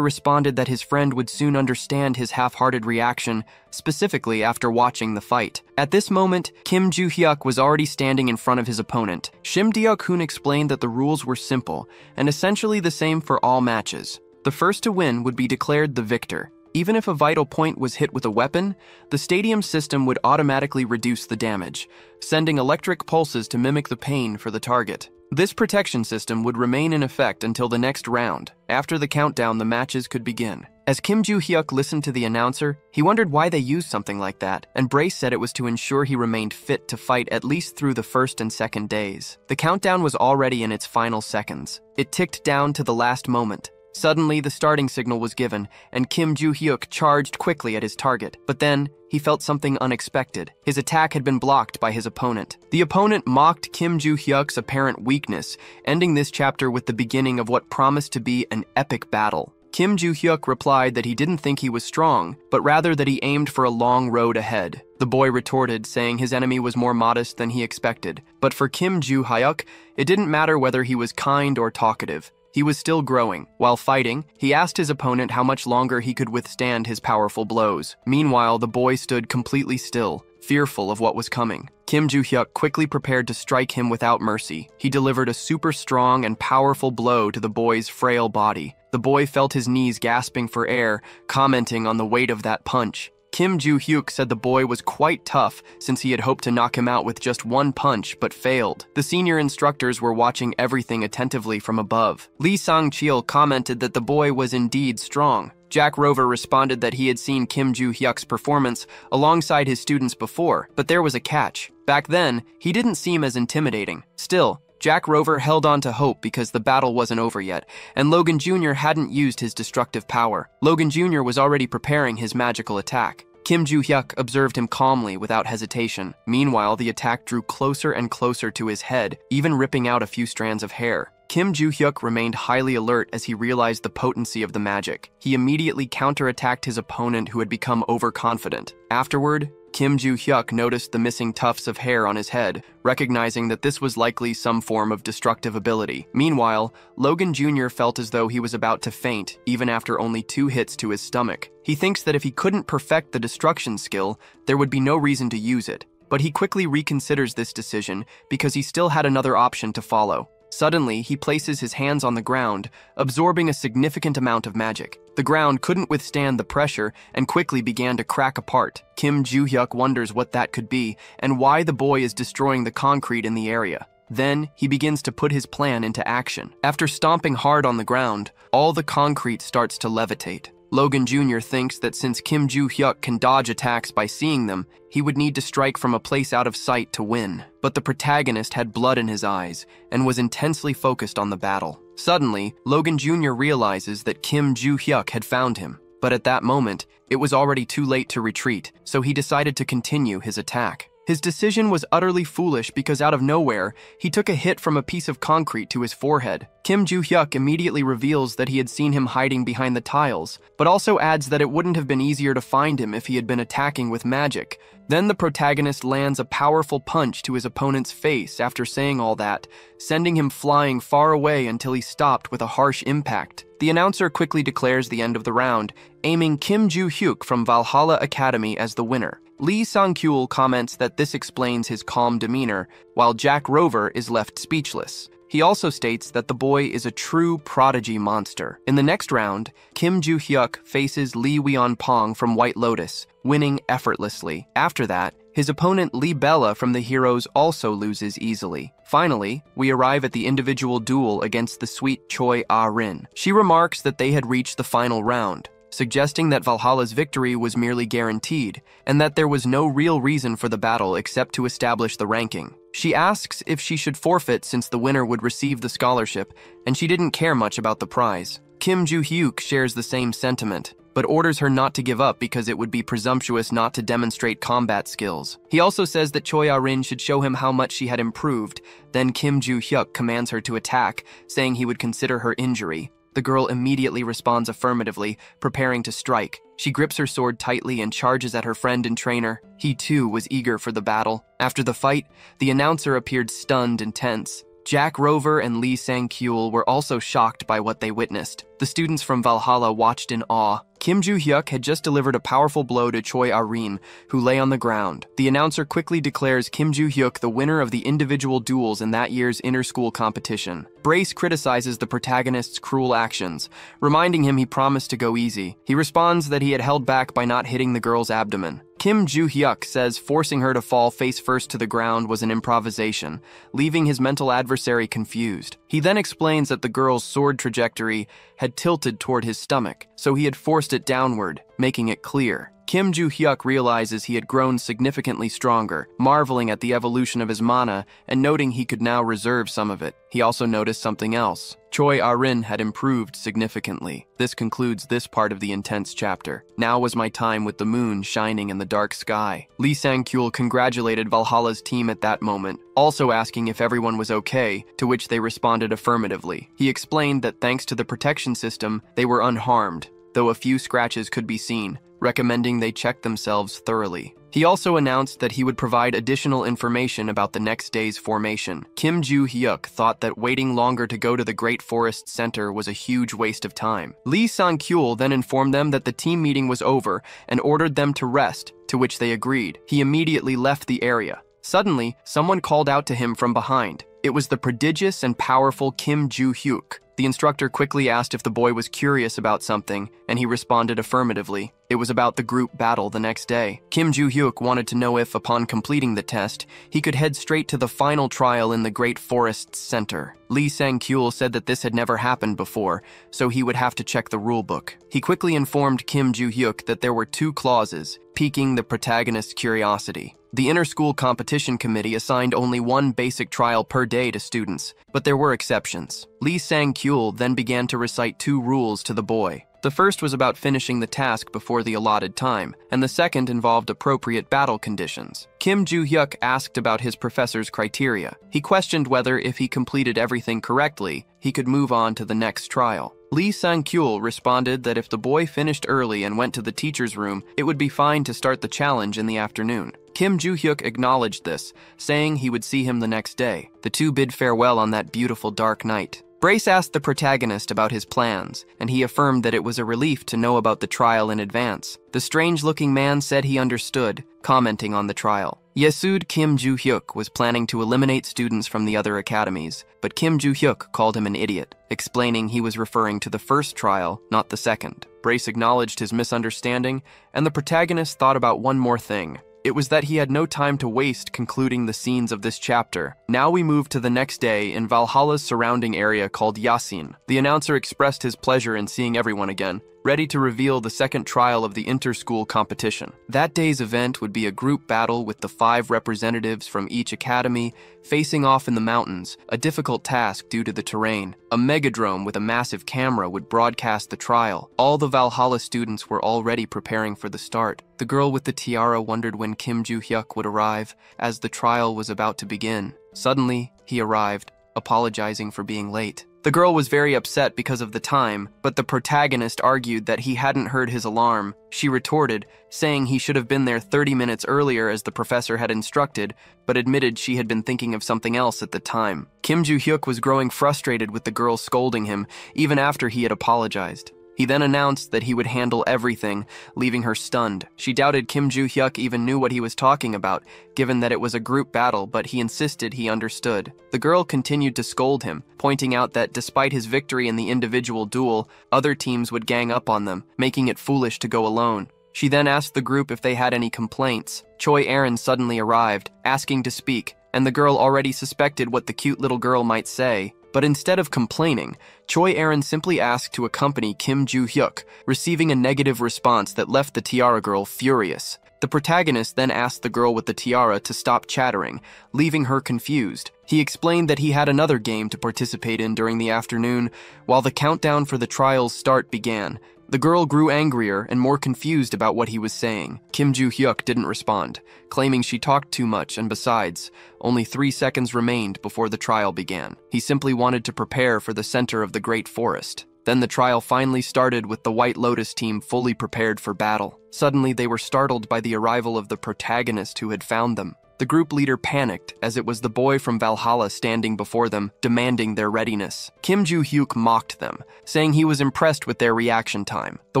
responded that his friend would soon understand his half-hearted reaction, specifically after watching the fight. At this moment, Kim Ju-hyuk was already standing in front of his opponent. Shim Deok-hoon explained that the rules were simple, and essentially the same for all matches. The first to win would be declared the victor. Even if a vital point was hit with a weapon, the stadium system would automatically reduce the damage, sending electric pulses to mimic the pain for the target. This protection system would remain in effect until the next round. After the countdown, the matches could begin. As Kim Ju-hyuk listened to the announcer, he wondered why they used something like that, and Brace said it was to ensure he remained fit to fight at least through the first and second days. The countdown was already in its final seconds. It ticked down to the last moment. Suddenly, the starting signal was given, and Kim Ju-hyuk charged quickly at his target. But then, he felt something unexpected. His attack had been blocked by his opponent. The opponent mocked Kim Ju-hyuk's apparent weakness, ending this chapter with the beginning of what promised to be an epic battle. Kim Ju-hyuk replied that he didn't think he was strong, but rather that he aimed for a long road ahead. The boy retorted, saying his enemy was more modest than he expected. But for Kim Ju-hyuk, it didn't matter whether he was kind or talkative. He was still growing. While fighting, he asked his opponent how much longer he could withstand his powerful blows. Meanwhile, the boy stood completely still, fearful of what was coming. Kim Ju-hyuk quickly prepared to strike him without mercy. He delivered a super strong and powerful blow to the boy's frail body. The boy felt his knees gasping for air, commenting on the weight of that punch. Kim Ju-hyuk said the boy was quite tough since he had hoped to knock him out with just one punch but failed. The senior instructors were watching everything attentively from above. Lee Sang-cheol commented that the boy was indeed strong. Jack Rover responded that he had seen Kim Joo-hyuk's performance alongside his students before, but there was a catch. Back then, he didn't seem as intimidating. Still, Jack Rover held on to hope because the battle wasn't over yet, and Logan Jr. hadn't used his destructive power. Logan Jr. was already preparing his magical attack. Kim Joo-hyuk observed him calmly without hesitation. Meanwhile, the attack drew closer and closer to his head, even ripping out a few strands of hair. Kim Joo-hyuk remained highly alert as he realized the potency of the magic. He immediately counterattacked his opponent, who had become overconfident. Afterward, Kim Joo-hyuk noticed the missing tufts of hair on his head, recognizing that this was likely some form of destructive ability. Meanwhile, Logan Jr. felt as though he was about to faint, even after only 2 hits to his stomach. He thinks that if he couldn't perfect the destruction skill, there would be no reason to use it. But he quickly reconsiders this decision because he still had another option to follow. Suddenly, he places his hands on the ground, absorbing a significant amount of magic. The ground couldn't withstand the pressure and quickly began to crack apart. Kim Joo-hyuk wonders what that could be and why the boy is destroying the concrete in the area. Then, he begins to put his plan into action. After stomping hard on the ground, all the concrete starts to levitate. Logan Jr. thinks that since Kim Joo-hyuk can dodge attacks by seeing them, he would need to strike from a place out of sight to win. But the protagonist had blood in his eyes and was intensely focused on the battle. Suddenly, Logan Jr. realizes that Kim Joo-hyuk had found him. But at that moment, it was already too late to retreat, so he decided to continue his attack. His decision was utterly foolish because out of nowhere, he took a hit from a piece of concrete to his forehead. Kim Joo-hyuk immediately reveals that he had seen him hiding behind the tiles, but also adds that it wouldn't have been easier to find him if he had been attacking with magic. Then the protagonist lands a powerful punch to his opponent's face after saying all that, sending him flying far away until he stopped with a harsh impact. The announcer quickly declares the end of the round, aiming Kim Joo-hyuk from Valhalla Academy as the winner. Lee Sang-kyul comments that this explains his calm demeanor, while Jack Rover is left speechless. He also states that the boy is a true prodigy monster. In the next round, Kim Joo-hyuk faces Lee Won-pong from White Lotus, winning effortlessly. After that, his opponent Lee Bella from The Heroes also loses easily. Finally, we arrive at the individual duel against the sweet Choi Ah-rin. She remarks that they had reached the final round, suggesting that Valhalla's victory was merely guaranteed, and that there was no real reason for the battle except to establish the ranking. She asks if she should forfeit since the winner would receive the scholarship, and she didn't care much about the prize. Kim Joo-hyuk shares the same sentiment, but orders her not to give up because it would be presumptuous not to demonstrate combat skills. He also says that Choi Ah-rin should show him how much she had improved. Then Kim Joo-hyuk commands her to attack, saying he would consider her injury. The girl immediately responds affirmatively, preparing to strike. She grips her sword tightly and charges at her friend and trainer. He too was eager for the battle. After the fight, the announcer appeared stunned and tense. Jack Rover and Lee Sang-kyul were also shocked by what they witnessed. The students from Valhalla watched in awe. Kim Joo-hyuk had just delivered a powerful blow to Choi Ah-rin, who lay on the ground. The announcer quickly declares Kim Joo-hyuk the winner of the individual duels in that year's inter-school competition. Brace criticizes the protagonist's cruel actions, reminding him he promised to go easy. He responds that he had held back by not hitting the girl's abdomen. Kim Joo-hyuk says forcing her to fall face first to the ground was an improvisation, leaving his mental adversary confused. He then explains that the girl's sword trajectory had tilted toward his stomach, so he had forced it downward, making it clear. Kim Joo-hyuk realizes he had grown significantly stronger, marveling at the evolution of his mana and noting he could now reserve some of it. He also noticed something else. Choi Ah-rin had improved significantly. This concludes this part of the intense chapter. Now was my time with the moon shining in the dark sky. Lee Sang-kyul congratulated Valhalla's team at that moment, also asking if everyone was okay, to which they responded affirmatively. He explained that thanks to the protection system, they were unharmed, though a few scratches could be seen, recommending they check themselves thoroughly. He also announced that he would provide additional information about the next day's formation. Kim Joo-hyuk thought that waiting longer to go to the Great Forest Center was a huge waste of time. Lee Sang-kyul then informed them that the team meeting was over and ordered them to rest, to which they agreed. He immediately left the area. Suddenly, someone called out to him from behind. It was the prodigious and powerful Kim Joo-hyuk. The instructor quickly asked if the boy was curious about something, and he responded affirmatively. It was about the group battle the next day. Kim Joo-hyuk wanted to know if, upon completing the test, he could head straight to the final trial in the Great Forest's center. Lee Sang-kyul said that this had never happened before, so he would have to check the rulebook. He quickly informed Kim Joo-hyuk that there were 2 clauses, piquing the protagonist's curiosity. The inter-school competition committee assigned only 1 basic trial per day to students, but there were exceptions. Lee Sang-kyul then began to recite 2 rules to the boy. The first was about finishing the task before the allotted time, and the second involved appropriate battle conditions. Kim Joo-hyuk asked about his professor's criteria. He questioned whether, if he completed everything correctly, he could move on to the next trial. Lee Sang-kyul responded that if the boy finished early and went to the teacher's room, it would be fine to start the challenge in the afternoon. Kim Joo-hyuk acknowledged this, saying he would see him the next day. The 2 bid farewell on that beautiful dark night. Brace asked the protagonist about his plans, and he affirmed that it was a relief to know about the trial in advance. The strange-looking man said he understood, commenting on the trial. Yesud Kim Joo-hyuk was planning to eliminate students from the other academies, but Kim Joo-hyuk called him an idiot, explaining he was referring to the first trial, not the second. Brace acknowledged his misunderstanding, and the protagonist thought about one more thing. It was that he had no time to waste concluding the scenes of this chapter. Now we move to the next day in Valhalla's surrounding area called Yasin. The announcer expressed his pleasure in seeing everyone again, ready to reveal the second trial of the inter-school competition. That day's event would be a group battle with the 5 representatives from each academy facing off in the mountains, a difficult task due to the terrain. A megadrome with a massive camera would broadcast the trial. All the Valhalla students were already preparing for the start. The girl with the tiara wondered when Kim Joo-hyuk would arrive, as the trial was about to begin. Suddenly, he arrived, apologizing for being late. The girl was very upset because of the time, but the protagonist argued that he hadn't heard his alarm. She retorted, saying he should have been there 30 minutes earlier as the professor had instructed, but admitted she had been thinking of something else at the time. Kim Joo-hyuk was growing frustrated with the girl scolding him, even after he had apologized. He then announced that he would handle everything, leaving her stunned. She doubted Kim Joo-hyuk even knew what he was talking about, given that it was a group battle, but he insisted he understood. The girl continued to scold him, pointing out that despite his victory in the individual duel, other teams would gang up on them, making it foolish to go alone. She then asked the group if they had any complaints. Choi Aaron suddenly arrived, asking to speak, and the girl already suspected what the cute little girl might say. But instead of complaining, Choi Aaron simply asked to accompany Kim Joo-hyuk, receiving a negative response that left the tiara girl furious. The protagonist then asked the girl with the tiara to stop chattering, leaving her confused. He explained that he had another game to participate in during the afternoon, while the countdown for the trial's start began. The girl grew angrier and more confused about what he was saying. Kim Joo-hyuk didn't respond, claiming she talked too much, and besides, only 3 seconds remained before the trial began. He simply wanted to prepare for the center of the Great Forest. Then the trial finally started with the White Lotus team fully prepared for battle. Suddenly, they were startled by the arrival of the protagonist who had found them. The group leader panicked, as it was the boy from Valhalla standing before them, demanding their readiness. Kim Joo-hyuk mocked them, saying he was impressed with their reaction time. The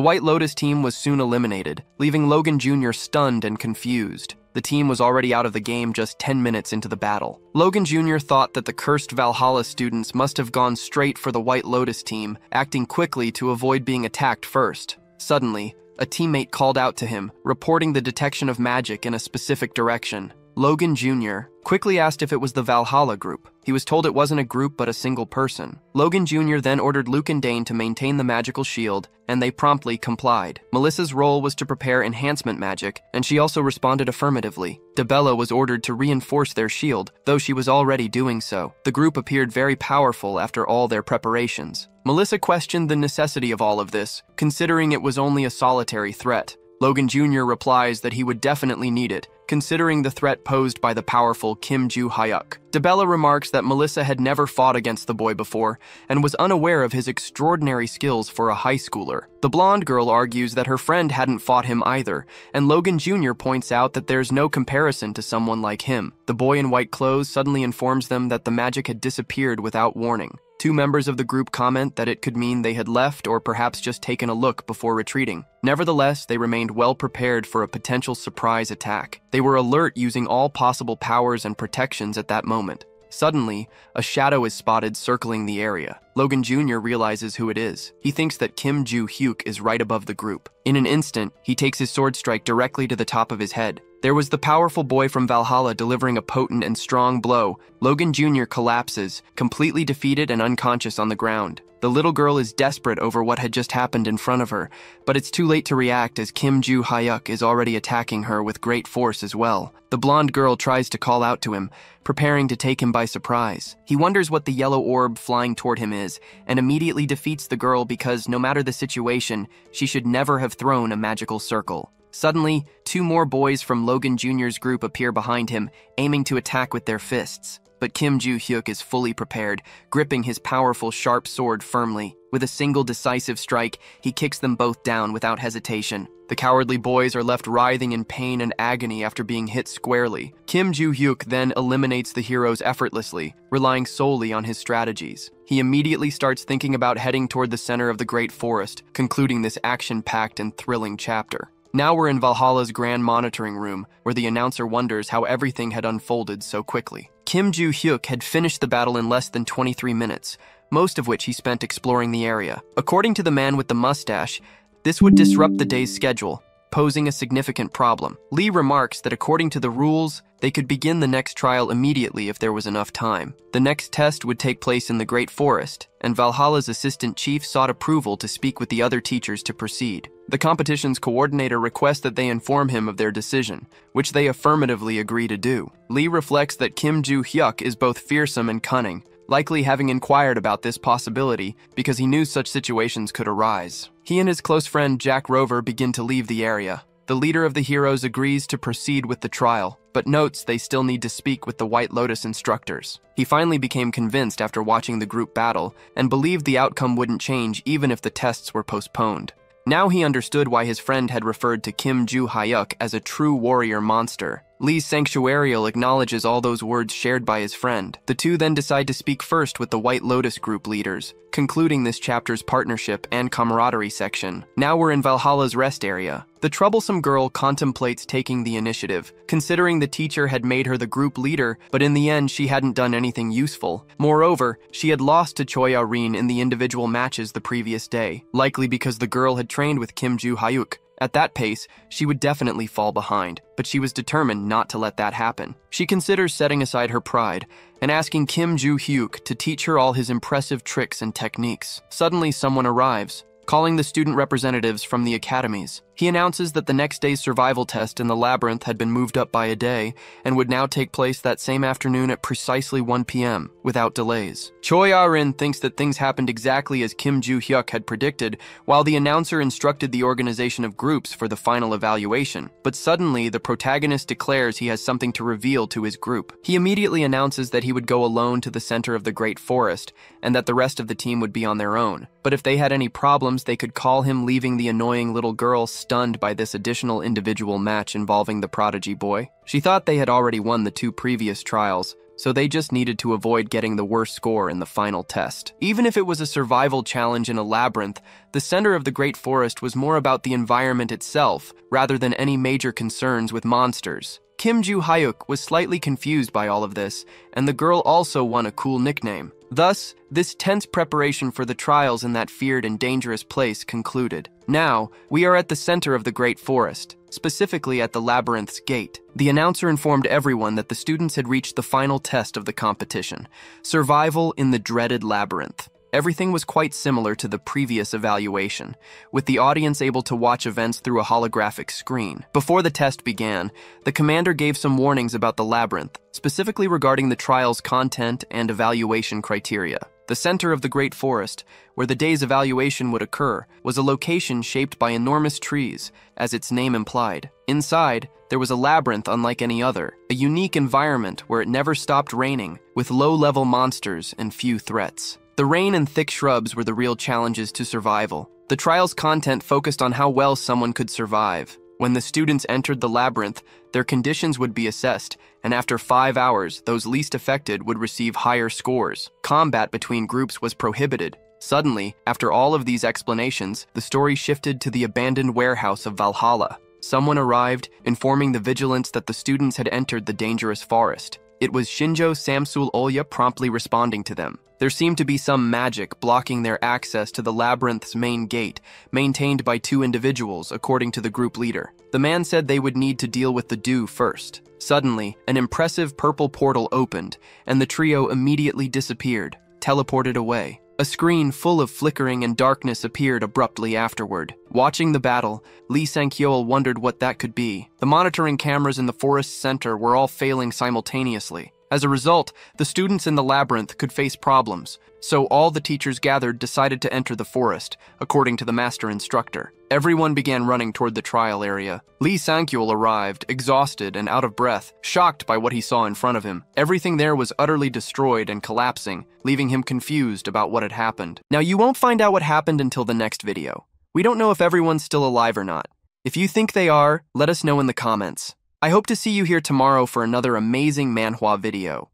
White Lotus team was soon eliminated, leaving Logan Jr. stunned and confused. The team was already out of the game just 10 minutes into the battle. Logan Jr. thought that the cursed Valhalla students must have gone straight for the White Lotus team, acting quickly to avoid being attacked first. Suddenly, a teammate called out to him, reporting the detection of magic in a specific direction. Logan Jr. quickly asked if it was the Valhalla group. He was told it wasn't a group but a single person. Logan Jr. then ordered Luke and Dane to maintain the magical shield, and they promptly complied. Melissa's role was to prepare enhancement magic, and she also responded affirmatively. Debella was ordered to reinforce their shield, though she was already doing so. The group appeared very powerful after all their preparations. Melissa questioned the necessity of all of this, considering it was only a solitary threat. Logan Jr. replies that he would definitely need it, considering the threat posed by the powerful Kim Joo-hyuk. Debella remarks that Melissa had never fought against the boy before, and was unaware of his extraordinary skills for a high schooler. The blonde girl argues that her friend hadn't fought him either, and Logan Jr. points out that there's no comparison to someone like him. The boy in white clothes suddenly informs them that the magic had disappeared without warning. 2 members of the group comment that it could mean they had left or perhaps just taken a look before retreating. Nevertheless, they remained well prepared for a potential surprise attack. They were alert, using all possible powers and protections at that moment. Suddenly, a shadow is spotted circling the area. Logan Jr. realizes who it is. He thinks that Kim Joo-hyuk is right above the group. In an instant, he takes his sword strike directly to the top of his head. There was the powerful boy from Valhalla delivering a potent and strong blow. Logan Jr. collapses, completely defeated and unconscious on the ground. The little girl is desperate over what had just happened in front of her, but it's too late to react as Kim Joo-hyuk is already attacking her with great force as well. The blonde girl tries to call out to him, preparing to take him by surprise. He wonders what the yellow orb flying toward him is, and immediately defeats the girl because no matter the situation, she should never have thrown a magical circle. Suddenly, 2 more boys from Logan Jr.'s group appear behind him, aiming to attack with their fists. But Kim Joo-hyuk is fully prepared, gripping his powerful sharp sword firmly. With a single decisive strike, he kicks them both down without hesitation. The cowardly boys are left writhing in pain and agony after being hit squarely. Kim Joo-hyuk then eliminates the heroes effortlessly, relying solely on his strategies. He immediately starts thinking about heading toward the center of the Great Forest, concluding this action-packed and thrilling chapter. Now we're in Valhalla's grand monitoring room, where the announcer wonders how everything had unfolded so quickly. Kim Joo-hyuk had finished the battle in less than 23 minutes, most of which he spent exploring the area. According to the man with the mustache, this would disrupt the day's schedule, posing a significant problem. Lee remarks that according to the rules, they could begin the next trial immediately if there was enough time. The next test would take place in the Great Forest, and Valhalla's assistant chief sought approval to speak with the other teachers to proceed. The competition's coordinator requests that they inform him of their decision, which they affirmatively agree to do. Lee reflects that Kim Joo-hyuk is both fearsome and cunning, likely having inquired about this possibility because he knew such situations could arise. He and his close friend Jack Rover begin to leave the area. The leader of the heroes agrees to proceed with the trial, but notes they still need to speak with the White Lotus instructors. He finally became convinced after watching the group battle and believed the outcome wouldn't change even if the tests were postponed. Now he understood why his friend had referred to Kim Joo-hyuk as a true warrior monster. Lee's sanctuarial acknowledges all those words shared by his friend. The two then decide to speak first with the White Lotus group leaders, concluding this chapter's partnership and camaraderie section. Now we're in Valhalla's rest area. The troublesome girl contemplates taking the initiative, considering the teacher had made her the group leader, but in the end she hadn't done anything useful. Moreover, she had lost to Choi Ah-rin in the individual matches the previous day, likely because the girl had trained with Kim Joo-hyuk. At that pace, she would definitely fall behind, but she was determined not to let that happen. She considers setting aside her pride and asking Kim Joo-hyuk to teach her all his impressive tricks and techniques. Suddenly, someone arrives, calling the student representatives from the academies. He announces that the next day's survival test in the labyrinth had been moved up by a day and would now take place that same afternoon at precisely 1 p.m., without delays. Choi Ah-rin thinks that things happened exactly as Kim Joo-hyuk had predicted, while the announcer instructed the organization of groups for the final evaluation. But suddenly, the protagonist declares he has something to reveal to his group. He immediately announces that he would go alone to the center of the Great Forest, and that the rest of the team would be on their own. But if they had any problems, they could call him, leaving the annoying little girl stunned by this additional individual match involving the prodigy boy. She thought they had already won the 2 previous trials, so they just needed to avoid getting the worst score in the final test. Even if it was a survival challenge in a labyrinth, the center of the Great Forest was more about the environment itself, rather than any major concerns with monsters. Kim Joo-hyuk was slightly confused by all of this, and the girl also won a cool nickname. Thus, this tense preparation for the trials in that feared and dangerous place concluded. Now, we are at the center of the Great Forest, specifically at the labyrinth's gate. The announcer informed everyone that the students had reached the final test of the competition: survival in the dreaded labyrinth. Everything was quite similar to the previous evaluation, with the audience able to watch events through a holographic screen. Before the test began, the commander gave some warnings about the labyrinth, specifically regarding the trial's content and evaluation criteria. The center of the Great Forest, where the day's evaluation would occur, was a location shaped by enormous trees, as its name implied. Inside, there was a labyrinth unlike any other, a unique environment where it never stopped raining, with low-level monsters and few threats. The rain and thick shrubs were the real challenges to survival. The trial's content focused on how well someone could survive. When the students entered the labyrinth, their conditions would be assessed, and after 5 hours, those least affected would receive higher scores. Combat between groups was prohibited. Suddenly, after all of these explanations, the story shifted to the abandoned warehouse of Valhalla. Someone arrived, informing the vigilance that the students had entered the dangerous forest. It was Shinjo Samsul Olya promptly responding to them. There seemed to be some magic blocking their access to the labyrinth's main gate, maintained by 2 individuals, according to the group leader. The man said they would need to deal with the dew first. Suddenly, an impressive purple portal opened, and the trio immediately disappeared, teleported away. A screen full of flickering and darkness appeared abruptly afterward. Watching the battle, Lee Sang-kyeol wondered what that could be. The monitoring cameras in the forest center were all failing simultaneously. As a result, the students in the labyrinth could face problems, so all the teachers gathered decided to enter the forest, according to the master instructor. Everyone began running toward the trial area. Lee Sang-kyeol arrived, exhausted and out of breath, shocked by what he saw in front of him. Everything there was utterly destroyed and collapsing, leaving him confused about what had happened. Now, you won't find out what happened until the next video. We don't know if everyone's still alive or not. If you think they are, let us know in the comments. I hope to see you here tomorrow for another amazing Manhwa video.